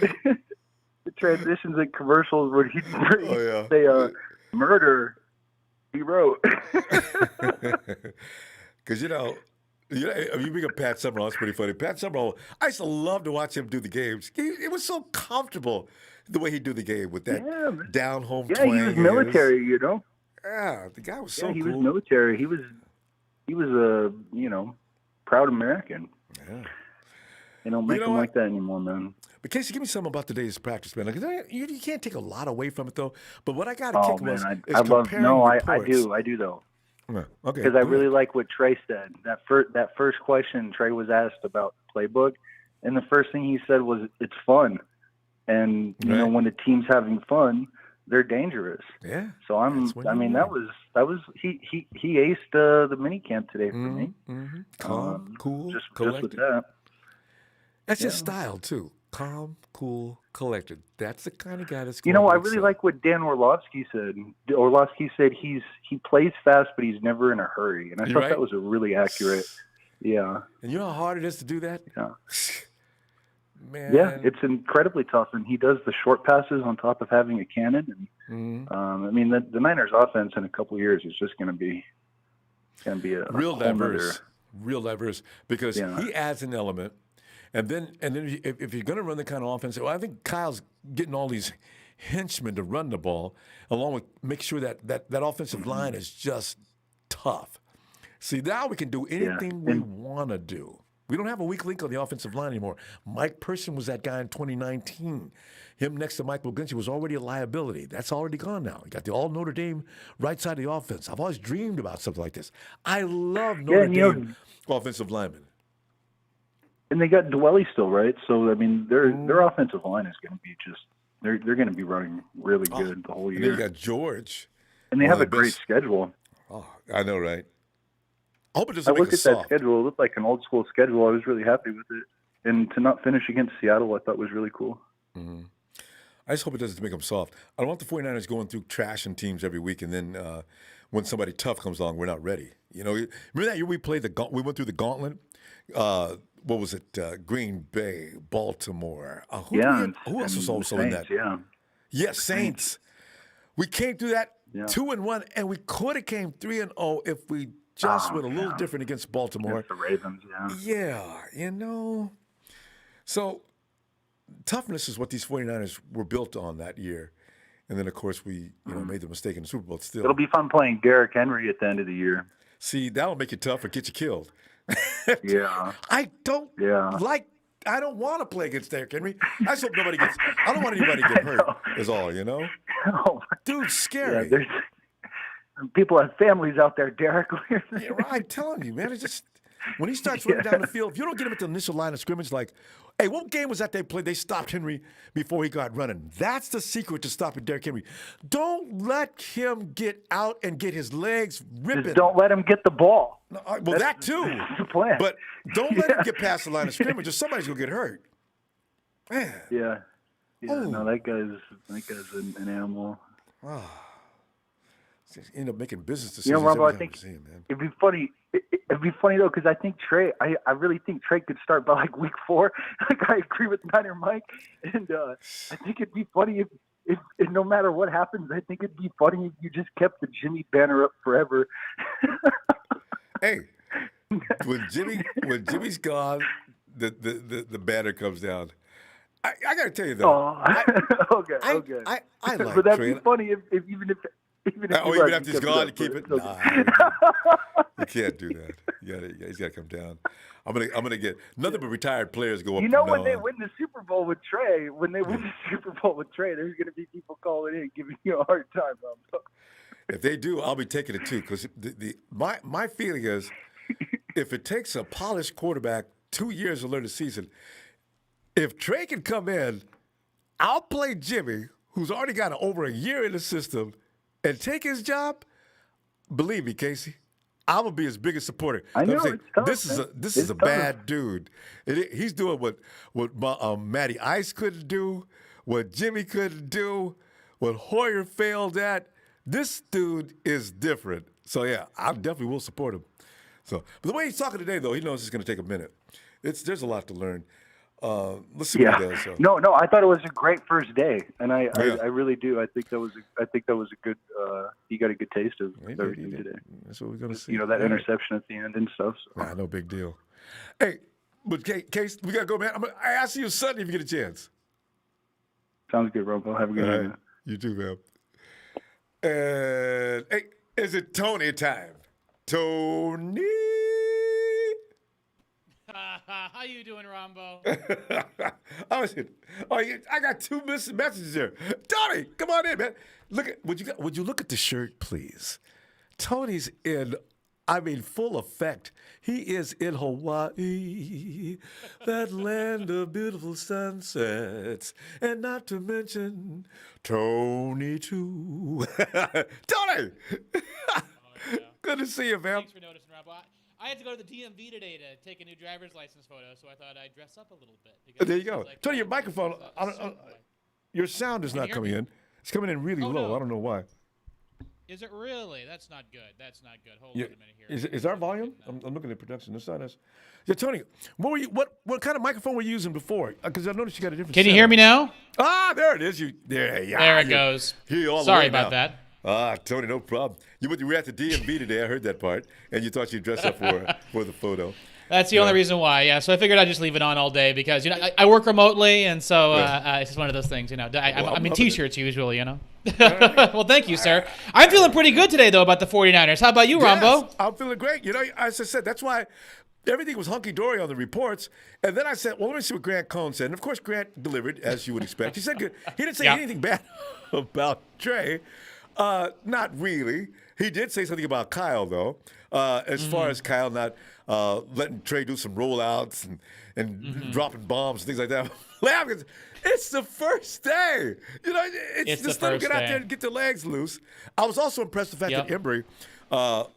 the transitions in commercials where he say murder. He wrote. Because you bring up Pat Summerall, that's pretty funny. Pat Summerall, I used to love to watch him do the games. It was so comfortable the way he'd do the game with that down home twang. Yeah, he was military, Yeah, the guy was so cool. He was military. He was a proud American. Yeah. They don't make him like that anymore, man. But Casey, give me something about today's practice, man. You can't take a lot away from it, though. But what I got to kick was I do though. Yeah. Okay. Because I really like what Trey said. That first question Trey was asked about the playbook, and the first thing he said was, "It's fun," and when the team's having fun, they're dangerous. Yeah. So that was he aced the minicamp today for me. Calm, cool, just collected. with that. That's just style too. calm, cool, collected. That's the kind of guy that's You going know, to I really excel. like what Dan Orlovsky said. Orlovsky said he plays fast, but he's never in a hurry, and I thought right. that was a really accurate. Yeah. And you know how hard it is to do that? Yeah. Man. Yeah, it's incredibly tough, and he does the short passes on top of having a cannon. And I mean, the Niners' offense in a couple of years is just going to be a real whole diverse, real diverse, because Yeah. he adds an element, and then if you're going to run the kind of offense, well, I think Kyle's getting all these henchmen to run the ball, along with make sure that offensive line is just tough. See, now we can do anything we want to do. We don't have a weak link on the offensive line anymore. Mike Person was that guy in 2019. Him next to Mike McGlinchey was already a liability. That's already gone now. You got the all Notre Dame right side of the offense. I've always dreamed about something like this. I love Notre Dame offensive linemen. And they got Dwelly still, right? So I mean, their offensive line is going to be just they're going to be running really good the whole year. And then you got George, and they have a great schedule. Oh, I know, right? I hope it doesn't I make looked us at soft. that schedule. It looked like an old school schedule. I was really happy with it. And to not finish against Seattle, I thought was really cool. Mm-hmm. I just hope it doesn't make them soft. I don't want the 49ers going through trashing teams every week, and then when somebody tough comes along, we're not ready. You know, remember that year we went through the gauntlet? What was it? Green Bay, Baltimore. Who else was also in that? Yeah. Yes, Saints. We came through that 2-1, and we could have came 3-0 if we just went a little different against Baltimore. Against the Ravens, Yeah, you know. So toughness is what these 49ers were built on that year. And then, of course, we made the mistake in the Super Bowl. Still, It'll be fun playing Derrick Henry at the end of the year. See, that'll make you tough or get you killed. Yeah. I don't want to play against Derrick Henry. I just hope nobody gets – I don't want anybody to get hurt is all, you know? Dude's scary. Yeah, people have families out there, Derek. Yeah, right, I'm telling you, man. It's just when he starts running down the field, if you don't get him at the initial line of scrimmage, like, hey, what game was that they played? They stopped Henry before he got running. That's the secret to stopping Derrick Henry. Don't let him get out and get his legs ripping. Just don't let him get the ball. No, well, that too. That's the plan. But don't let him get past the line of scrimmage, or somebody's gonna get hurt. Man. Yeah. No, that guy's an animal. End up making business decisions. You know, Ronbo, every I think time I see him, man. it'd be funny. It'd be funny though, because I think Trey. I really think Trey could start by like week 4. Like I agree with Niner Mike, and I think it'd be funny if no matter what happens, I think it'd be funny if you just kept the Jimmy banner up forever. Hey, when Jimmy's gone, the banner comes down. I got to tell you though. Okay. I like but that'd Trey. be funny if even if even after he's gone, you keep it. Nah, you can't do that. He's got to come down. I'm gonna get nothing but retired players go up. You know, when they win the Super Bowl with Trey, there's gonna be people calling in giving you a hard time. If they do, I'll be taking it too. Because my feeling is, if it takes a polished quarterback 2 years to learn the season, if Trey can come in, I'll play Jimmy, who's already got over a year in the system, and take his job. Believe me, Casey, I'm gonna be his biggest supporter. I know, it's tough, this is a bad dude. He's doing what Matty Ice couldn't do, what Jimmy couldn't do, what Hoyer failed at. This dude is different. So yeah, I definitely will support him. So, but the way he's talking today, though, he knows it's gonna take a minute. There's a lot to learn. Let's see what he does. So. No, I thought it was a great first day, and I really do. I think that was a good. He got a good taste of everything today. That's what we're gonna see. You know, that interception at the end and stuff. So. Nah, no big deal. Hey, but Case, we gotta go, man. I'll see you Sunday if you get a chance. Sounds good, Ronbo. Have a good night. Right. You too, man. And hey, is it Tony time? Tony. How you doing, Ronbo? I got 2 missing messages here. Tony, come on in, man. Would you look at the shirt, please? Tony's in, full effect. He is in Hawaii, that land of beautiful sunsets, and not to mention Tony too. Tony, good to see you, man. Thanks for noticing, Ronbo. I had to go to the DMV today to take a new driver's license photo, so I thought I'd dress up a little bit. There you go. Tony, your microphone, your sound is not coming in. It's coming in really low. No. I don't know why. Is it really? That's not good. That's not good. Hold on a minute here. Is our volume? I'm looking at production. It's not us. Yeah, Tony, what kind of microphone were you using before? Because I noticed you got a different. Can you hear me now? Ah, there it is. There it goes. Sorry about that. Tony, no problem. You were at the DMV today. I heard that part, and you thought you'd dress up for the photo. That's the only reason why, yeah. So I figured I'd just leave it on all day because, I work remotely, and so it's just one of those things, I'm in T-shirts usually, Well, thank you, sir. I'm feeling pretty good today, though, about the 49ers. How about you, Ronbo? I'm feeling great. As I said, that's why everything was hunky-dory on the reports. And then I said, well, let me see what Grant Cohn said. And, of course, Grant delivered, as you would expect. He said good. He didn't say anything bad about Trey. Not really. He did say something about Kyle, though, as far as Kyle not letting Trey do some rollouts and dropping bombs and things like that. It's the first day. It's just let him get out there and get their legs loose. I was also impressed with the fact that Embry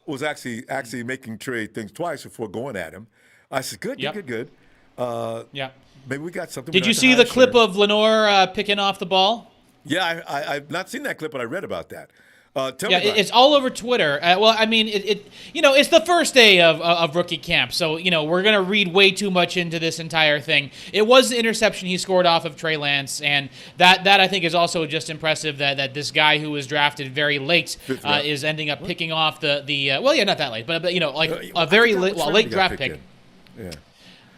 was actually making Trey think twice before going at him. I said, good. Maybe we got something. Did you see the clip of Lenore picking off the ball? Yeah, I've not seen that clip, but I read about that. Tell me about it's all over Twitter. It's the first day of rookie camp, so we're gonna read way too much into this entire thing. It was the interception he scored off of Trey Lance, and that I think is also just impressive that this guy who was drafted very late is ending up picking off the not that late, but a very late draft pick. Yeah.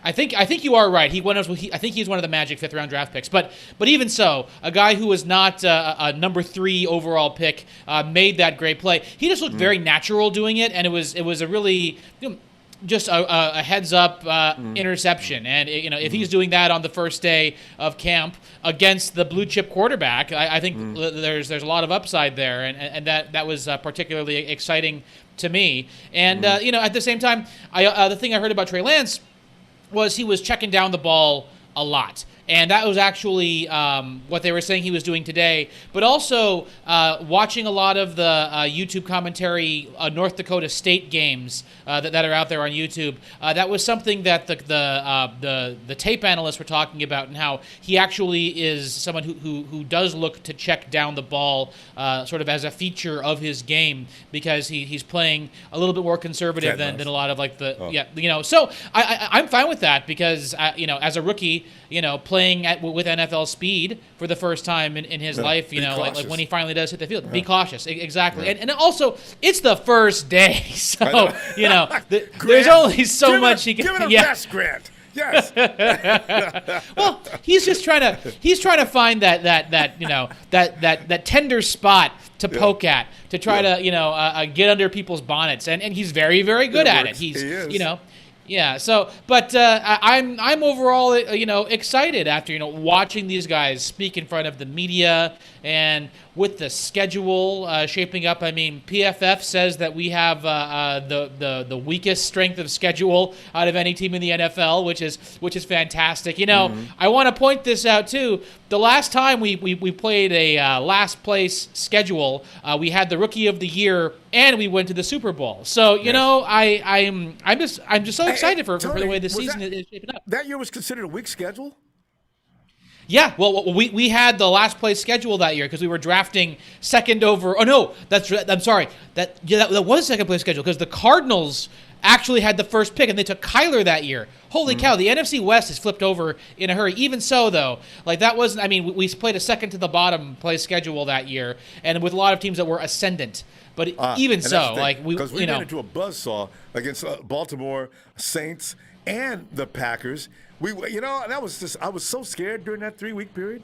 I think you are right. I think he's one of the Magic 5th-round draft picks. But even so, a guy who was not a number 3 overall pick made that great play. He just looked very natural doing it, and it was a really just a heads up interception. And if he's doing that on the first day of camp against the blue chip quarterback, I think there's a lot of upside there, and that was particularly exciting to me. And at the same time, the thing I heard about Trey Lance was he was checking down the ball a lot. And that was actually what they were saying he was doing today. But also watching a lot of the YouTube commentary, North Dakota State games that are out there on YouTube. That was something that the tape analysts were talking about, and how he actually is someone who does look to check down the ball sort of as a feature of his game, because he's playing a little bit more conservative than a lot of So I'm fine with that, because as a rookie, playing with NFL speed for the first time in his life, like when he finally does hit the field. Be cautious, exactly. And also, it's the first day, so there's only so much he can. Give it a rest, Grant. Yes. Well, he's trying to find that tender spot to poke at, to try to get under people's bonnets, and he's very, very good at it. He is. Yeah. So, but I'm overall excited after watching these guys speak in front of the media, and with the schedule shaping up. I mean, PFF says that we have the weakest strength of schedule out of any team in the NFL, which is fantastic. I want to point this out too. The last time we played a last place schedule, we had the Rookie of the Year, and we went to the Super Bowl. So I'm just so excited for the way the season is shaping up. That year was considered a weak schedule? Yeah, well, we had the last place schedule that year because we were drafting second over. Oh no, I'm sorry. That was second place schedule, because the Cardinals actually had the first pick, and they took Kyler that year. Holy cow, the NFC West has flipped over in a hurry. Even so, though, that wasn't. I mean, we played a second to the bottom place schedule that year, and with a lot of teams that were ascendant. But even so, because we got into a buzzsaw against Baltimore Saints and the Packers. That was just, I was so scared during that 3-week period.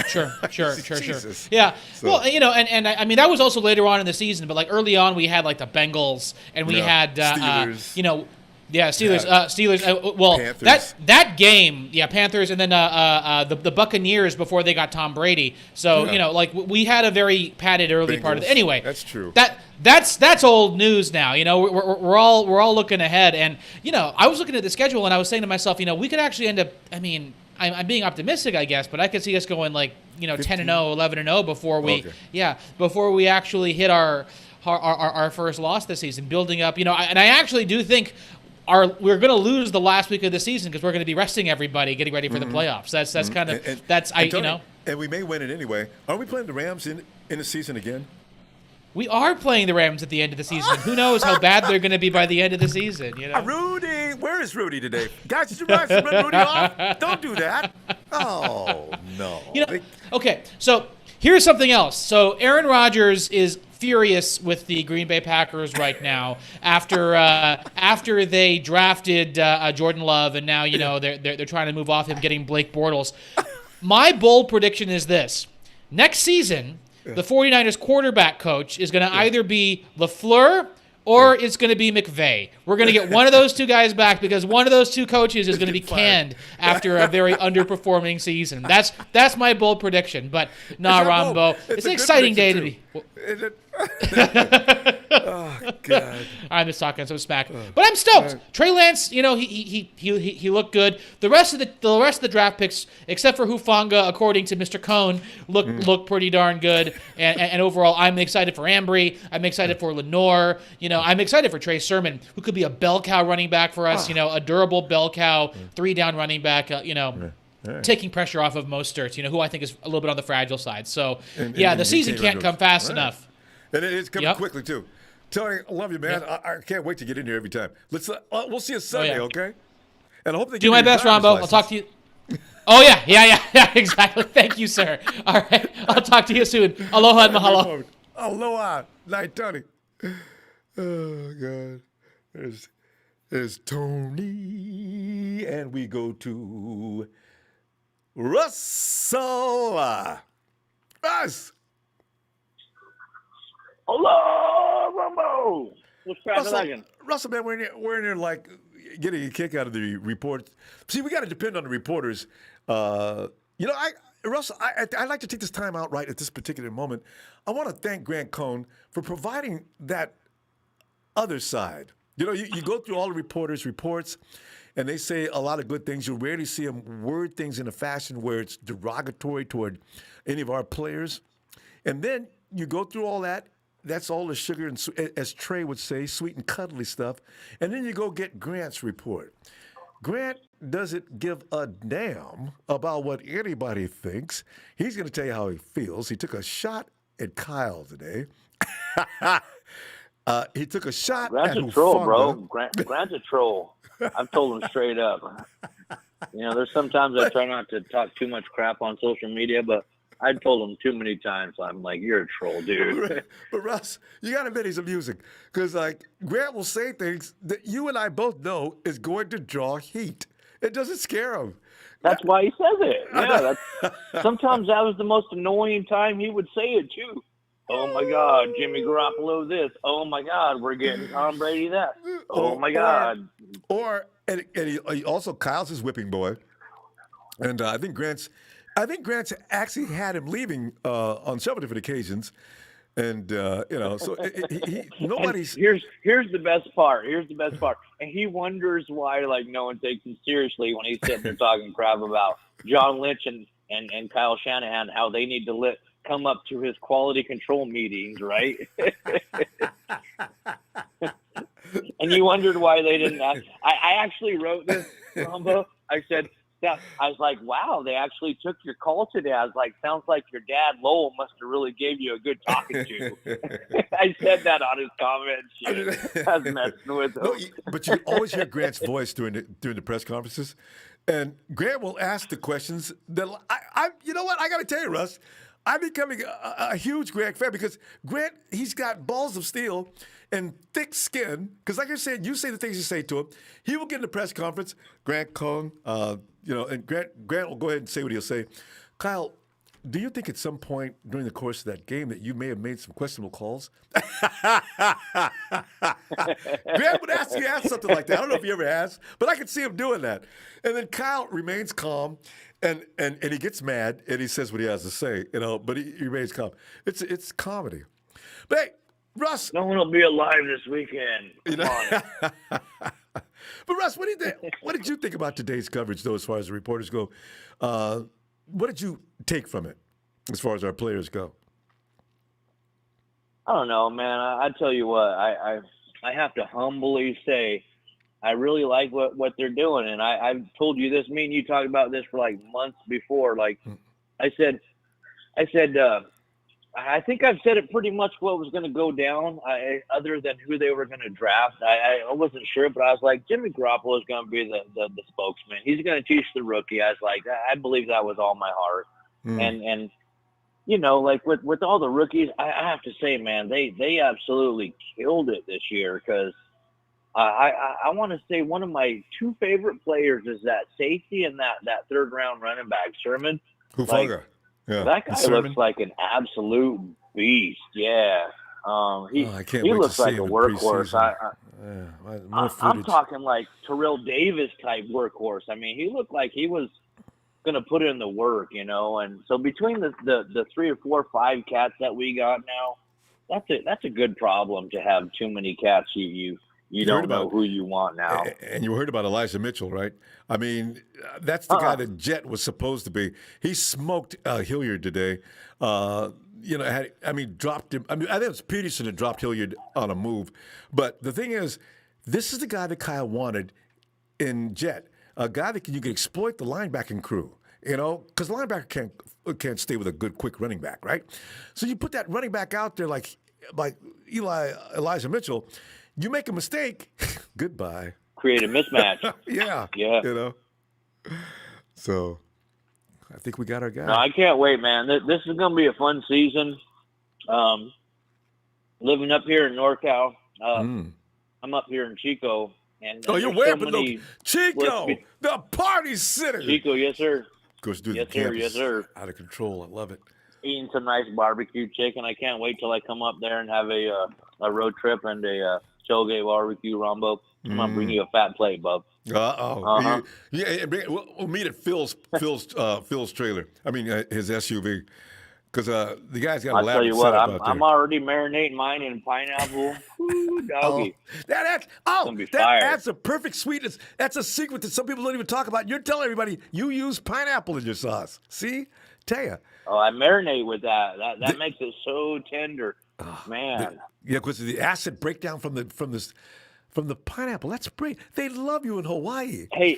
Sure. Jesus. Yeah. So. Well, and I mean, that was also later on in the season, but early on we had the Bengals, and we had Steelers. Steelers. Panthers. that game, Panthers, and then the Buccaneers before they got Tom Brady. So we had a very padded early part of it. Anyway, that's true. That's old news now. We're all looking ahead, and I was looking at the schedule, and I was saying to myself, we could actually end up. I mean, I'm being optimistic, I guess, but I could see us going 10-0, 11-0 before we actually hit our first loss this season, building up. And I actually do think we're going to lose the last week of the season because we're going to be resting everybody, getting ready for the playoffs. That's kind of Tony, And we may win it anyway. Are we playing the Rams in the season again? We are playing the Rams at the end of the season. Who knows how bad they're going to be by the end of the season? You know, Rudy, where is Rudy today? Guys, did you guys run Rudy off? Don't do that. Oh no. You know, okay, so here's something else. So Aaron Rodgers is furious with the Green Bay Packers right now after they drafted Jordan Love, and now they're trying to move off him, getting Blake Bortles. My bold prediction is this: next season, the 49ers quarterback coach is going to either be LaFleur or it's going to be McVay. We're going to get one of those two guys back because one of those two coaches is going to be canned after a very underperforming season. That's my bold prediction. But nah, Ronbo, it's an exciting day to be. Is it? Oh God! I'm just talking some smack, but I'm stoked. Trey Lance, he looked good. The rest of the draft picks, except for Hufanga, according to Mr. Cohn, look pretty darn good. And overall, I'm excited for Ambry. I'm excited for Lenore. I'm excited for Trey Sermon, who could be a bell cow running back for us. A durable bell cow, 3-down running back. Taking pressure off of Mostert, who I think is a little bit on the fragile side. So, the season can't come fast enough. And it's coming quickly, too. Tony, I love you, man. I can't wait to get in here every time. We'll see you Sunday, okay? And I hope they do my best, Ronbo. I'll talk to you. Oh, yeah, exactly. Thank you, sir. All right. I'll talk to you soon. Aloha and mahalo. Aloha. Night, Tony. Oh, God. There's Tony. And we go to Russell. Russ. Hello, Ronbo. What's cracking? Russell, man, we're in here like getting a kick out of the reports. See, we got to depend on the reporters. Russell, I'd like to take this time out right at this particular moment. I want to thank Grant Cohn for providing that other side. You go through all the reporters' reports, and they say a lot of good things. You rarely see them word things in a fashion where it's derogatory toward any of our players. And then you go through all that. That's all the sugar and, as Trey would say, sweet and cuddly stuff. And then you go get Grant's report. Grant doesn't give a damn about what anybody thinks. He's going to tell you how he feels. He took a shot at Kyle today. He took a shot Grant's at a troll, bro. Hufanga. Grant's a troll. I've told him straight up. There's sometimes I try not to talk too much crap on social media, but I told him too many times. I'm like, you're a troll, dude. But Russ, you got to admit he's amusing. Because, Grant will say things that you and I both know is going to draw heat. It doesn't scare him. That's why he says it. Yeah. Sometimes that was the most annoying time he would say it, too. Oh, my God, Jimmy Garoppolo this. Oh, my God, we're getting Tom Brady that. Oh, my God. And he also, Kyle's his whipping boy. And I think Grant's actually had him leaving on several different occasions, and so nobody's. And here's the best part. And he wonders why no one takes him seriously when he's sitting there talking crap about John Lynch and Kyle Shanahan, how they need to come up to his quality control meetings, right? And you wondered why they didn't ask. I actually wrote this, Ronbo. I said. Yeah, I was like, wow, they actually took your call today. I was like, sounds like your dad, Lowell, must have really gave you a good talking to. I said that on his comments. I was messing with him. No, but you always hear Grant's voice during the press conferences. And Grant will ask the questions that you know what? I got to tell you, Russ, I'm becoming a huge Grant fan because Grant, he's got balls of steel and thick skin. Because like I said, you say the things you say to him. He will get in the press conference, Grant Cohn, and Grant will go ahead and say what he'll say. Kyle, do you think at some point during the course of that game that you may have made some questionable calls? Grant would ask something like that. I don't know if he ever has, but I could see him doing that. And then Kyle remains calm, and he gets mad, and he says what he has to say, but he remains calm. It's comedy. But hey, Russ. No one will be alive this weekend. But Russ, what did you think about today's coverage, though, as far as the reporters go? What did you take from it as far as our players go? I don't know, man. I tell you what, I have to humbly say I really like what they're doing. And I've told you this. Me and you talked about this for like months before. Like I said, I think I've said it pretty much what was going to go down, other than who they were going to draft. I wasn't sure, but I was like, Jimmy Garoppolo is going to be the spokesman. He's going to teach the rookie. I was like, I believe that with all my heart. And you know, like with all the rookies, I have to say, man, they absolutely killed it this year because I want to say one of my two favorite players is that safety and that third round running back, Sherman. Hufanga. Yeah. That guy looks like an absolute beast. Yeah. He looks like a workhorse. I'm talking like Terrell Davis type workhorse. I mean, he looked like he was going to put in the work, you know. And so between the 3 or 4 or 5 cats that we got now, that's a good problem to have too many cats. You don't know who you want now. And you heard about Elijah Mitchell, right? I mean, that's the guy that Jet was supposed to be. He smoked Hilliard today. Dropped him. I think it was Peterson that dropped Hilliard on a move. But the thing is, this is the guy that Kyle wanted in Jet, a guy that you can exploit the linebacking crew, you know, because the linebacker can't stay with a good, quick running back, right? So you put that running back out there like Elijah Mitchell. You make a mistake, goodbye. Create a mismatch. Yeah. You know. So, I think we got our guy. No, I can't wait, man. This is going to be a fun season. Living up here in NorCal, I'm up here in Chico. And you're way up in Chico, the party city. Chico, yes, sir. Goes through yes, the campus. Yes, sir. Out of control. I love it. Eating some nice barbecue chicken. I can't wait till I come up there and have a road trip and a tailgate barbecue, Ronbo. I'm gonna bring you a fat plate, bub. Uh-huh. We'll meet at Phil's trailer. I mean his SUV, because the guy's got a I'll tell you what, setup out there. I'm already marinating mine in pineapple. Ooh, doggy. That's a perfect sweetness. That's a secret that some people don't even talk about. You're telling everybody you use pineapple in your sauce. See, tell you. Oh, I marinate with that. That makes it so tender, man. Because the acid breakdown from the pineapple. That's great. They love you in Hawaii. Hey,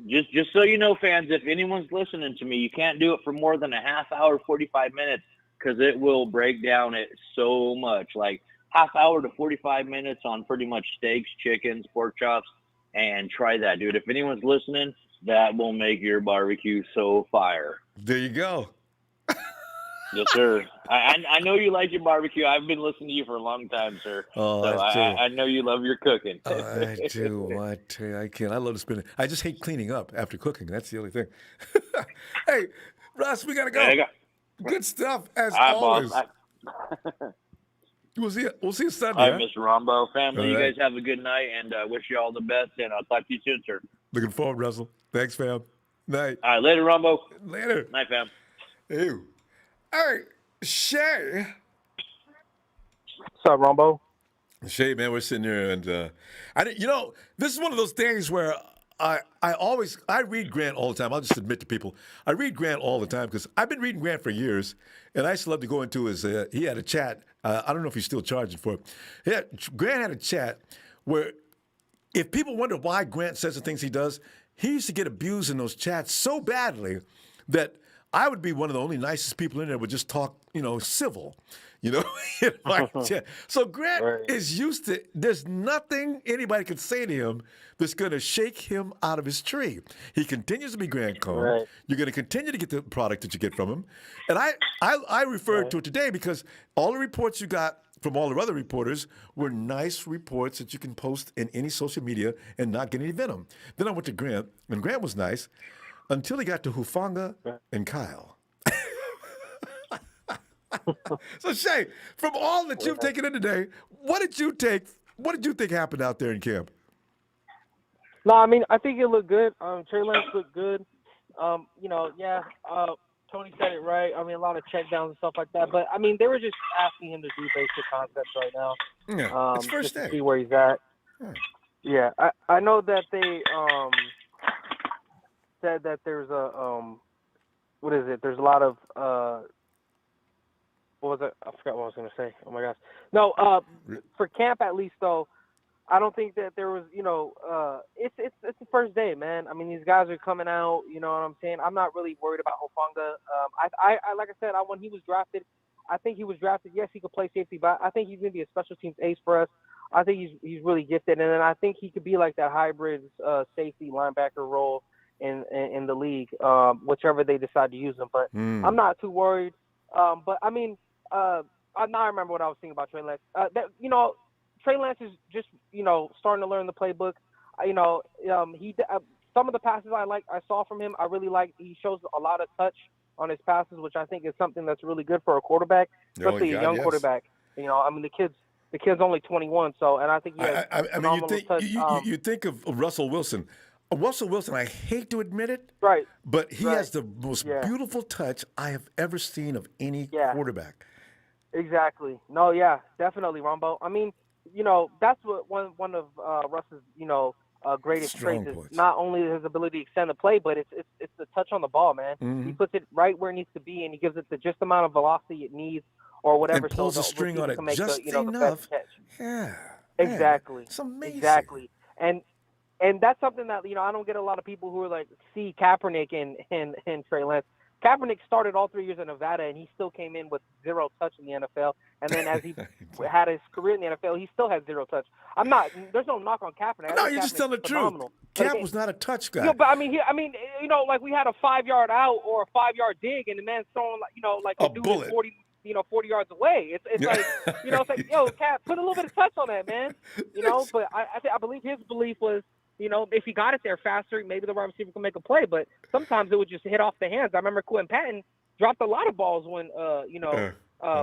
just so you know, fans, if anyone's listening to me, you can't do it for more than a half hour, 45 minutes, because it will break down it so much. Like half hour to 45 minutes on pretty much steaks, chickens, pork chops, and try that, dude. If anyone's listening, that will make your barbecue so fire. There you go. Yes, sir. I know you like your barbecue. I've been listening to you for a long time, sir. Oh, so I know you love your cooking. I do. I tell you, I can't. I love to spin it. I just hate cleaning up after cooking. That's the only thing. Hey, Russ, we gotta go. Good stuff as always. We'll see you Sunday. All right, Mr. Ronbo. Family, you guys have a good night, and wish you all the best, and I'll talk to you soon, sir. Looking forward, Russell. Thanks, fam. Night. All right, later, Ronbo. Later. Night, fam. Ew. All right, Shay. What's up, Ronbo? Shay, man, we're sitting here, and this is one of those things where I read Grant all the time. I'll just admit to people, I read Grant all the time because I've been reading Grant for years, and I used to love to go into his. He had a chat. I don't know if he's still charging for it. Grant had a chat where, if people wonder why Grant says the things he does, he used to get abused in those chats so badly that I would be one of the only nicest people in there, would just talk, civil, So Grant is used to, there's nothing anybody can say to him that's going to shake him out of his tree. He continues to be Grant Cohn. Right. You're going to continue to get the product that you get from him. And I referred to it today because all the reports you got from all the other reporters were nice reports that you can post in any social media and not get any venom. Then I went to Grant, and Grant was nice. Until he got to Hufanga and Kyle. So Shay, from all that you've taken in today, what did you think happened out there in camp? No, I mean, I think it looked good. Trey Lance looked good. Tony said it right. I mean, a lot of checkdowns and stuff like that. But I mean, they were just asking him to do basic concepts right now. Yeah, it's first day. To see where he's at. Yeah, I know that they said that there's a there's a lot of what was it? I forgot what I was gonna say. Oh my gosh. No, for camp at least though, I don't think that there was, it's the first day, man. I mean, these guys are coming out. You know what I'm saying? I'm not really worried about Hufanga. I like I said, when he was drafted, I think he was drafted. Yes, he could play safety, but I think he's gonna be a special teams ace for us. I think he's really gifted, and then I think he could be like that hybrid safety linebacker role in the league, whichever they decide to use him. But I'm not too worried. But I mean, I remember what I was thinking about Trey Lance. Trey Lance is just starting to learn the playbook. Some of the passes I saw from him, I really like. He shows a lot of touch on his passes, which I think is something that's really good for a quarterback, especially a young quarterback. I mean, the kid's only 21, and I think he has phenomenal touch. You think of Russell Wilson. Russell Wilson, I hate to admit it, right? But he has the most beautiful touch I have ever seen of any quarterback. Exactly. No, yeah, definitely, Ronbo. I mean, that's what one of Russ's greatest traits is. Not only his ability to extend the play, but it's the touch on the ball, man. Mm-hmm. He puts it right where it needs to be, and he gives it the just amount of velocity it needs, or whatever. And pulls a string on it just enough. The best catch. Yeah. Exactly. It's amazing. Exactly. And that's something that I don't get a lot of people who are like see Kaepernick and Trey Lance. Kaepernick started all 3 years in Nevada, and he still came in with 0 touch in the NFL. And then as he had his career in the NFL, he still had 0 touch. There's no knock on Kaepernick. No, you're just telling the truth. Cap was not a touch guy. But I mean, like we had a 5-yard out or a 5-yard dig, and the man's throwing like a the dude bullet. is 40 yards away. It's like, it's like, yo, Cap, put a little bit of touch on that, man. But I believe his belief was, if he got it there faster, maybe the wide receiver could make a play. But sometimes it would just hit off the hands. I remember Quinn Patton dropped a lot of balls when,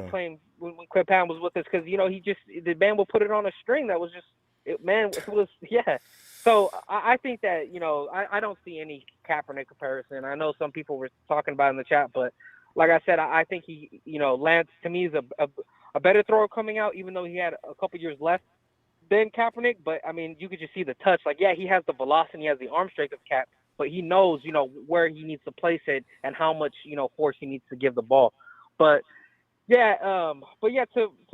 playing when Quinn Patton was with us because, the man will put it on a string that was just, yeah. So I think that, I don't see any Kaepernick comparison. I know some people were talking about it in the chat, but like I said, I think he, Lance to me is a better thrower coming out, even though he had a couple years left than Kaepernick. But I mean, you could just see the touch. Like, yeah, he has the velocity, he has the arm strength of Cap, but he knows, where he needs to place it and how much, force he needs to give the ball. But yeah, to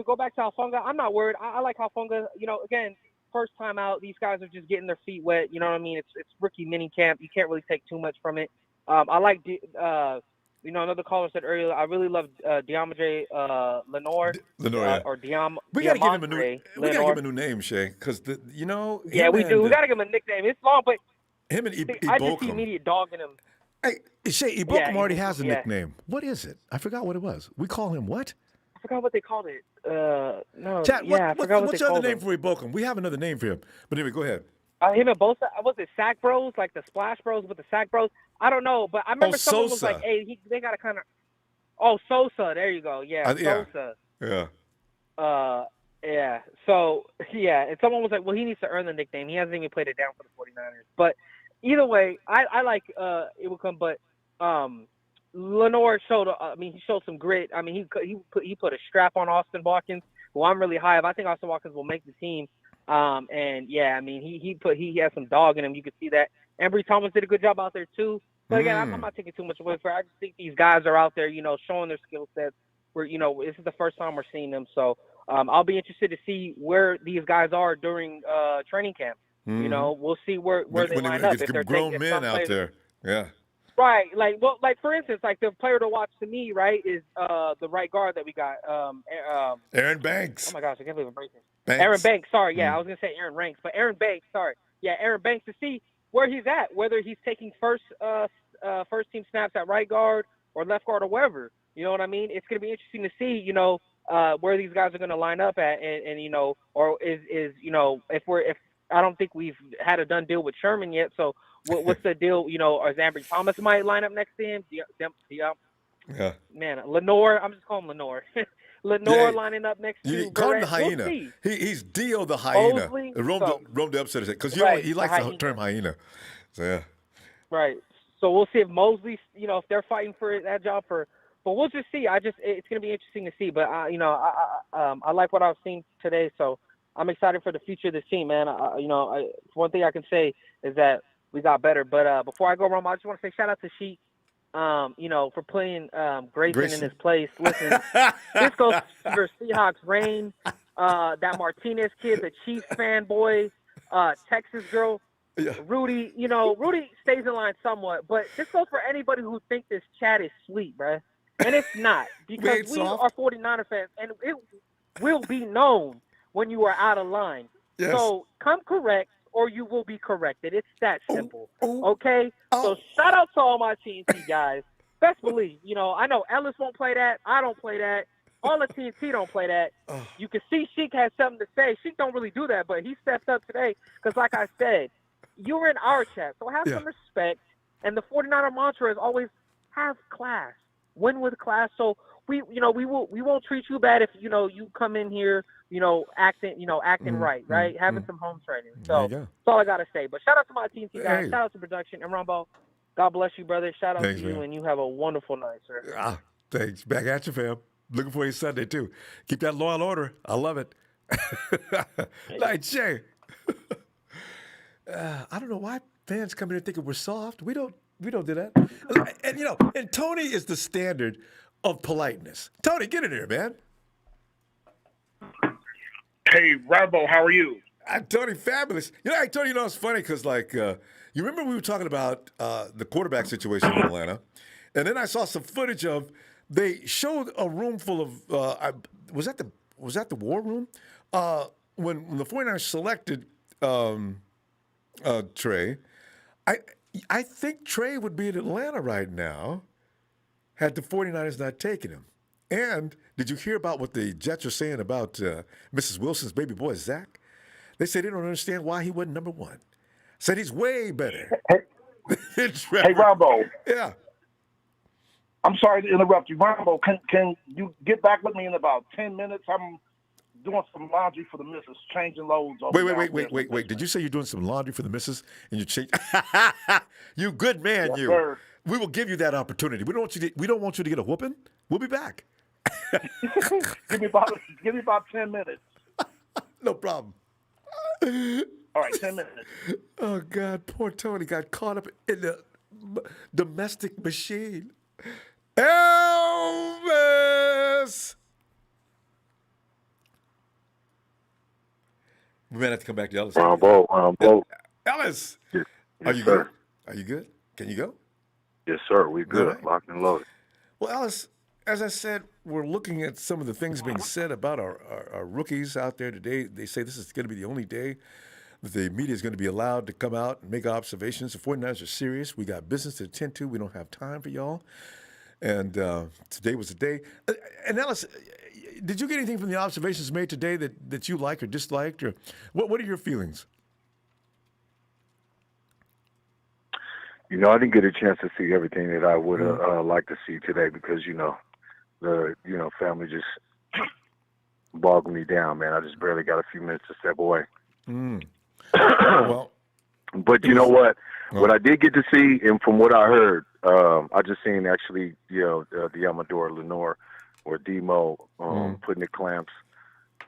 go back to Hufanga, I'm not worried. I like Hufanga. Again, first time out, these guys are just getting their feet wet. You know what I mean? It's rookie minicamp. You can't really take too much from it. I like another caller said earlier, I really love Diamandre Lenoir. Or Diam. We gotta give him a new name, Shay, because Yeah, we do. We gotta give him a nickname. It's long, but him and I just see immediate dog in him. Hey, Shay, Ibokum already has a nickname. What is it? I forgot what it was. We call him what? I forgot what they called it. No. Chat, I forgot what's your other name for Ibokum? We have another name for him. But anyway, go ahead. Him and Bosa, was it Sack Bros, like the Splash Bros with the Sack Bros? I don't know, but I remember someone was like, "Hey, they got to kind of." Oh, Sosa, there you go. Yeah, Sosa. Yeah. Yeah. So and someone was like, "Well, he needs to earn the nickname. He hasn't even played it down for the 49ers." But either way, I like it will come. But Lenoir showed. He showed some grit. I mean, he put a strap on Austin Watkins, who I'm really high of. I think Austin Watkins will make the team. He has some dog in him. You could see that. Embry Thomas did a good job out there too. But again, I'm not taking too much away from it. I just think these guys are out there, showing their skill sets. This is the first time we're seeing them. So I'll be interested to see where these guys are during training camp. We'll see where they line up. If they're grown men out there. Yeah. Right. For instance, the player to watch to me, right, is the right guard that we got. Aaron Banks. Oh my gosh, I can't believe I'm breaking. Aaron Banks, sorry. Yeah, I was going to say Aaron Ranks, but Aaron Banks, sorry. Yeah, Aaron Banks, to see where he's at, whether he's taking first team snaps at right guard or left guard or wherever. You know what I mean? It's going to be interesting to see, where these guys are going to line up at and or is if I don't think we've had a done deal with Sherman yet. So what's the deal? Or Ambry Thomas might line up next to him. Yeah. Man, Lenoir, I'm just calling him Lenoir. Lenoir lining up next to you. Call him the hyena. He's Dio the hyena. Roam the upset because he likes the term hyena. So yeah. Right. So we'll see if Mosley, if they're fighting for that job but we'll just see. It's going to be interesting to see. But I like what I've seen today. So I'm excited for the future of this team, man. One thing I can say is that we got better. But before I go, Ronbo, I just want to say shout out to Sheik. For playing Grayson in his place. Listen, this goes for Seahawks reign. that Martinez kid, the Chiefs fanboy, Texas girl. Yeah. Rudy, Rudy stays in line somewhat, but this goes for anybody who thinks this chat is sweet, bruh. And it's not, because we are 49er fans, and it will be known when you are out of line. Yes. So come correct, or you will be corrected. It's that simple. Okay? So shout out to all my TNT guys. Best believe, I know Ellis won't play that. I don't play that. All the TNT don't play that. You can see Sheik has something to say. Sheik don't really do that, but he stepped up today because, like I said, you were in our chat, so have some respect. And the 49er mantra is always have class, win with class. So we won't treat you bad if you come in here, acting right, having some home training. So that's all I gotta say. But shout out to my TNT guys, shout out to production, and Ronbo. God bless you, brother. Shout out to you, man. And you have a wonderful night, sir. Thanks. Back at you, fam. Looking for you Sunday too. Keep that law and order. I love it. Like Jay. I don't know why fans come in and thinking we're soft. We don't do that. And Tony is the standard of politeness. Tony, get in here, man. Hey, Ronbo, how are you? I'm Tony, fabulous. Tony, it's funny because, you remember we were talking about the quarterback situation in Atlanta, and then I saw some footage of, they showed a room full of, was that the war room? When the 49ers selected Trey, I think Trey would be in Atlanta right now had the 49ers not taken him. And did you hear about what the Jets are saying about Mrs. Wilson's baby boy, Zach? They say they don't understand why he wasn't number one. Said he's way better. Hey, Ronbo. Yeah. I'm sorry to interrupt you. Ronbo, can you get back with me in about 10 minutes? I'm doing some laundry for the missus, changing loads. Wait. Did you say you're doing some laundry for the missus and you're changing? You good man, yes, you. Sir. We will give you that opportunity. We don't want you to get a whooping. We'll be back. give me about 10 minutes. No problem. All right, 10 minutes. Oh, God, poor Tony got caught up in the domestic machine. Elvis! We might have to come back to Ellis. Ronbo. Ellis! Yes, Are you sir. good? Are you good? Can you go? Yes, sir. We're good. Right. Locked and loaded. Well, Ellis, as I said, we're looking at some of the things being said about our rookies out there today. They say this is going to be the only day that the media is going to be allowed to come out and make observations. The 49ers are serious. We got business to attend to. We don't have time for y'all. And today was the day. And Ellis, did you get anything from the observations made today that you liked or disliked? Or what are your feelings? I didn't get a chance to see everything that I would have liked to see today because, the family just bogged me down, man. I just barely got a few minutes to step away. Well, but you know what? What I did get to see, and from what I heard, I just seen actually, the Amador Lenore or Demo putting the clamps.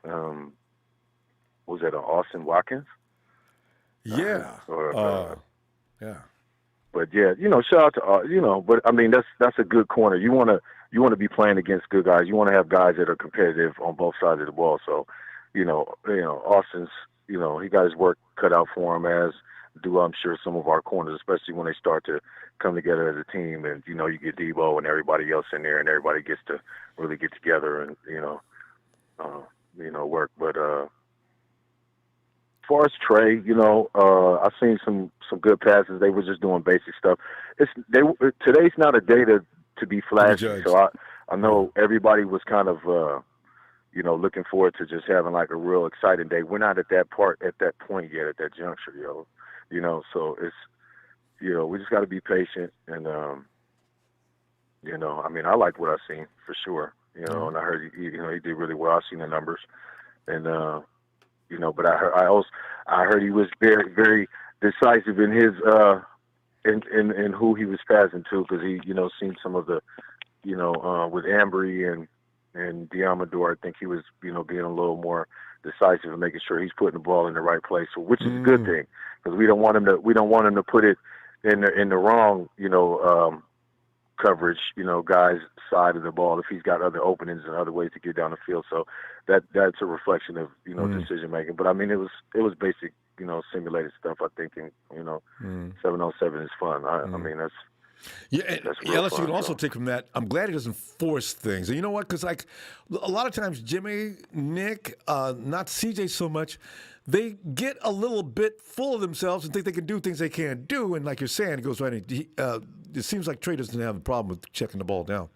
Was that Austin Watkins? Yeah. Yeah. But yeah, shout out to but I mean that's a good corner. You want to be playing against good guys. You want to have guys that are competitive on both sides of the ball. So, Austin's, he got his work cut out for him, as do I'm sure some of our corners, especially when they start to come together as a team. And you get Debo and everybody else in there, and everybody gets to really get together and work. But as far as Trey, I've seen some good passes. They were just doing basic stuff. Today's not a day to be flashy. So I know everybody was kind of looking forward to just having like a real exciting day. We're not at that point yet, at that juncture, So it's we just got to be patient and I mean I liked what I've seen for sure. And I heard he did really well. I've seen the numbers, and but I heard he was very, very decisive in his in who he was passing to, because he seen some of the with Ambry and Diamador. I think he was being a little more decisive and making sure he's putting the ball in the right place, which is a good thing, because we don't want him to put it in the wrong coverage, guys' side of the ball if he's got other openings and other ways to get down the field. So that's a reflection of decision making. But I mean, it was basic simulated stuff. I think 7-on-7 is fun. I mean that's. Yeah, Ellis, you can also take from that. I'm glad he doesn't force things. And you know what? Because like a lot of times, Jimmy, Nick, not CJ so much, they get a little bit full of themselves and think they can do things they can't do. And like you're saying, it goes right in. It seems like Trey doesn't have a problem with checking the ball down.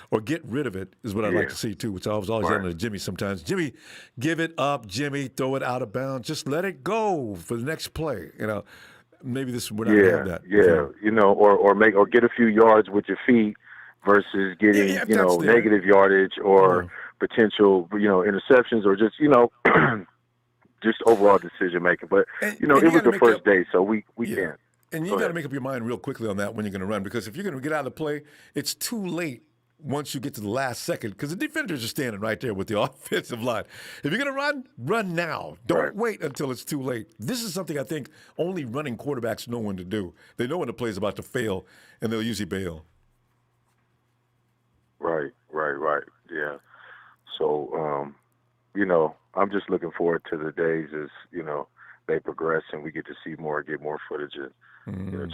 Or get rid of it is what I'd like to see, too, which I was always yelling at Jimmy sometimes. Jimmy, give it up. Jimmy, throw it out of bounds. Just let it go for the next play, Maybe we're not gonna have that. Yeah, or get a few yards with your feet versus getting negative yardage or potential interceptions or just just overall decision making. But it was the first day, so we can't. And you got to make up your mind real quickly on that when you're going to run, because if you're going to get out of the play, it's too late once you get to the last second, because the defenders are standing right there with the offensive line. If you're going to run now. Don't wait until it's too late. This is something I think only running quarterbacks know when to do. They know when the play's about to fail, and they'll usually bail. Right. Yeah. So, I'm just looking forward to the days as, they progress and we get to see more, get more footage and,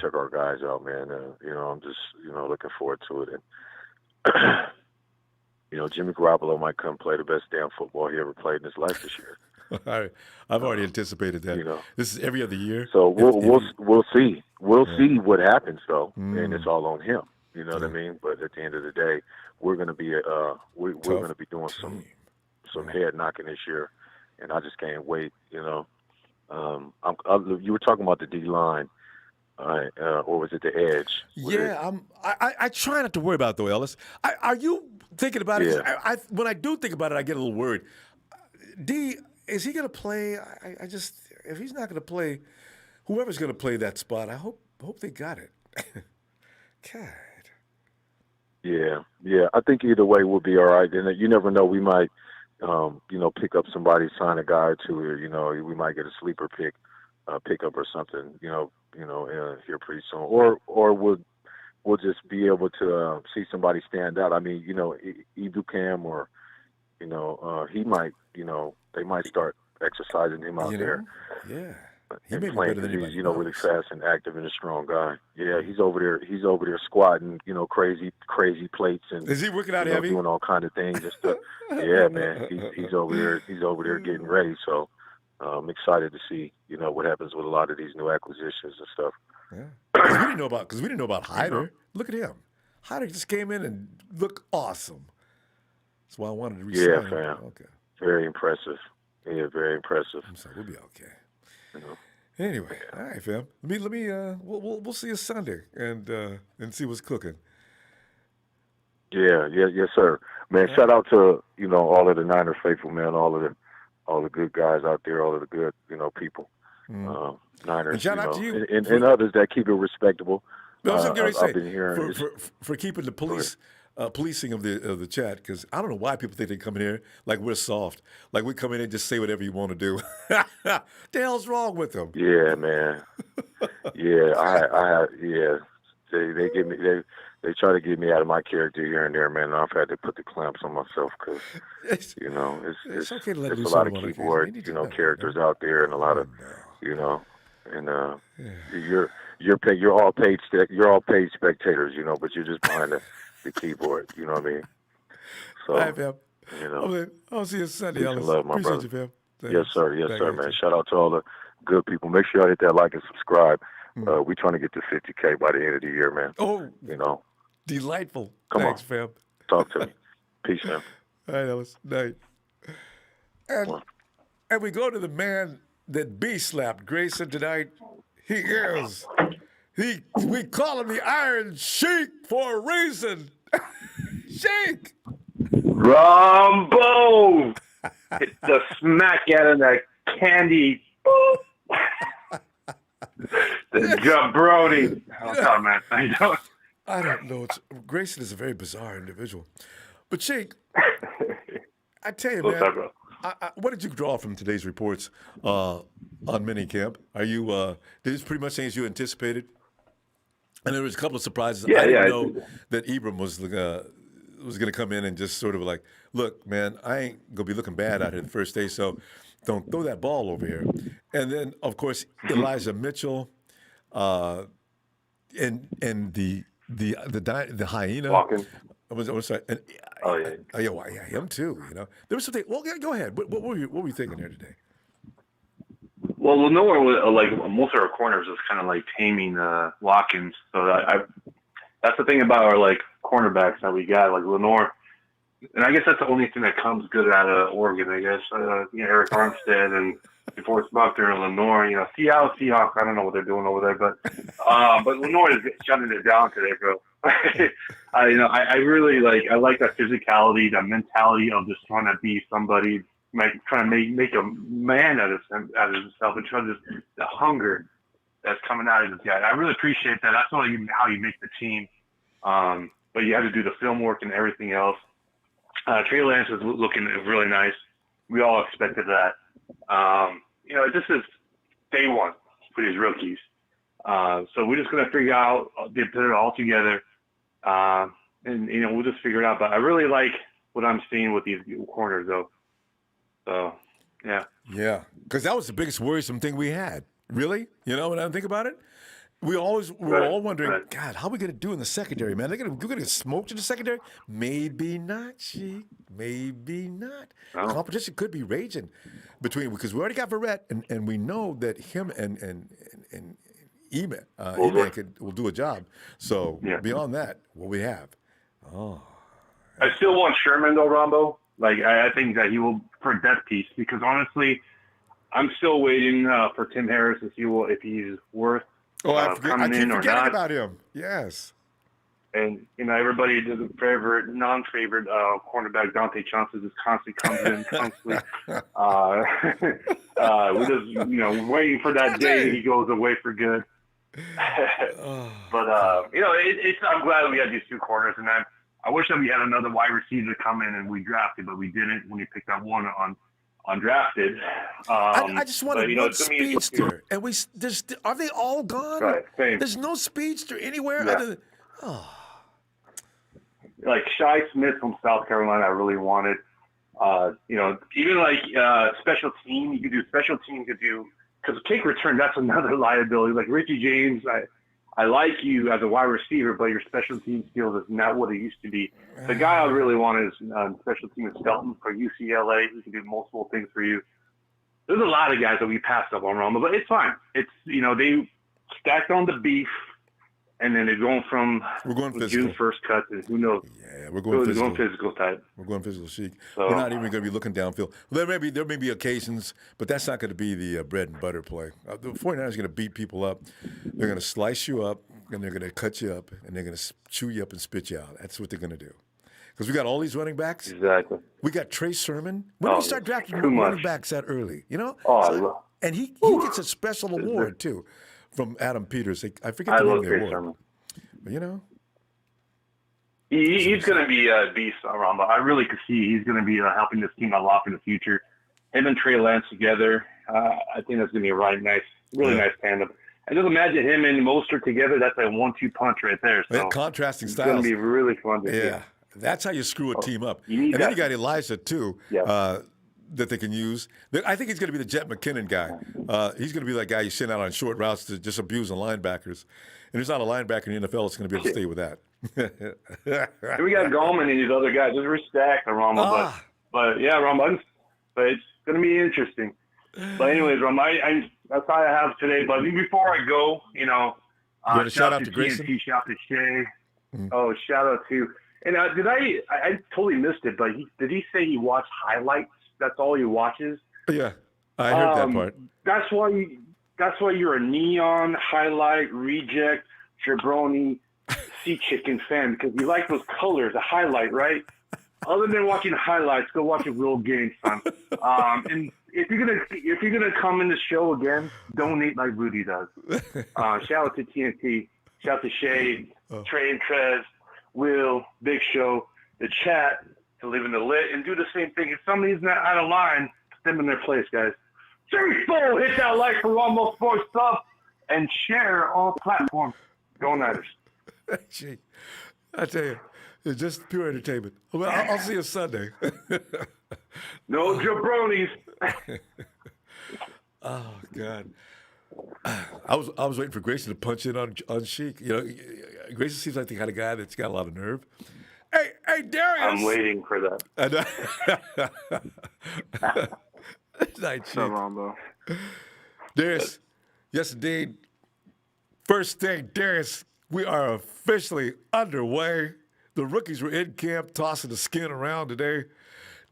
check our guys out, man. I'm just, looking forward to it. And, Jimmy Garoppolo might come play the best damn football he ever played in his life this year. I've already anticipated that. This is every other year. So we'll see. We'll see what happens though, and it's all on him. You know what I mean? But at the end of the day, we're going to be we're going to be doing some head knocking this year, and I just can't wait. You were talking about the D line. Or was it the edge? I try not to worry about it, though, Ellis. Are you thinking about it? Yeah. When I do think about it, I get a little worried. D, is he going to play? If he's not going to play, whoever's going to play that spot, I hope they got it. God. Yeah. I think either way we'll be all right. And you never know, we might, pick up somebody, sign a guy or two here. We might get a sleeper pickup or something. Here pretty soon, or we'll just be able to see somebody stand out. I mean, Ebucam or he might, they might start exercising him out there. Yeah, he may be better than anybody. He's really fast and active and a strong guy. Yeah, he's over there squatting, crazy plates and is he working out heavy? Doing all kind of things. Yeah, man, he's over there getting ready. So. I'm excited to see, what happens with a lot of these new acquisitions and stuff. Yeah, because we didn't know about Hyder. Look at him. Hyder just came in and looked awesome. That's why I wanted to resign him. Fam. Okay. Very impressive. Yeah, very impressive. I'm sorry, we'll be okay. Anyway, all right, fam. Let me. We'll see you Sunday and see what's cooking. Yeah, yes, sir. Man, shout out to all of the Niners faithful, man, all the good guys out there, all of the good, people, Niners, and shout out to you and others that keep it respectable. I've been hearing for keeping the policing of the chat, because I don't know why people think they come in here like we're soft, like we come in and just say whatever you want to do. The hell's wrong with them? Yeah, man. They give me they try to get me out of my character here and there, man. And I've had to put the clamps on myself because, it's okay to let there's a lot of keyboard, characters out there and a lot of, you're all paid spectators, but you're just behind the keyboard, you know what I mean? So, all right, fam. I'll see you Sunday, Ellis. Love, my Appreciate brother. You, fam. Yes, sir, man. Shout out to all the good people. Make sure y'all hit that like and subscribe. We're trying to get to 50K by the end of the year, man. Oh, delightful. Thanks, fam. Talk to me. Peace, man. All right, Ellis. Night. And we go to the man that B-slapped Grayson tonight. We call him the Iron Sheik for a reason. Sheik! Ronbo! Hit the smack out of the candy. The jabroni. Oh, man. I don't know. Grayson is a very bizarre individual. But Sheik, I tell you, man, what did you draw from today's reports on Minicamp? Are you? Did it pretty much things you anticipated? And there was a couple of surprises. Yeah, I didn't yeah. know that Ibram was going to come in and just sort of like, look, man, I ain't going to be looking bad out here the first day, so don't throw that ball over here. And then, of course, Elijah Mitchell and the hyena. Hawkins. I'm sorry. And, yeah, him too. You know, there was something. Well, go ahead. What were you thinking here today? Well, Lenore was like most of our corners was kind of like taming Watkins. So that's the thing about our like cornerbacks that we got, like Lenore. And I guess that's the only thing that comes good out of Oregon. I guess Eric Armstead and DeForest Buckner and Lenore. You know, Seahawks. I don't know what they're doing over there, but Lenore is shutting it down today, bro. I really like that physicality, that mentality of just trying to be somebody. Trying to make a man out of himself, and trying to the hunger that's coming out of this guy. I really appreciate that. That's how you make the team. But you have to do the film work and everything else. Trey Lance is looking really nice. We all expected that. This is day one for these rookies. So we're just gonna figure out, put it all together, and we'll just figure it out. But I really like what I'm seeing with these corners, though. So, yeah. Yeah, because that was the biggest worrisome thing we had. Really? You know, when I think about it? We were all wondering, God, how are we going to do in the secondary, man? We're going to get smoked in the secondary? Maybe not, Sheik. Maybe not. Oh. Competition could be raging because we already got Verrett, and we know that him and Eman will do a job. So, beyond that, what we have. Oh. I still want Sherman, though, Ronbo. I think that he will for a depth piece, because honestly, I'm still waiting for Tim Harris to see if he's worth coming in or not. I keep forgetting about him. Yes. And everybody does a non-favorite cornerback Dante Johnson just constantly comes in, constantly. We're just waiting for that day he goes away for good. But I'm glad we had these two corners, and I wish that we had another wide receiver come in and we drafted, but we didn't when we picked up one undrafted. I just wanted one speedster, and are they all gone? Right, same. There's no speedster anywhere other than like Shai Smith from South Carolina. I really wanted. Even special team. You could do special team. Because kick return, that's another liability. Like Richie James, I like you as a wide receiver, but your special team skills is not what it used to be. The guy I really want is special team is Shelton for UCLA. He can do multiple things for you. There's a lot of guys that we passed up on Ronbo, but it's fine. It's they stacked on the beef, and then they're going June 1st cut, and who knows? Yeah, we're going physical type. We're going physical, Sheik. So, we're not even going to be looking downfield. There may be occasions, but that's not going to be the bread and butter play. The 49ers are going to beat people up. They're going to slice you up, and they're going to cut you up, and they're going to chew you up and spit you out. That's what they're going to do. Because we got all these running backs. Exactly. We got Trey Sermon. When do we start drafting running backs that early? And he gets a special award too from Adam Peters. I forget the name of the award. Sermon. But, he's going to be a beast, Ronbo. I really could see he's going to be helping this team a lot in the future. Him and Trey Lance together, I think that's going to be a really nice tandem. And just imagine him and Mostert together. That's a 1-2 punch right there. So contrasting styles. It's going to be really fun to see. That's how you screw a team up. Then you got Elijah too, that they can use. I think he's going to be the Jet McKinnon guy. He's going to be that guy you send out on short routes to just abuse the linebackers. And there's not a linebacker in the NFL that's going to be able to stay with that. We got Gallman and these other guys. We're stacked, Ronbo. But yeah, Ronbo. But it's going to be interesting. But anyways, Ronbo, that's all I have today. But before I go, shout out to Grayson. TNT, shout out to Shay. Oh, shout out to. And I totally missed it, but did he say he watched highlights? That's all he watches? Yeah, I heard that part. That's why you're a neon highlight reject jabroni sea chicken fan, because you like those colors, the highlight, right? Other than watching highlights, go watch a real game, son. And if you're gonna come in the show again, donate like Rudy does. Shout out to TNT, shout out to Shay, Trey and Trez, Will, Big Show, the chat, to live in the lit, and do the same thing. If somebody's not out of line, put them in their place, guys. Hit that like for Ronbo Sports Stuff and share all platforms. Go Niners. Gee, I tell you, it's just pure entertainment. Well, I'll see you Sunday. No jabronis. Oh God. I was waiting for Grayson to punch in on Sheik. You know, Grayson seems like the kind of guy that's got a lot of nerve. Hey, Darius! I'm waiting for that. Night, Sheik. Ronbo. Darius, yes indeed. First thing, Darius, we are officially underway. The rookies were in camp tossing the skin around today.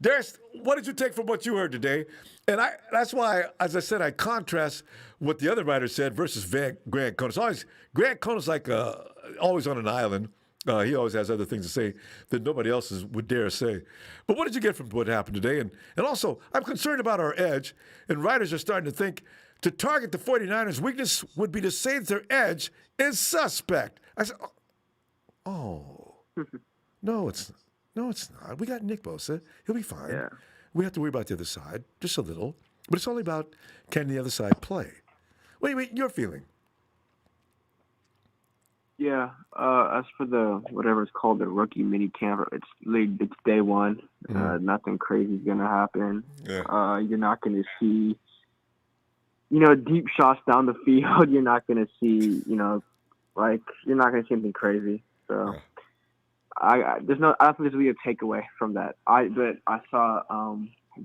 Darius, what did you take from what you heard today? And that's why, as I said, I contrast what the other writer said versus Grant Conus. Grant Conus like always on an island. He always has other things to say that nobody else would dare say. But what did you get from what happened today? And also, I'm concerned about our edge, and writers are starting to think to target the 49ers' weakness would be to say that their edge is suspect. I said, oh, no, it's not. We got Nick Bosa. He'll be fine. Yeah. We have to worry about the other side, just a little. But it's only about can the other side play. Wait, your feeling? Yeah. As for the whatever it's called, the rookie mini camp, it's day one. Nothing crazy is gonna happen. Yeah. You're not gonna see, deep shots down the field. You're not gonna see, you're not gonna see anything crazy. So. Yeah. I don't think there's really a takeaway from that. But I saw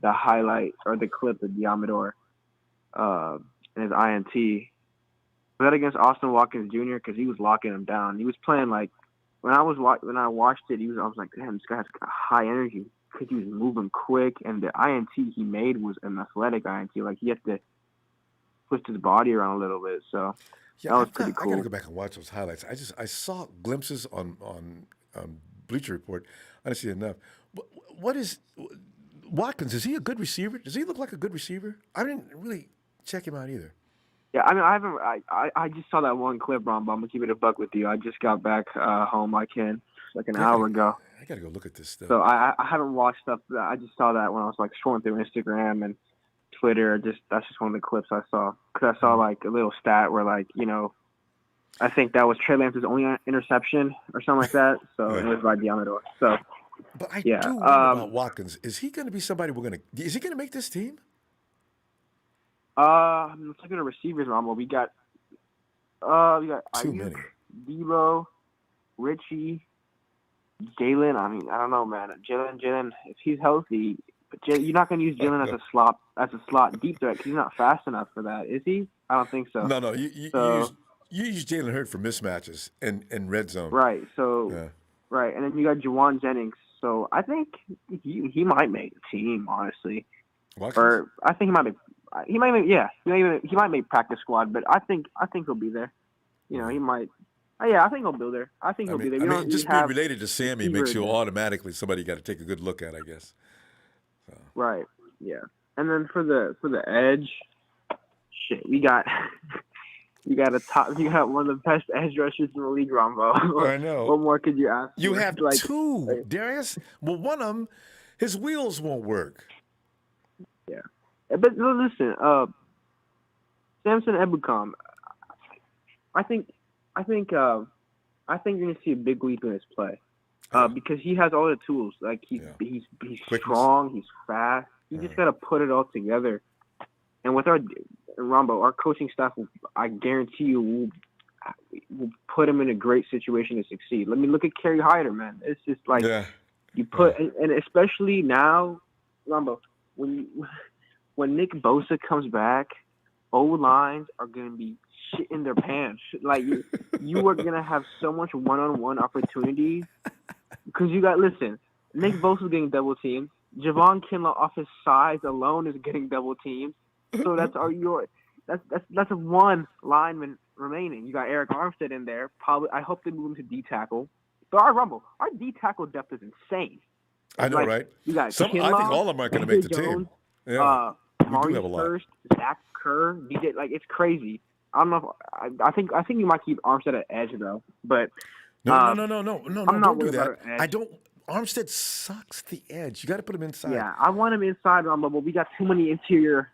the highlight or the clip of Diamador in his INT. Was that against Austin Watkins Jr. because he was locking him down. He was playing like when I watched it, I was like, damn, this guy has high energy because he was moving quick, and the INT he made was an athletic INT. Like he had to twist his body around a little bit. So that was pretty cool. I gotta go back and watch those highlights. I saw glimpses on Bleacher Report. I didn't see enough. What is Watkins? Is he a good receiver? Does he look like a good receiver? I didn't really check him out either. Yeah, I mean, I just saw that one clip, Ron, but I'm gonna keep it a buck with you. I just got back home like an hour ago. I gotta go look at this stuff. So I haven't watched stuff. I just saw that when I was like scrolling through Instagram and Twitter. That's just one of the clips I saw because I saw like a little stat where I think that was Trey Lance's only interception or something like that. So it was by Diamador. So, but I do wonder about Watkins. Is he going to be somebody is he going to make this team? Let's look at the receivers, Ronbo. We got too many. Debo, Richie, Jalen. I mean, I don't know, man. Jalen, if he's healthy, but you're not going to use Jalen as a slot deep threat because he's not fast enough for that, is he? I don't think so. No. You use Jalen Hurd for mismatches and red zone. Right. So, right. And then you got Juwan Jennings. So I think he might make the team, honestly. Watkins? Or I think he might make practice squad, but I think he'll be there. He might. Yeah, I think he'll be there. He'll be there. Just being related to Sammy makes you automatically somebody you got to take a good look at, I guess. So. Right. Yeah. And then for the edge, shit, we got. You got one of the best edge rushers in the league, Ronbo. I know. What more could you ask? You have two, Darius. Well, one of them, his wheels won't work. Yeah, but listen, Samson Ebukam. I think you're gonna see a big leap in his play, because he has all the tools. Like he's strong, he's fast. You just gotta put it all together. And with our coaching staff, I guarantee you, will put him in a great situation to succeed. Let me look at Kerry Hyder, man. It's just like you put, and especially now, Ronbo, when Nick Bosa comes back, O-lines are going to be shit in their pants. Like you are going to have so much one-on-one opportunity because Nick Bosa's getting double teamed. Javon Kinlaw off his size alone is getting double teamed. So that's one lineman remaining. You got Eric Armstead in there. Probably, I hope they move him to D tackle. But our D tackle depth is insane. I know, right? You got Kinlaw, I think all of them are going to make the team. Yeah, we do have a lot. First, Zach Kerr, DJ, it's crazy. I don't know. I think you might keep Armstead at edge though. But no. I'm not Don't do that. I don't. Armstead sucks the edge. You got to put him inside. Yeah, I want him inside, but we got too many interior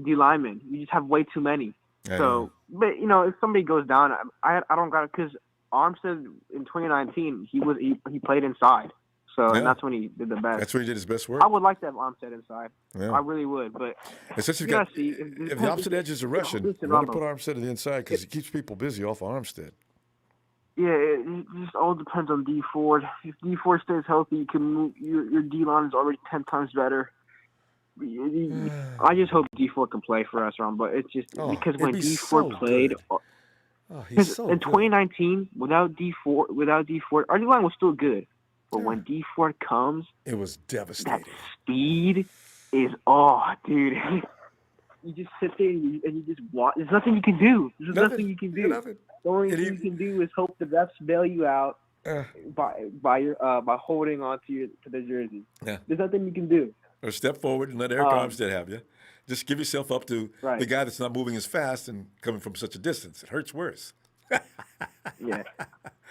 D linemen. You just have way too many. So but if somebody goes down, I don't got it because Armstead in 2019 he played inside, so and that's when he did the best. That's when he did his best work. I would like to have Armstead inside. Yeah. I really would, but especially if the opposite edges are rushing, you want to put Armstead to the inside because he keeps people busy off of Armstead. Yeah, it just all depends on D Ford. If D Ford stays healthy, you can move. Your D line is already 10 times better. I just hope D Ford can play for us, Ron. But it's just because when D Ford played, in 2019 without D Ford, our D line was still good. But when D Ford comes, it was devastating. That speed is dude. You just sit there and you just watch. There's nothing you can do. Nothing you can do. Nothing. The only thing you can do is hope the refs bail you out by holding on to the jersey. Yeah. There's nothing you can do. Or step forward and let Eric Armstead have you. Just give yourself up to the guy that's not moving as fast and coming from such a distance. It hurts worse. Yeah.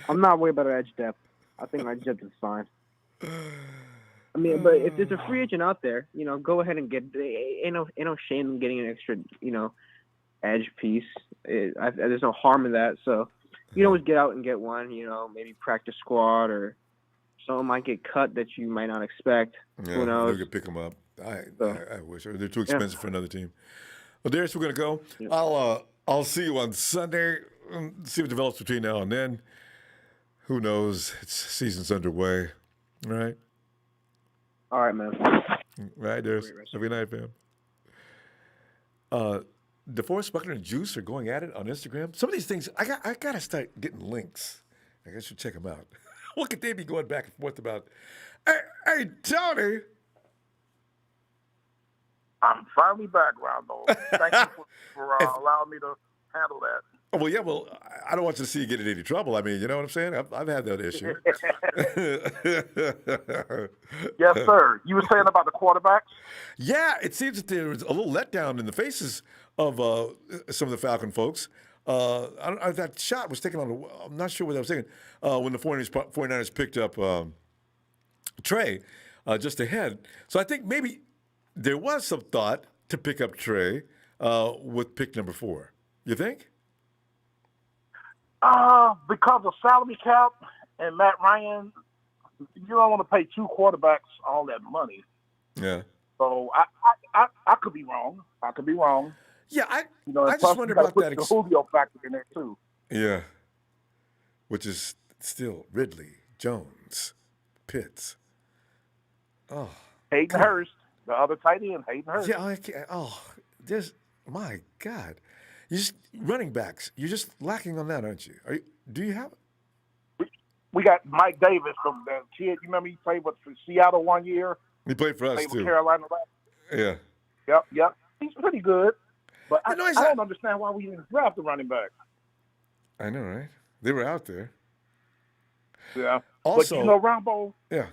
I'm not worried about our edge depth. I think my edge depth is fine. I mean, but if there's a free agent out there, go ahead and get. Ain't no shame in getting an extra, edge piece. There's no harm in that. So you can always get out and get one. Maybe practice squad or someone might get cut that you might not expect. Yeah, who knows? They could pick them up. I wish they're too expensive for another team. Well, Darius, we're gonna go. Yeah. I'll see you on Sunday. See what develops between now and then. Who knows? Season's underway. All right. All right, man. All right, Darius. Have a good night, fam. DeForest Buckner and Juice are going at it on Instagram. Some of these things, I gotta start getting links. I guess you should check them out. What could they be going back and forth about? Hey, Tony. I'm finally back, Ronbo. Thank you for allowing me to handle that. Well, yeah, I don't want you to see you get in any trouble. I mean, you know what I'm saying? I've had that issue. Yes, sir. You were saying about the quarterbacks? Yeah, it seems that there was a little letdown in the faces of some of the Falcon folks. That shot was taken on, I'm not sure what I was thinking, when the 49ers picked up Trey just ahead. So I think maybe there was some thought to pick up Trey with pick number 4. You think? Because of salary cap and Matt Ryan, you don't want to pay 2 quarterbacks all that money. Yeah. So I could be wrong. I could be wrong. Yeah, I just wonder about that. The Julio factor in there too. Yeah. Which is still Ridley, Jones, Pitts. Oh. Hayden Hurst, the other tight end, Hayden Hurst. Yeah, my God. You just running backs. You're just lacking on that, aren't you? Do you have it? We got Mike Davis from the kid. You remember he played for Seattle one year? He played for us played too. With Carolina. Yeah. Yep. He's pretty good, but I don't understand why we didn't draft a running back. I know, right? They were out there. Yeah. Also, but Ronbo. Yeah.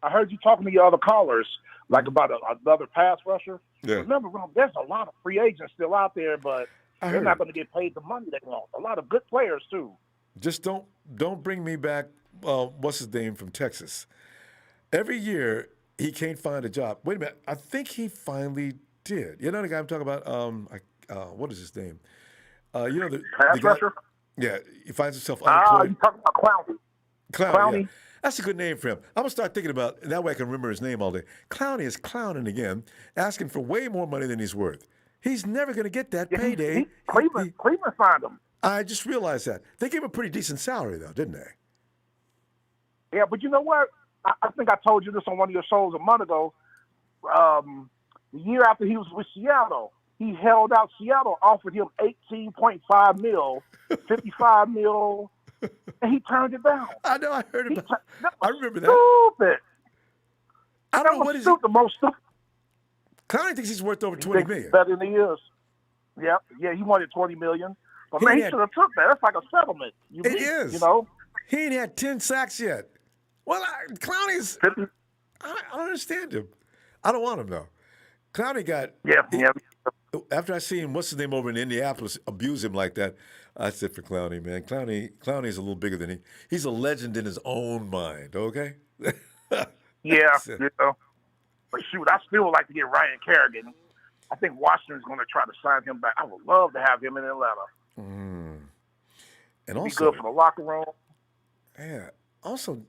I heard you talking to your other callers like about another pass rusher. Yeah. Remember, Ron, there's a lot of free agents still out there, but they're not going to get paid the money they want. A lot of good players too. Just don't bring me back. What's his name from Texas? Every year he can't find a job. Wait a minute, I think he finally did. You know the guy I'm talking about? What is his name? The pass rusher. Yeah, he finds himself unemployed. You talking about Clowney. Yeah. That's a good name for him. I'm going to start thinking about that way I can remember his name all day. Clowney is clowning again, asking for way more money than he's worth. He's never going to get that payday. Cleveland signed him. I just realized that. They gave him a pretty decent salary, though, didn't they? Yeah, but you know what? I think I told you this on one of your shows a month ago. The year after he was with Seattle, he held out. Seattle offered him $18.5 million, $55 million. And he turned it down. I know. I heard about it. I remember that. Stupid. I don't know what is the most stupid. Clowney thinks he's worth over $20 million. Better than he is. Yeah. He wanted $20 million, but he should have took that. That's like a settlement. It is. You know, he ain't had 10 sacks yet. Well, Clowney's. I don't understand him. I don't want him though. Clowney got. Yeah. After I seen what's his name over in Indianapolis abuse him like that, I said for Clowney, man. Clowney's a little bigger than he's a legend in his own mind. Okay. Yeah. But shoot, I still would like to get Ryan Kerrigan. I think Washington's going to try to sign him back. I would love to have him in Atlanta. And It'd also, be good for the locker room. Yeah. Also,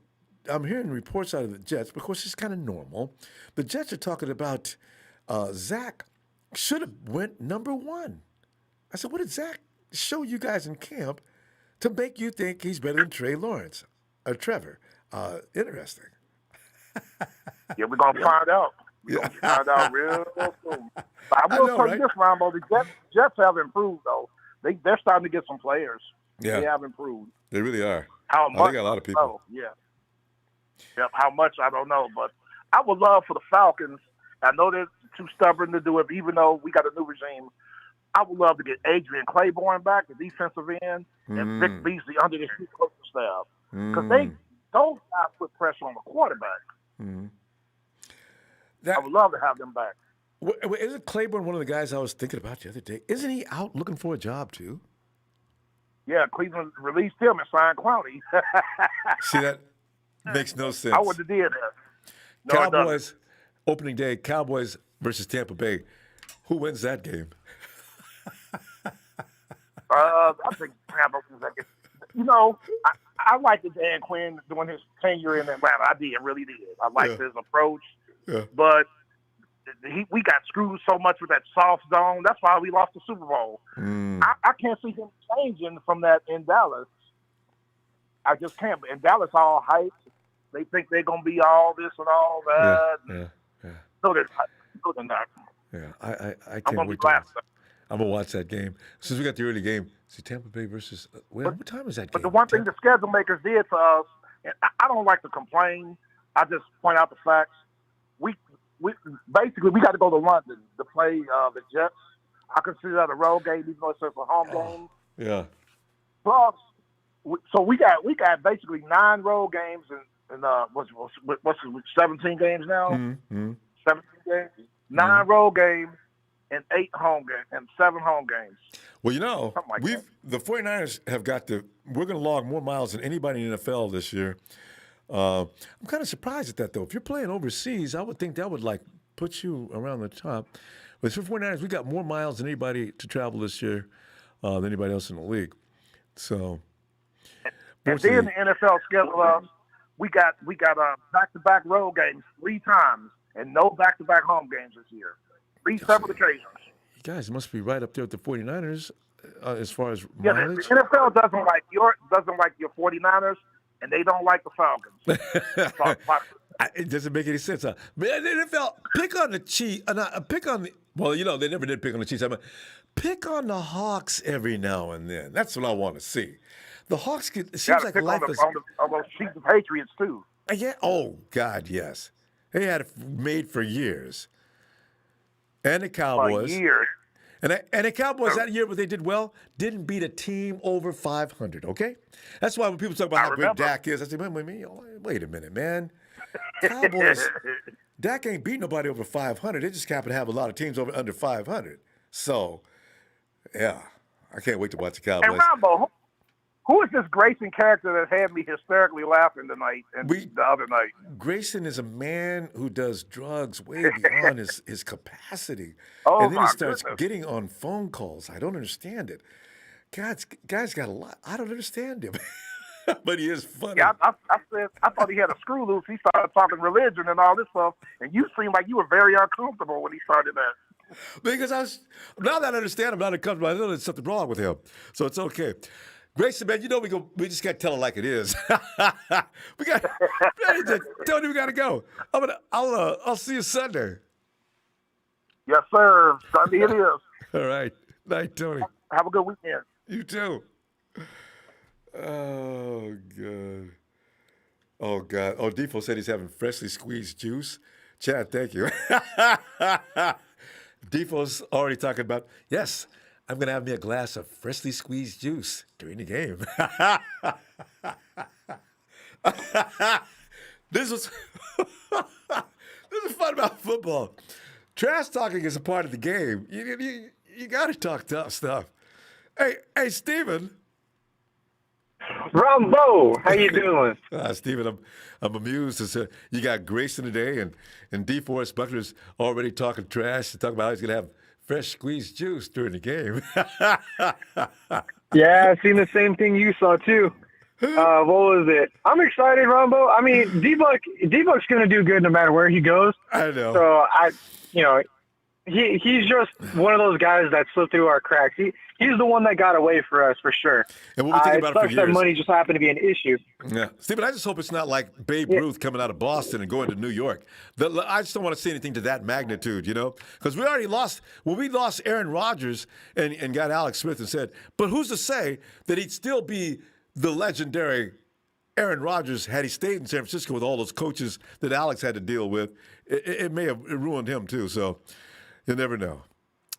I'm hearing reports out of the Jets, of course, it's kind of normal. The Jets are talking about Zach should have went number 1. I said, what did Zach show you guys in camp to make you think he's better than Trey Lance or Trevor? Interesting. Yeah, we're going to find out. We're going to find out real soon. But I will tell you this, Ronbo, the Jets have improved, though. They're starting to get some players. Yeah. They have improved. They really are. How much? They got a lot of people. Oh, yeah. Yep, how much, I don't know. But I would love for the Falcons. I know they're too stubborn to do it, even though we got a new regime. I would love to get Adrian Claiborne back, the defensive end, and Vic Beasley under the coaching staff. Because those guys put pressure on the quarterback. I would love to have them back. Isn't Claiborne one of the guys I was thinking about the other day? Isn't he out looking for a job, too? Yeah, Cleveland released him and signed Clowney. See, that makes no sense. I wouldn't have did that. No, Cowboys, opening day, Cowboys versus Tampa Bay. Who wins that game? I think Tampa wins that game. You know, I like Dan Quinn doing his tenure in Atlanta. I really did. I liked his approach. Yeah. But we got screwed so much with that soft zone. That's why we lost the Super Bowl. I can't see him changing from that in Dallas. I just can't. In Dallas, all hype. They think they're going to be all this and all that. Yeah. No, they're not. Yeah, I can't wait to watch. I'm going to watch that game. Since we got the early game, see Tampa Bay versus what time is that game? But the one thing the schedule makers did to us, and I don't like to complain. I just point out the facts. We basically got to go to London to play the Jets. I consider that a road game, even though it's a home game. Yeah. Plus, so we got basically 9 road games and what's 17 games now? 17 games, 9 road games, and 8 home games, and 7 home games. Well, you know, like the 49ers have we're going to log more miles than anybody in the NFL this year. I'm kind of surprised at that, though. If you're playing overseas, I would think that would, put you around the top. But for 49ers, we got more miles than anybody to travel this year than anybody else in the league. So, and then the NFL schedule, we got back-to-back road games 3 times and no back-to-back home games this year. 3 separate occasions. You guys must be right up there with the 49ers as far as yeah, mileage. The NFL doesn't like your 49ers, and they don't like the Falcons. It doesn't make any sense. Man, the NFL, pick on the Chiefs. Well, you know, they never did pick on the Chiefs. Pick on the Hawks every now and then. That's what I want to see. The Hawks it seems like life is on those Chiefs and Patriots too. Yeah. Oh God, yes. They had it made for years. And the Cowboys. For years. And the Cowboys that year, what they did well, didn't beat a team over 500. Okay, that's why when people talk about how great Dak is, I say, wait a minute, man. Cowboys, Dak ain't beat nobody over 500. They just happen to have a lot of teams under 500. So, yeah, I can't wait to watch the Cowboys. And Ronbo, who is this Grayson character that had me hysterically laughing tonight and the other night? Grayson is a man who does drugs way beyond his capacity. And then he starts getting on phone calls. I don't understand it. Guy's got a lot. I don't understand him. But he is funny. Yeah, I thought he had a screw loose. He started talking religion and all this stuff, and you seemed like you were very uncomfortable when he started that. Because now that I understand, I'm not uncomfortable. I know there's something wrong with him, so it's okay. Grayson, man, you know we just got to tell it like it is. Tony, we got to go. I'll see you Sunday. Yes, sir. Sunday it is. All right. Night, Tony. Have a good weekend. You too. Oh, God. Oh, God. Oh, Defo said he's having freshly squeezed juice. Chad, thank you. Defo's already talking about, yes, I'm going to have me a glass of freshly squeezed juice during the game. This is fun about football. Trash talking is a part of the game. You got to talk tough stuff. Hey, Steven. Ronbo, how you doing? Steven, I'm amused. You got Grayson today, and DeForest Buckner's already talking trash. Talking about how he's going to have fresh squeezed juice during the game. Yeah, I've seen the same thing you saw too. What was it? I'm excited, Ronbo. I mean, D-Buck's going to do good no matter where he goes. I know. So he's just one of those guys that slipped through our cracks. He's the one that got away for us for sure. And what we think about it sucks for that years. money just happened to be an issue. Yeah, Stephen, I just hope it's not like Babe Ruth coming out of Boston and going to New York. I just don't want to see anything to that magnitude, because we already lost. When we lost Aaron Rodgers and got Alex Smith and said, but who's to say that he'd still be the legendary Aaron Rodgers had he stayed in San Francisco with all those coaches that Alex had to deal with? It may have ruined him too. So you never know.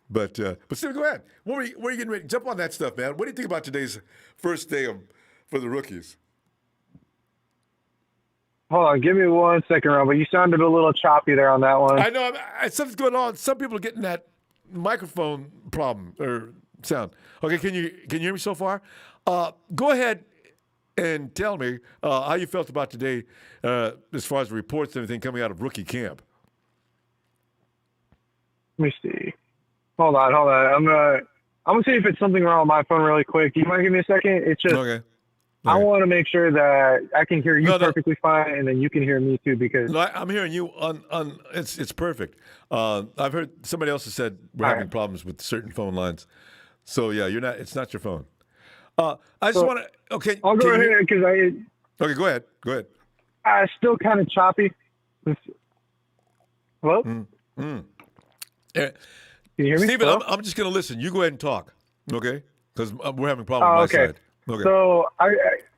But Stephen, go ahead. Where are you getting ready? Jump on that stuff, man. What do you think about today's first day for the rookies? Hold on, give me 1 second, Ronbo. You sounded a little choppy there on that one. I know. Something's going on. Some people are getting that microphone problem or sound. Okay, can you hear me so far? Go ahead and tell me how you felt about today as far as the reports and everything coming out of rookie camp. Let me see. Hold on. I'm gonna see if it's something wrong with my phone really quick. You mind give me a second? It's just okay. I want to make sure that I can hear you perfectly fine, and then you can hear me too. Because I'm hearing you it's perfect. I've heard somebody else has said we're having problems with certain phone lines. So yeah, it's not your phone. I just want to. Okay, I'll go ahead because Okay, go ahead. Go ahead. Still kind of choppy. Hello. Can you hear me? Stephen, Hello? I'm just going to listen. You go ahead and talk, okay? Because we're having problems on my side. Okay. So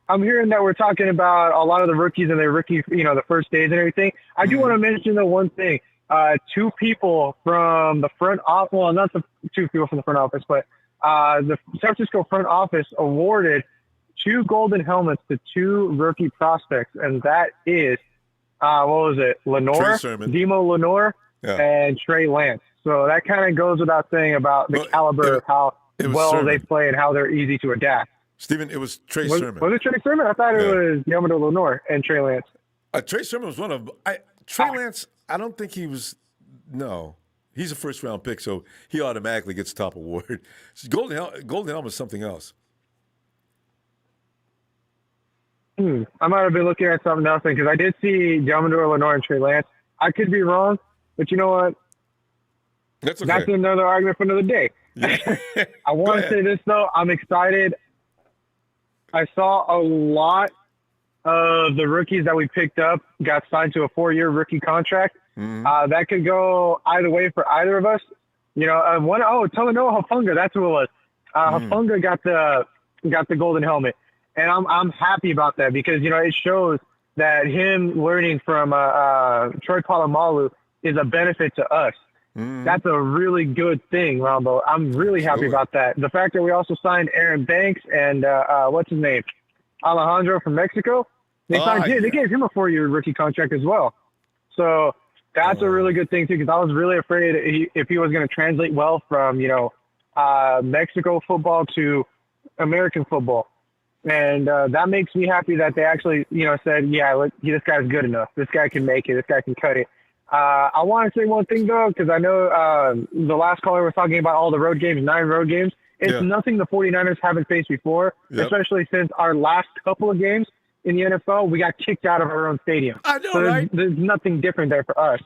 I'm hearing that we're talking about a lot of the rookies and their the first days and everything. I do want to mention the one thing. Two people from the front office, well, not the two people from the front office, but the San Francisco front office awarded 2 golden helmets to 2 rookie prospects, and that is, what was it, Demo Lenore, and Trey Lance. So that kind of goes without saying about the caliber of how well they play and how they're easy to adapt. Stephen, it was Trey Sermon. Was it Trey Sermon? I thought it was Yamato Lenore and Trey Lance. Trey Sermon was one of Trey Lance. I don't think he was. No, he's a first-round pick, so he automatically gets top award. Golden Helmet is something else. I might have been looking at something else because I did see Yamato Lenore and Trey Lance. I could be wrong, but you know what? That's okay. That's another argument for another day. I want to say this, though. I'm excited. I saw a lot of the rookies that we picked up got signed to a 4-year rookie contract. That could go either way for either of us. Talanoa Hufanga, that's who it was. Hufanga got the golden helmet. And I'm happy about that because, it shows that him learning from Troy Polamalu is a benefit to us. That's a really good thing, Ronbo. I'm really happy about that. The fact that we also signed Aaron Banks and what's his name, Alejandro from Mexico. They signed him. They gave him a 4-year rookie contract as well. So that's a really good thing too, because I was really afraid if he was going to translate well from Mexico football to American football. And that makes me happy that they actually said, this guy's good enough. This guy can make it. This guy can cut it. I want to say one thing, though, because I know the last caller was talking about all the road games, 9 road games. It's nothing the 49ers haven't faced before, especially since our last couple of games in the NFL, we got kicked out of our own stadium. I know, so right? There's nothing different there for us.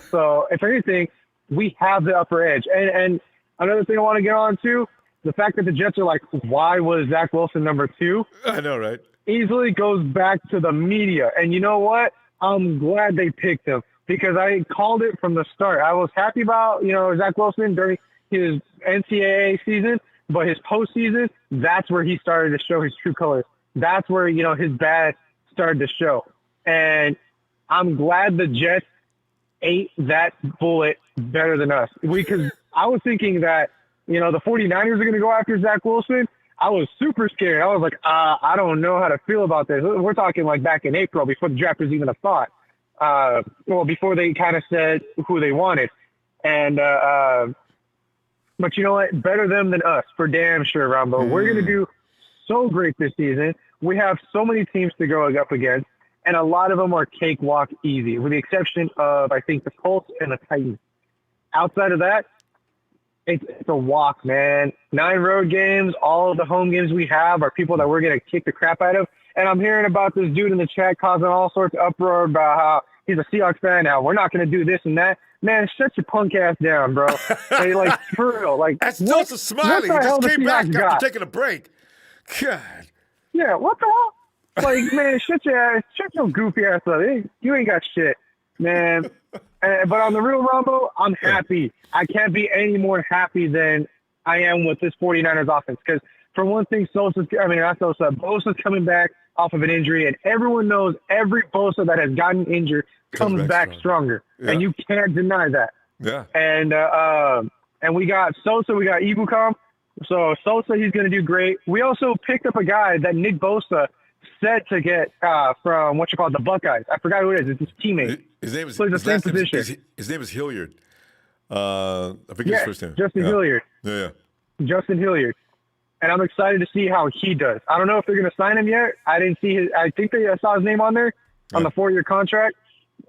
So, if anything, we have the upper edge. And another thing I want to get on to, the fact that the Jets are like, why was Zach Wilson number 2? I know, right? Easily goes back to the media. And you know what? I'm glad they picked him. Because I called it from the start. I was happy about, Zach Wilson during his NCAA season, but his postseason, that's where he started to show his true colors. That's where, his bad started to show. And I'm glad the Jets ate that bullet better than us. Because I was thinking that, the 49ers are going to go after Zach Wilson. I was super scared. I was like, I don't know how to feel about this. We're talking like back in April before the draft was even a thought. Before they kind of said who they wanted. And, but you know what? Better them than us, for damn sure, Ronbo. We're going to do so great this season. We have so many teams to go up against, and a lot of them are cakewalk easy, with the exception of, I think, the Colts and the Titans. Outside of that, it's a walk, man. 9 road games. All of the home games we have are people that we're going to kick the crap out of. And I'm hearing about this dude in the chat causing all sorts of uproar about how he's a Seahawks fan now. We're not going to do this and that. Man, shut your punk ass down, bro. Hey, like, for real. Like, that's Joseph Smiley. He just came back after taking a break. God. Yeah, what the hell? Like, man, shut your goofy ass up. You ain't got shit, man. But on the real Ronbo, I'm happy. I can't be any more happy than I am with this 49ers offense. Because for one thing, Bosa's coming back off of an injury, and everyone knows every Bosa that has gotten injured comes back stronger. Yeah. And you can't deny that. Yeah. And we got Sosa, we got Ibukam. So Sosa, he's going to do great. We also picked up a guy that Nick Bosa said to get from the Buckeyes. I forgot who it is. It's his teammate. His name is plays the same position. His name is Hilliard. I forget his first name. Justin Hilliard. Yeah. Justin Hilliard. And I'm excited to see how he does. I don't know if they're going to sign him yet. I didn't see his. I think they saw his name on there on the 4-year contract.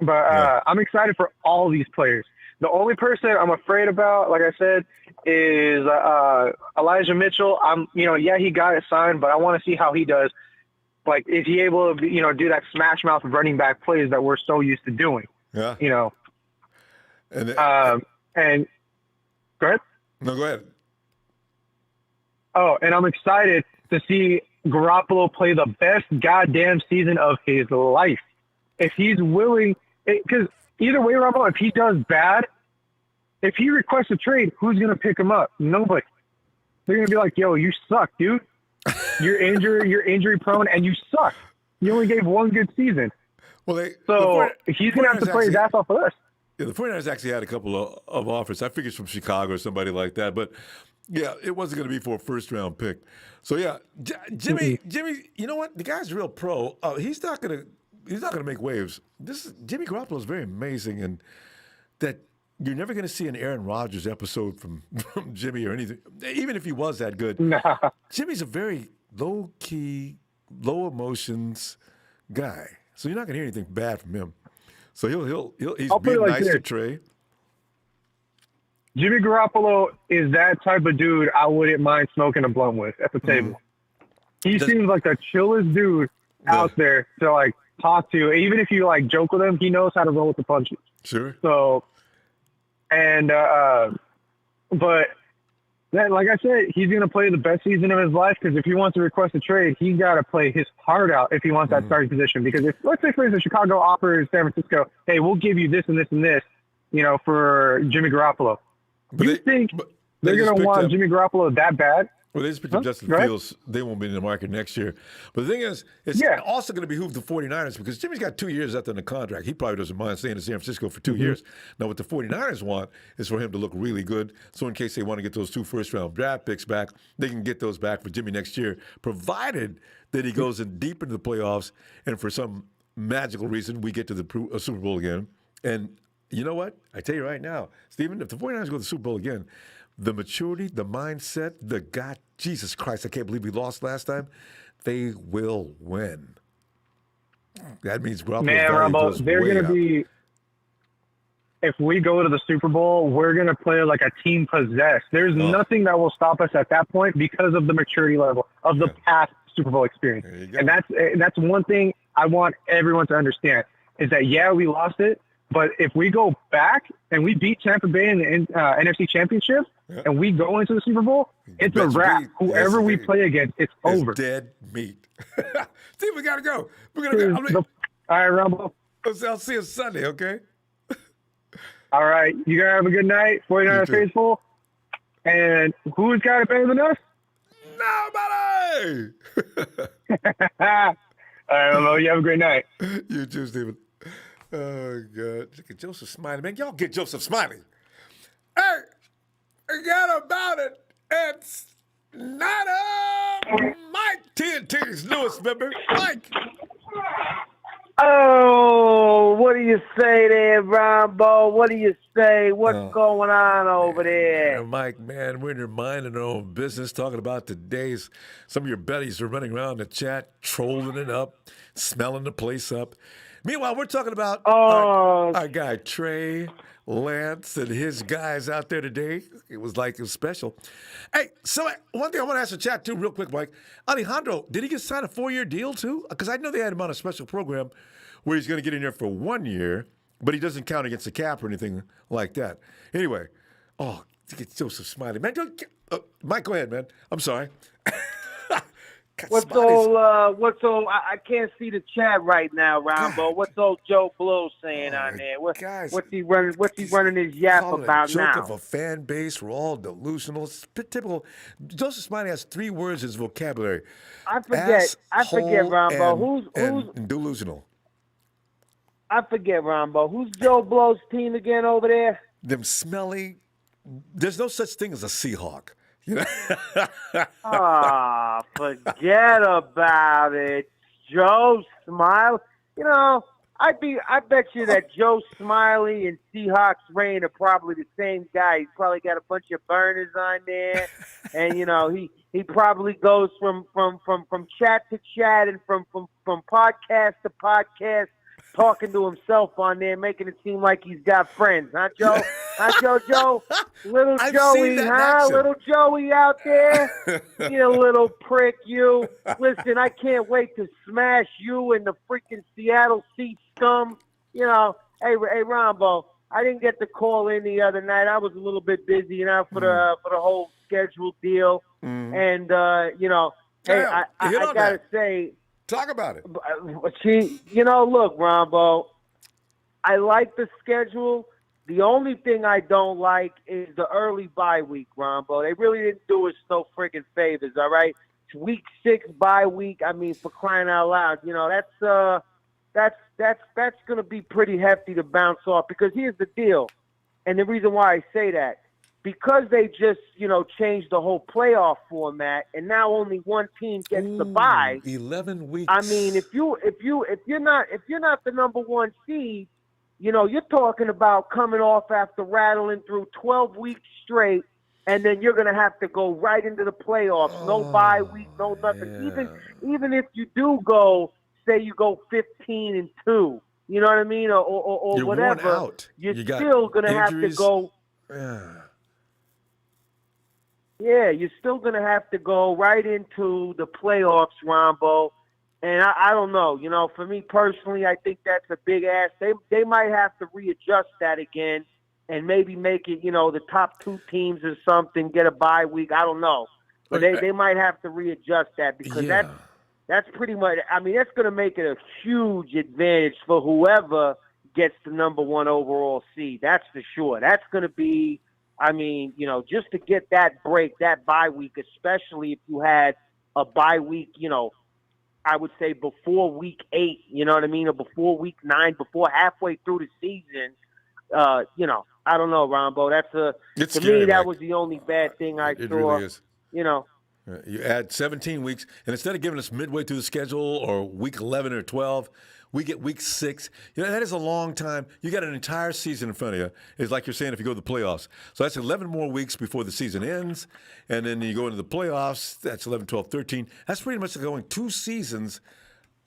But I'm excited for all these players. The only person I'm afraid about, like I said, is Elijah Mitchell. He got it signed, but I want to see how he does. Like, is he able to, do that smash mouth running back plays that we're so used to doing? Yeah. And go ahead. No, go ahead. Oh, and I'm excited to see Garoppolo play the best goddamn season of his life. If he's willing, because either way, Ronbo, if he does bad, if he requests a trade, who's going to pick him up? Nobody. They're going to be like, yo, you suck, dude. You're injury prone, and you suck. You only gave one good season. Well, he's going to have to play his ass off of us. Yeah, the 49ers actually had a couple of offers. I figured from Chicago or somebody like that. But, yeah, it wasn't going to be for a first-round pick. So, yeah, Jimmy, you know what? The guy's a real pro. He's not going to make waves. Jimmy Garoppolo is very amazing, and that you're never going to see an Aaron Rodgers episode from Jimmy or anything, even if he was that good. Nah. Jimmy's a very low-key, low-emotions guy. So you're not going to hear anything bad from him. So he's being nice to Trey. Jimmy Garoppolo is that type of dude I wouldn't mind smoking a blunt with at the table. He seems like the chillest dude out there to, like, talk to. Even if you, like, joke with him, he knows how to roll with the punches. Sure. So, and, but, then, like I said, he's going to play the best season of his life, because if he wants to request a trade, he's got to play his heart out if he wants that starting position. Because if, let's say, for instance, Chicago offers San Francisco, hey, we'll give you this and this and this, for Jimmy Garoppolo. Do you think they're going to want Jimmy Garoppolo that bad? Well, they just picked up Justin Fields. They won't be in the market next year. But the thing is, it's also going to behoove the 49ers, because Jimmy's got 2 years left on the contract. He probably doesn't mind staying in San Francisco for 2 years. Now, what the 49ers want is for him to look really good. So in case they want to get those 2 first-round draft picks back, they can get those back for Jimmy next year, provided that he goes in deep into the playoffs and for some magical reason we get to the Super Bowl again. And you know what? I tell you right now, Stephen, if the 49ers go to the Super Bowl again, the maturity, the mindset, Jesus Christ, I can't believe we lost last time. They will win. That means Ronbo, they're going to be, if we go to the Super Bowl, we're going to play like a team possessed. There's nothing that will stop us at that point because of the maturity level of the past Super Bowl experience. And that's one thing I want everyone to understand, is that, we lost it, but if we go back and we beat Tampa Bay in the NFC Championship and we go into the Super Bowl, it's a wrap. Whoever we play against, it's over. Dead meat. Steve, we got to go. We're going to go. All right, Ronbo. I'll see you Sunday, okay? All right. You guys have a good night. 49ers faithful. And who's got it better than us? Nobody! All right, Ronbo. You have a great night. You too, Stephen. Oh, God. Look at Joseph Smiley. Man, y'all get Joseph Smiley. Hey, forget about it. It's not Mike TNT's newest member, Mike. Oh, what do you say there, Ronbo? What do you say? What's going on over there? Mike, man, we're in your mind and our own business, talking about today's. Some of your buddies are running around the chat, trolling it up, smelling the place up. Meanwhile, we're talking about our guy Trey Lance and his guys out there today. It was special. Hey, so one thing I want to ask the chat too, real quick, Mike. Alejandro, did he get signed a 4-year deal too? Because I know they had him on a special program where he's going to get in there for 1 year, but he doesn't count against the cap or anything like that. Anyway, Joseph Smiley, man. Mike, go ahead, man. I'm sorry. I can't see the chat right now, Ronbo. What's old Joe Blow saying on there? What's he running his yap about joke now? Of a fan base, we're all delusional. It's typical. Joseph Smiley has 3 words in his vocabulary. I forget, Ronbo. Who's delusional? I forget, Ronbo. Who's Joe Blow's team again over there? Them smelly. There's no such thing as a Seahawk. You know? Forget about it. Joe Smiley. You know, I bet you that Joe Smiley and Seahawks Rain are probably the same guy. He's probably got a bunch of burners on there, and you know he probably goes from chat to chat and from podcast to podcast, talking to himself on there, making it seem like he's got friends, huh, Joe? Huh, Joe? Little Joey, huh? Little Joey out there? You little prick, you. Listen, I can't wait to smash you and the freaking Seattle Sea scum. You know, hey, Ronbo, I didn't get to call in the other night. I was a little bit busy, you know, for the whole schedule deal. And, you know, hey, I got to say, talk about it. You know, look, Ronbo, I like the schedule. The only thing I don't like is the early bye week, Ronbo. They really didn't do us no freaking favors, all right? It's week 6 bye week. I mean, for crying out loud, you know, that's going to be pretty hefty to bounce off, because here's the deal, and the reason why I say that, because they just, you know, changed the whole playoff format, and now only one team gets the bye. 11 weeks. I mean, if you're not the number 1 seed, you know, you're talking about coming off after rattling through 12 weeks straight, and then you're going to have to go right into the playoffs. No bye week, no nothing. Yeah. Even if you do go, say you go 15-2, you know what I mean, or you're whatever, worn out. You're still going to have to go. Yeah, you're still going to have to go right into the playoffs, Ronbo. And I don't know. You know, for me personally, I think that's a big ask. They might have to readjust that again and maybe make it, you know, the top 2 teams or something, get a bye week. I don't know. But they might have to readjust that, because that's pretty much – I mean, that's going to make it a huge advantage for whoever gets the number 1 overall seed. That's for sure. That's going to be – I mean, you know, just to get that break, that bye week, especially if you had a bye week, you know, I would say before week 8, you know what I mean, or before week 9, before halfway through the season, you know, I don't know, Ronbo. To scary, me, that Mike. was the only bad thing I saw. It really is. You know. You add 17 weeks, and instead of giving us midway through the schedule or week 11 or 12, we get week 6. You know, that is a long time. You got an entire season in front of you. It's like you're saying if you go to the playoffs. So that's 11 more weeks before the season ends, and then you go into the playoffs. That's 11, 12, 13. That's pretty much going 2 seasons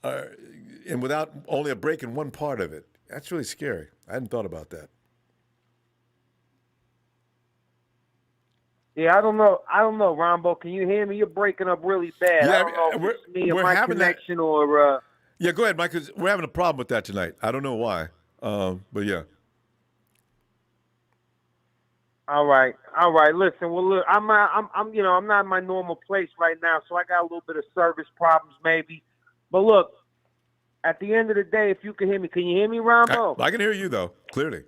and without only a break in one part of it. That's really scary. I hadn't thought about that. Yeah, I don't know, Ronbo. Can you hear me? You're breaking up really bad. Yeah, I don't know if it's me or my connection or... Yeah, go ahead, Mike, 'cause we're having a problem with that tonight. I don't know why, but yeah. All right. Listen, well, look, I'm not in my normal place right now, so I got a little bit of service problems maybe. But look, at the end of the day, if you can hear me, can you hear me, Ronbo? I can hear you though, clearly.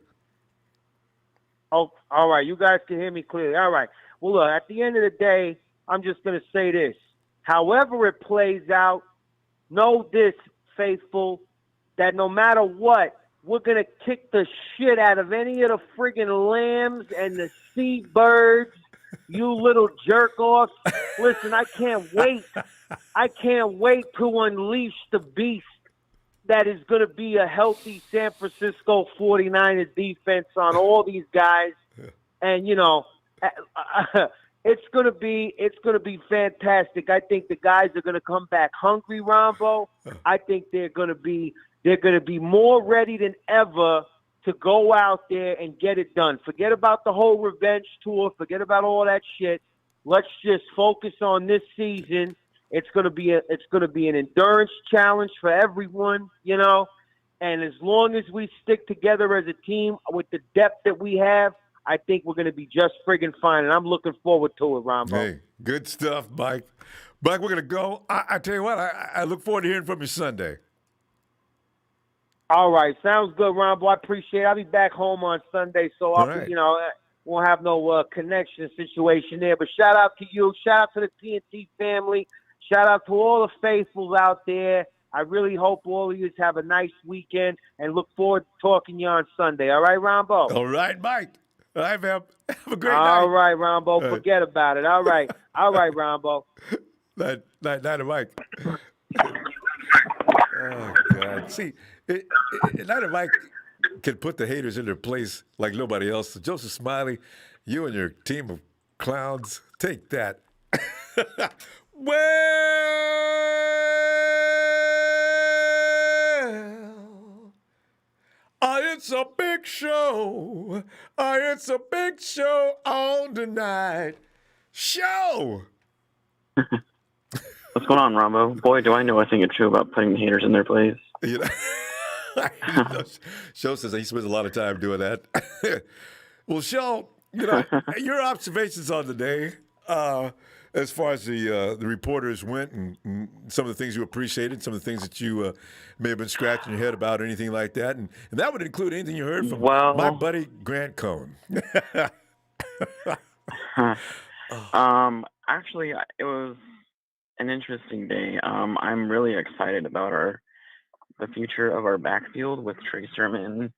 Oh, all right. You guys can hear me clearly. All right. Well, look, at the end of the day, I'm just going to say this. However it plays out, know this, faithful, that no matter what, we're going to kick the shit out of any of the friggin' lambs and the seabirds, you little jerk-offs. Listen, I can't wait. I can't wait to unleash the beast that is going to be a healthy San Francisco 49ers defense on all these guys. And, you know, it's going to be fantastic. I think the guys are going to come back hungry, Ronbo. I think they're going to be they're going to be more ready than ever to go out there and get it done. Forget about the whole revenge tour. Forget about all that shit. Let's just focus on this season. It's going to be an endurance challenge for everyone, you know. And as long as we stick together as a team with the depth that we have, I think we're going to be just friggin' fine. And I'm looking forward to it, Ronbo. Hey, good stuff, Mike. Mike, we're going to go. I tell you what, I look forward to hearing from you Sunday. All right. Sounds good, Ronbo. I appreciate it. I'll be back home on Sunday, so won't have no connection situation there. But shout out to you. Shout out to the TNT family. Shout out to all the faithfuls out there. I really hope all of you have a nice weekend and look forward to talking to you on Sunday. All right, Ronbo? All right, Mike. All right, man. Have a great night. All right, Ronbo. Forget about it. All right. All right, Ronbo. Night, Mike. Oh, God. See, Night of Mike can put the haters in their place like nobody else. So Joseph Smiley, you and your team of clowns, take that. It's a big show. It's a big show on tonight. Show! What's going on, Ronbo? Boy, do I know a thing or two about putting the haters in their place. You know, Show says he spends a lot of time doing that. Well, Show, your observations on the day, as far as the reporters went and some of the things you appreciated, some of the things that you may have been scratching your head about or anything like that. And that would include anything you heard from my buddy Grant Cohn. Actually, it was an interesting day. I'm really excited about the future of our backfield with Trey Sermon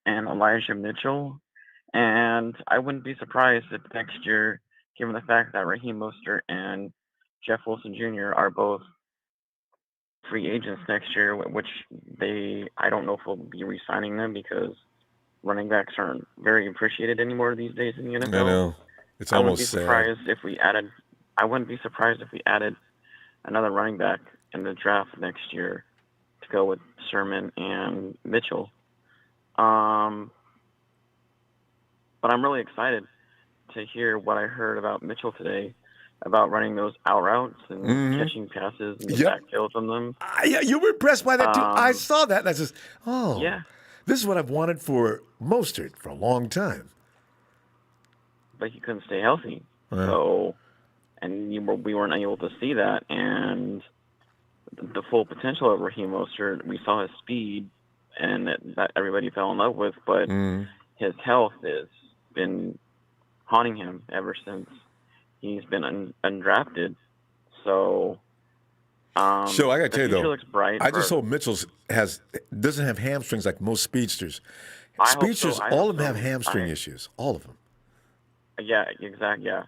and Elijah Mitchell. And I wouldn't be surprised if next year, given the fact that Raheem Mostert and Jeff Wilson Jr. are both free agents next year, which I don't know if we'll be re-signing them because running backs aren't very appreciated anymore these days in the NFL. I know. It's almost sad. I wouldn't be surprised if we added another running back in the draft next year to go with Sermon and Mitchell. But I'm really excited to hear what I heard about Mitchell today, about running those out routes and catching passes in the backfield from them. Yeah, you were impressed by that too. I saw that and I just, this is what I've wanted for Mostert for a long time. But he couldn't stay healthy, so we weren't able to see that, and the full potential of Raheem Mostert. We saw his speed, and that everybody fell in love with, but his health has been haunting him ever since he's been undrafted. So, I got to tell you though, looks bright I just hope Mitchell doesn't have hamstrings like most speedsters. Speedsters, all of them have hamstring issues, all of them. Yeah, exactly. Yeah,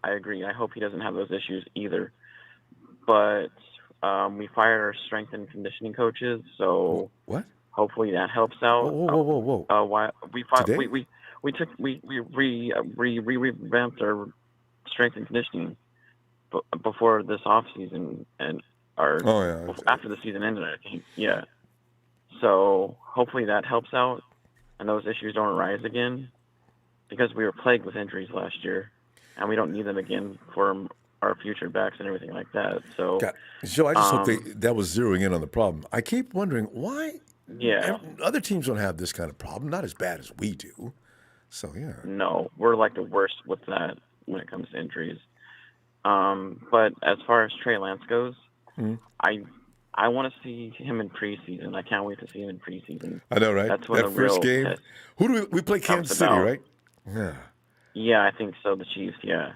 I agree. I hope he doesn't have those issues either. But we fired our strength and conditioning coaches, so what? Hopefully that helps out. Whoa! We revamped our strength and conditioning before this off season and after the season ended, I think. Yeah. So hopefully that helps out and those issues don't arise again, because we were plagued with injuries last year, and we don't need them again for our future backs and everything like that. So, Joe, I just hope that was zeroing in on the problem. I keep wondering why other teams don't have this kind of problem, not as bad as we do. So, yeah. No, we're like the worst with that when it comes to injuries. But as far as Trey Lance goes, I want to see him in preseason. I can't wait to see him in preseason. I know, right? That's when that first game. Who do we play? Kansas City, right? Yeah. Yeah, I think so. The Chiefs, yeah.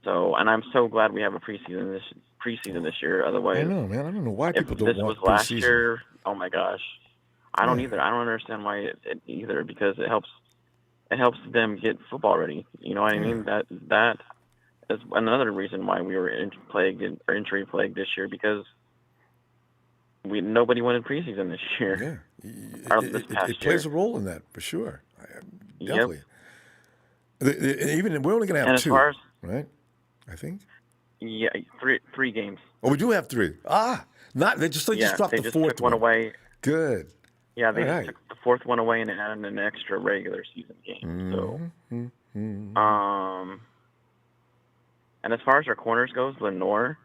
So, and I'm so glad we have a preseason this year. Otherwise, I know, man. I don't know why people don't want preseason. If this was last year, oh my gosh, I don't either. I don't understand why either, because it helps them get football ready. You know what I mean? That is another reason why we were injury plagued this year, because nobody wanted preseason this year. Yeah, it plays a role in that for sure. Definitely. Even we're only going to have two, right? I think. Yeah, three games. Oh, we do have three. They just dropped they the just fourth took one away. Good. Yeah, they All just right. took the fourth one away and added an extra regular season game. So, and as far as our corners goes, Lenore,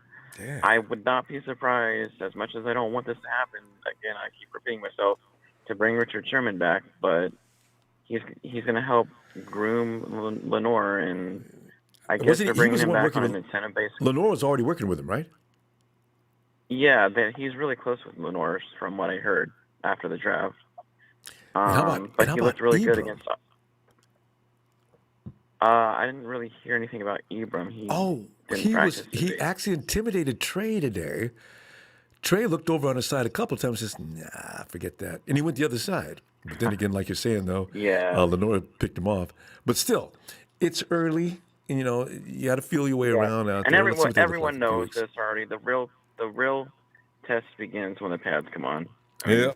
I would not be surprised, as much as I don't want this to happen. Again, I keep repeating myself, to bring Richard Sherman back, but he's going to help groom Lenore, and I guess they're bringing him back on an incentive basis. Lenore was already working with him, right? Yeah, he's really close with Lenore, from what I heard after the draft. But he looked really good against. I didn't really hear anything about Ibram. He actually intimidated Trey today. Trey looked over on his side a couple of times and says, nah, forget that. And he went the other side. But then again, like you're saying, though, Lenore picked him off. But still, it's early. And, you got to feel your way around out and there. And everyone knows this already. The real test begins when the pads come on. Yeah.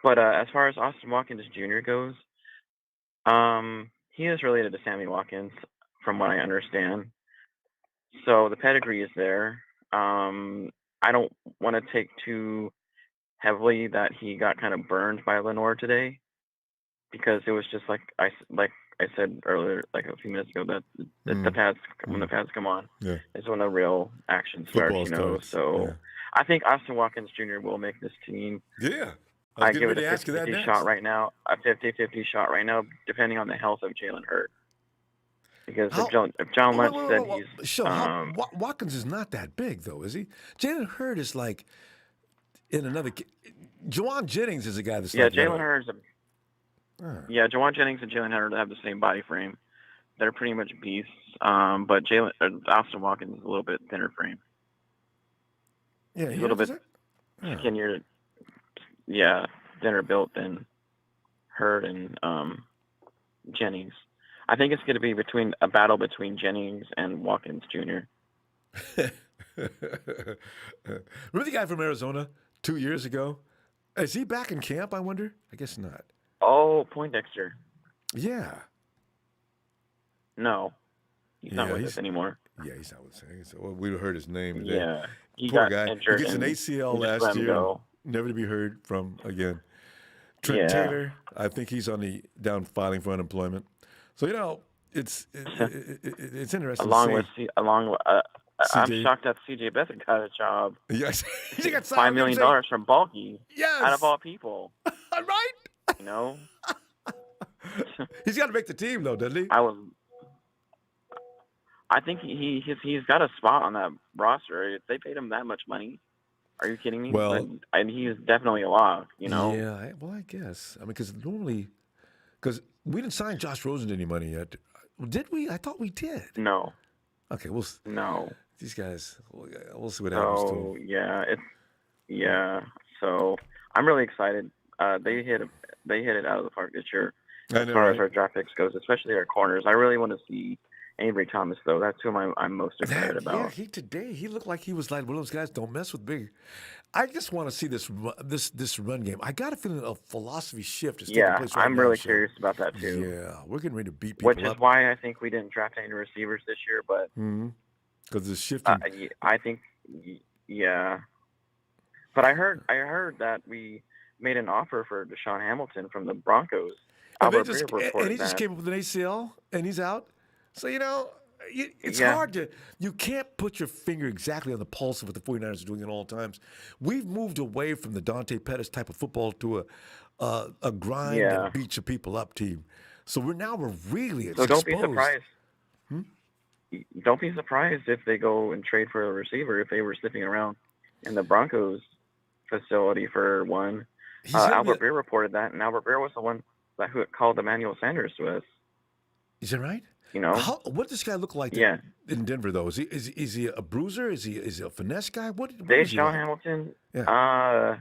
But as far as Austin Watkins Jr. goes, he is related to Sammy Watkins, from what I understand. So the pedigree is there. I don't want to take too heavily that he got kind of burned by Lenore today, because it was just like I said earlier, like a few minutes ago, that the pads, when the pads come on, is when the real action starts. So I think Austin Watkins Jr. will make this team. Yeah. I give it a 50-50 shot right now. A 50-50 shot right now, depending on the health of Jalen Hurd. Because if John Lynch said he's... Watkins is not that big, though, is he? Jalen Hurd is like in another... Juwan Jennings is a guy that's Jalen Hurd's Juwan Jennings and Jalen Hurd have the same body frame. They're pretty much beasts. But Austin Watkins is a little bit thinner frame. Yeah, he's a little bit skinnier... Yeah, thinner built than Hurd and Jennings. I think it's going to be a battle between Jennings and Watkins Jr. Remember the guy from Arizona 2 years ago? Is he back in camp, I wonder? I guess not. Oh, Poindexter. Yeah. No. He's not with us anymore. Yeah, he's not with us. So we heard his name today. Yeah. Poor guy. He gets an ACL last year. Never to be heard from again. Trent Taylor, I think he's on the down filing for unemployment. So it's interesting. I'm shocked that CJ Beathard got a job. Yes, he got $5 million from Balky. Yes, out of all people. Right. He's got to make the team though, doesn't he? I think he's got a spot on that roster. If they paid him that much money. Are you kidding me? Well, and he is definitely a lock, Yeah, I guess. I mean, because we didn't sign Josh Rosen to any money yet. Did we? I thought we did. No. Okay, no. These guys, we'll see what happens to them. So I'm really excited. They hit it out of the park this year as far as our draft picks goes, especially our corners. I really want to see Avery Thomas, though. That's who I'm most excited about. Yeah, he looked like he was like one of those guys, don't mess with me. I just want to see this run game. I got a feeling a philosophy shift is taking place right now. I'm really curious about that, too. Yeah, we're getting ready to beat people up. Which is why I think we didn't draft any receivers this year, but... Because it's shifting. I think, But I heard that we made an offer for Deshaun Hamilton from the Broncos. And he just came up with an ACL, and he's out. So, it's hard to – you can't put your finger exactly on the pulse of what the 49ers are doing at all times. We've moved away from the Dante Pettis type of football to a grind and beat your people up team. So we're really exposed. Don't be surprised. Don't be surprised if they go and trade for a receiver if they were sniffing around in the Broncos facility for one. Albert Breer reported that, and Albert Breer was the one who called Emmanuel Sanders to us. Is that right? What does this guy look like in Denver, though? Is he a bruiser? Is he a finesse guy? What is he Deshaun like? Hamilton? Yeah.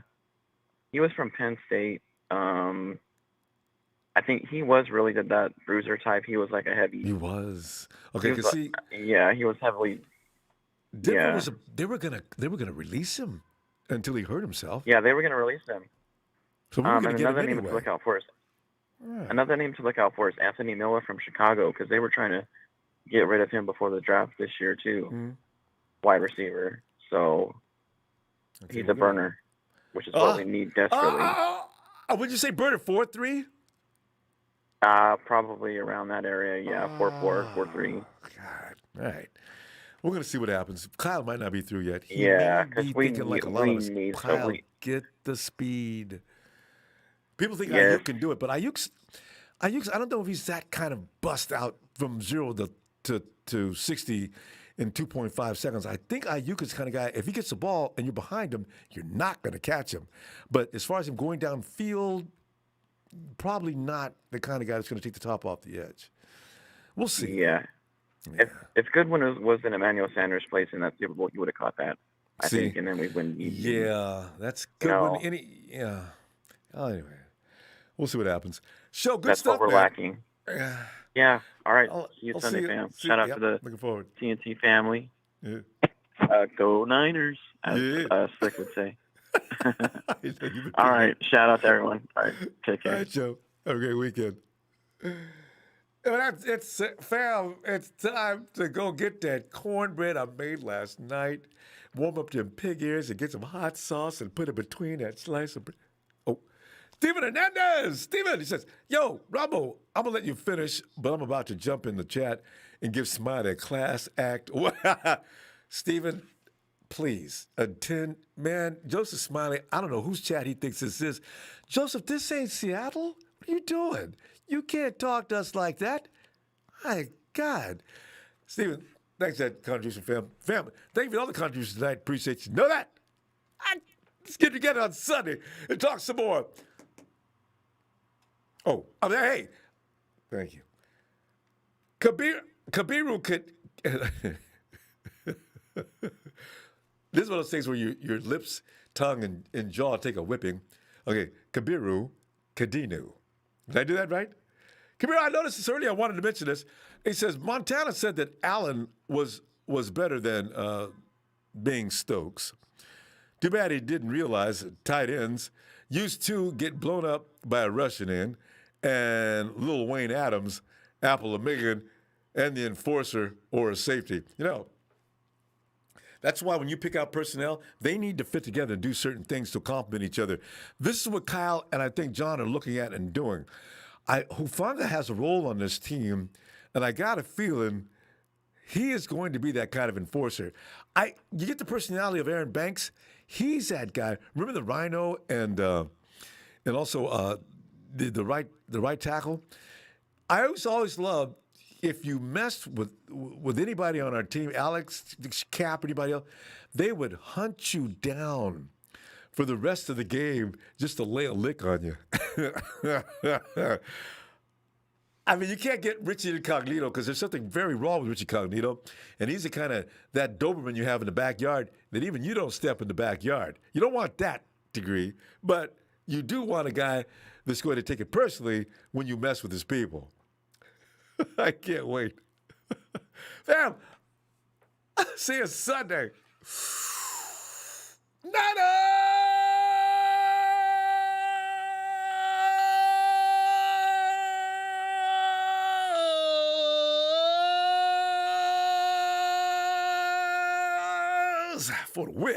He was from Penn State. I think he was really that bruiser type. He was like a heavy. He was. Okay, he was heavily. Denver they were gonna release him until he hurt himself. Yeah, they were gonna release him. So we were gonna get him another name to look out for is another name to look out for is Anthony Miller from Chicago, because they were trying to get rid of him before the draft this year too. wide receiver. So he's a burner, which is what we need desperately. Would you say burner 4-3? Probably around that area. Yeah, 4-4, 4-3. God. All right. We're going to see what happens. Kyle might not be through yet. He because may be thinking like a lot of us. Kyle, get the speed. People think Ayuk can do it, but Ayuk's, I don't know if he's that kind of bust out from 0 to 60 in 2.5 seconds. I think Ayuk is the kind of guy, if he gets the ball and you're behind him, you're not going to catch him. But as far as him going downfield, probably not the kind of guy that's going to take the top off the edge. We'll see. Yeah. If Goodwin was in Emmanuel Sanders' place in that Super Bowl, he would have caught that, I think, and then we win. Yeah, that's Goodwin. Oh, anyway, we'll see what happens. Show good that's stuff, what we're man. lacking. Yeah. All right. See you I'll Sunday, see you. fam. See Shout you. out Yep, to the looking forward. TNT family. Yeah. Go Niners, as Slick would say. All right. Shout out to everyone. All right. Take care. All right, Joe. Have a great weekend. It's fam. It's time to go get that cornbread I made last night. Warm up them pig ears and get some hot sauce and put it between that slice of bread. Oh, Steven Hernandez. Steven, he says, "Yo, Ronbo, I'm gonna let you finish, but I'm about to jump in the chat and give Smiley a class act." Steven, please attend. Man, Joseph Smiley, I don't know whose chat he thinks this is. Joseph, this ain't Seattle. What are you doing? You can't talk to us like that. My God. Steven, thanks for that contribution, fam. Family, thank you for all the contributions tonight. Appreciate you. Know that? Let's get together on Sunday and talk some more. Oh, hey. Thank you. Kabiru could... This is one of those things where your lips, tongue, and jaw take a whipping. Okay, Kabiru Kadinu. Did I do that right? Kabiru, I noticed this earlier. I wanted to mention this. He says, Montana said that Allen was better than being Stokes. Too bad he didn't realize that tight ends used to get blown up by a rushing end, and Lil Wayne Adams, Apple of Michigan, and the enforcer or a safety. You know, that's why when you pick out personnel, they need to fit together and do certain things to complement each other. This is what Kyle and I think John are looking at and doing. Hufanga has a role on this team, and I got a feeling he is going to be that kind of enforcer. You get the personality of Aaron Banks. He's that guy. Remember the Rhino and also the right tackle. I always loved if you messed with anybody on our team, Alex, Cap, anybody else, they would hunt you down for the rest of the game just to lay a lick on you. I mean, you can't get Richie Incognito because there's something very wrong with Richie Incognito, and he's the kind of that Doberman you have in the backyard that even you don't step in the backyard. You don't want that degree, but you do want a guy that's going to take it personally when you mess with his people. I can't wait. Fam, see you Sunday. Niners for the win.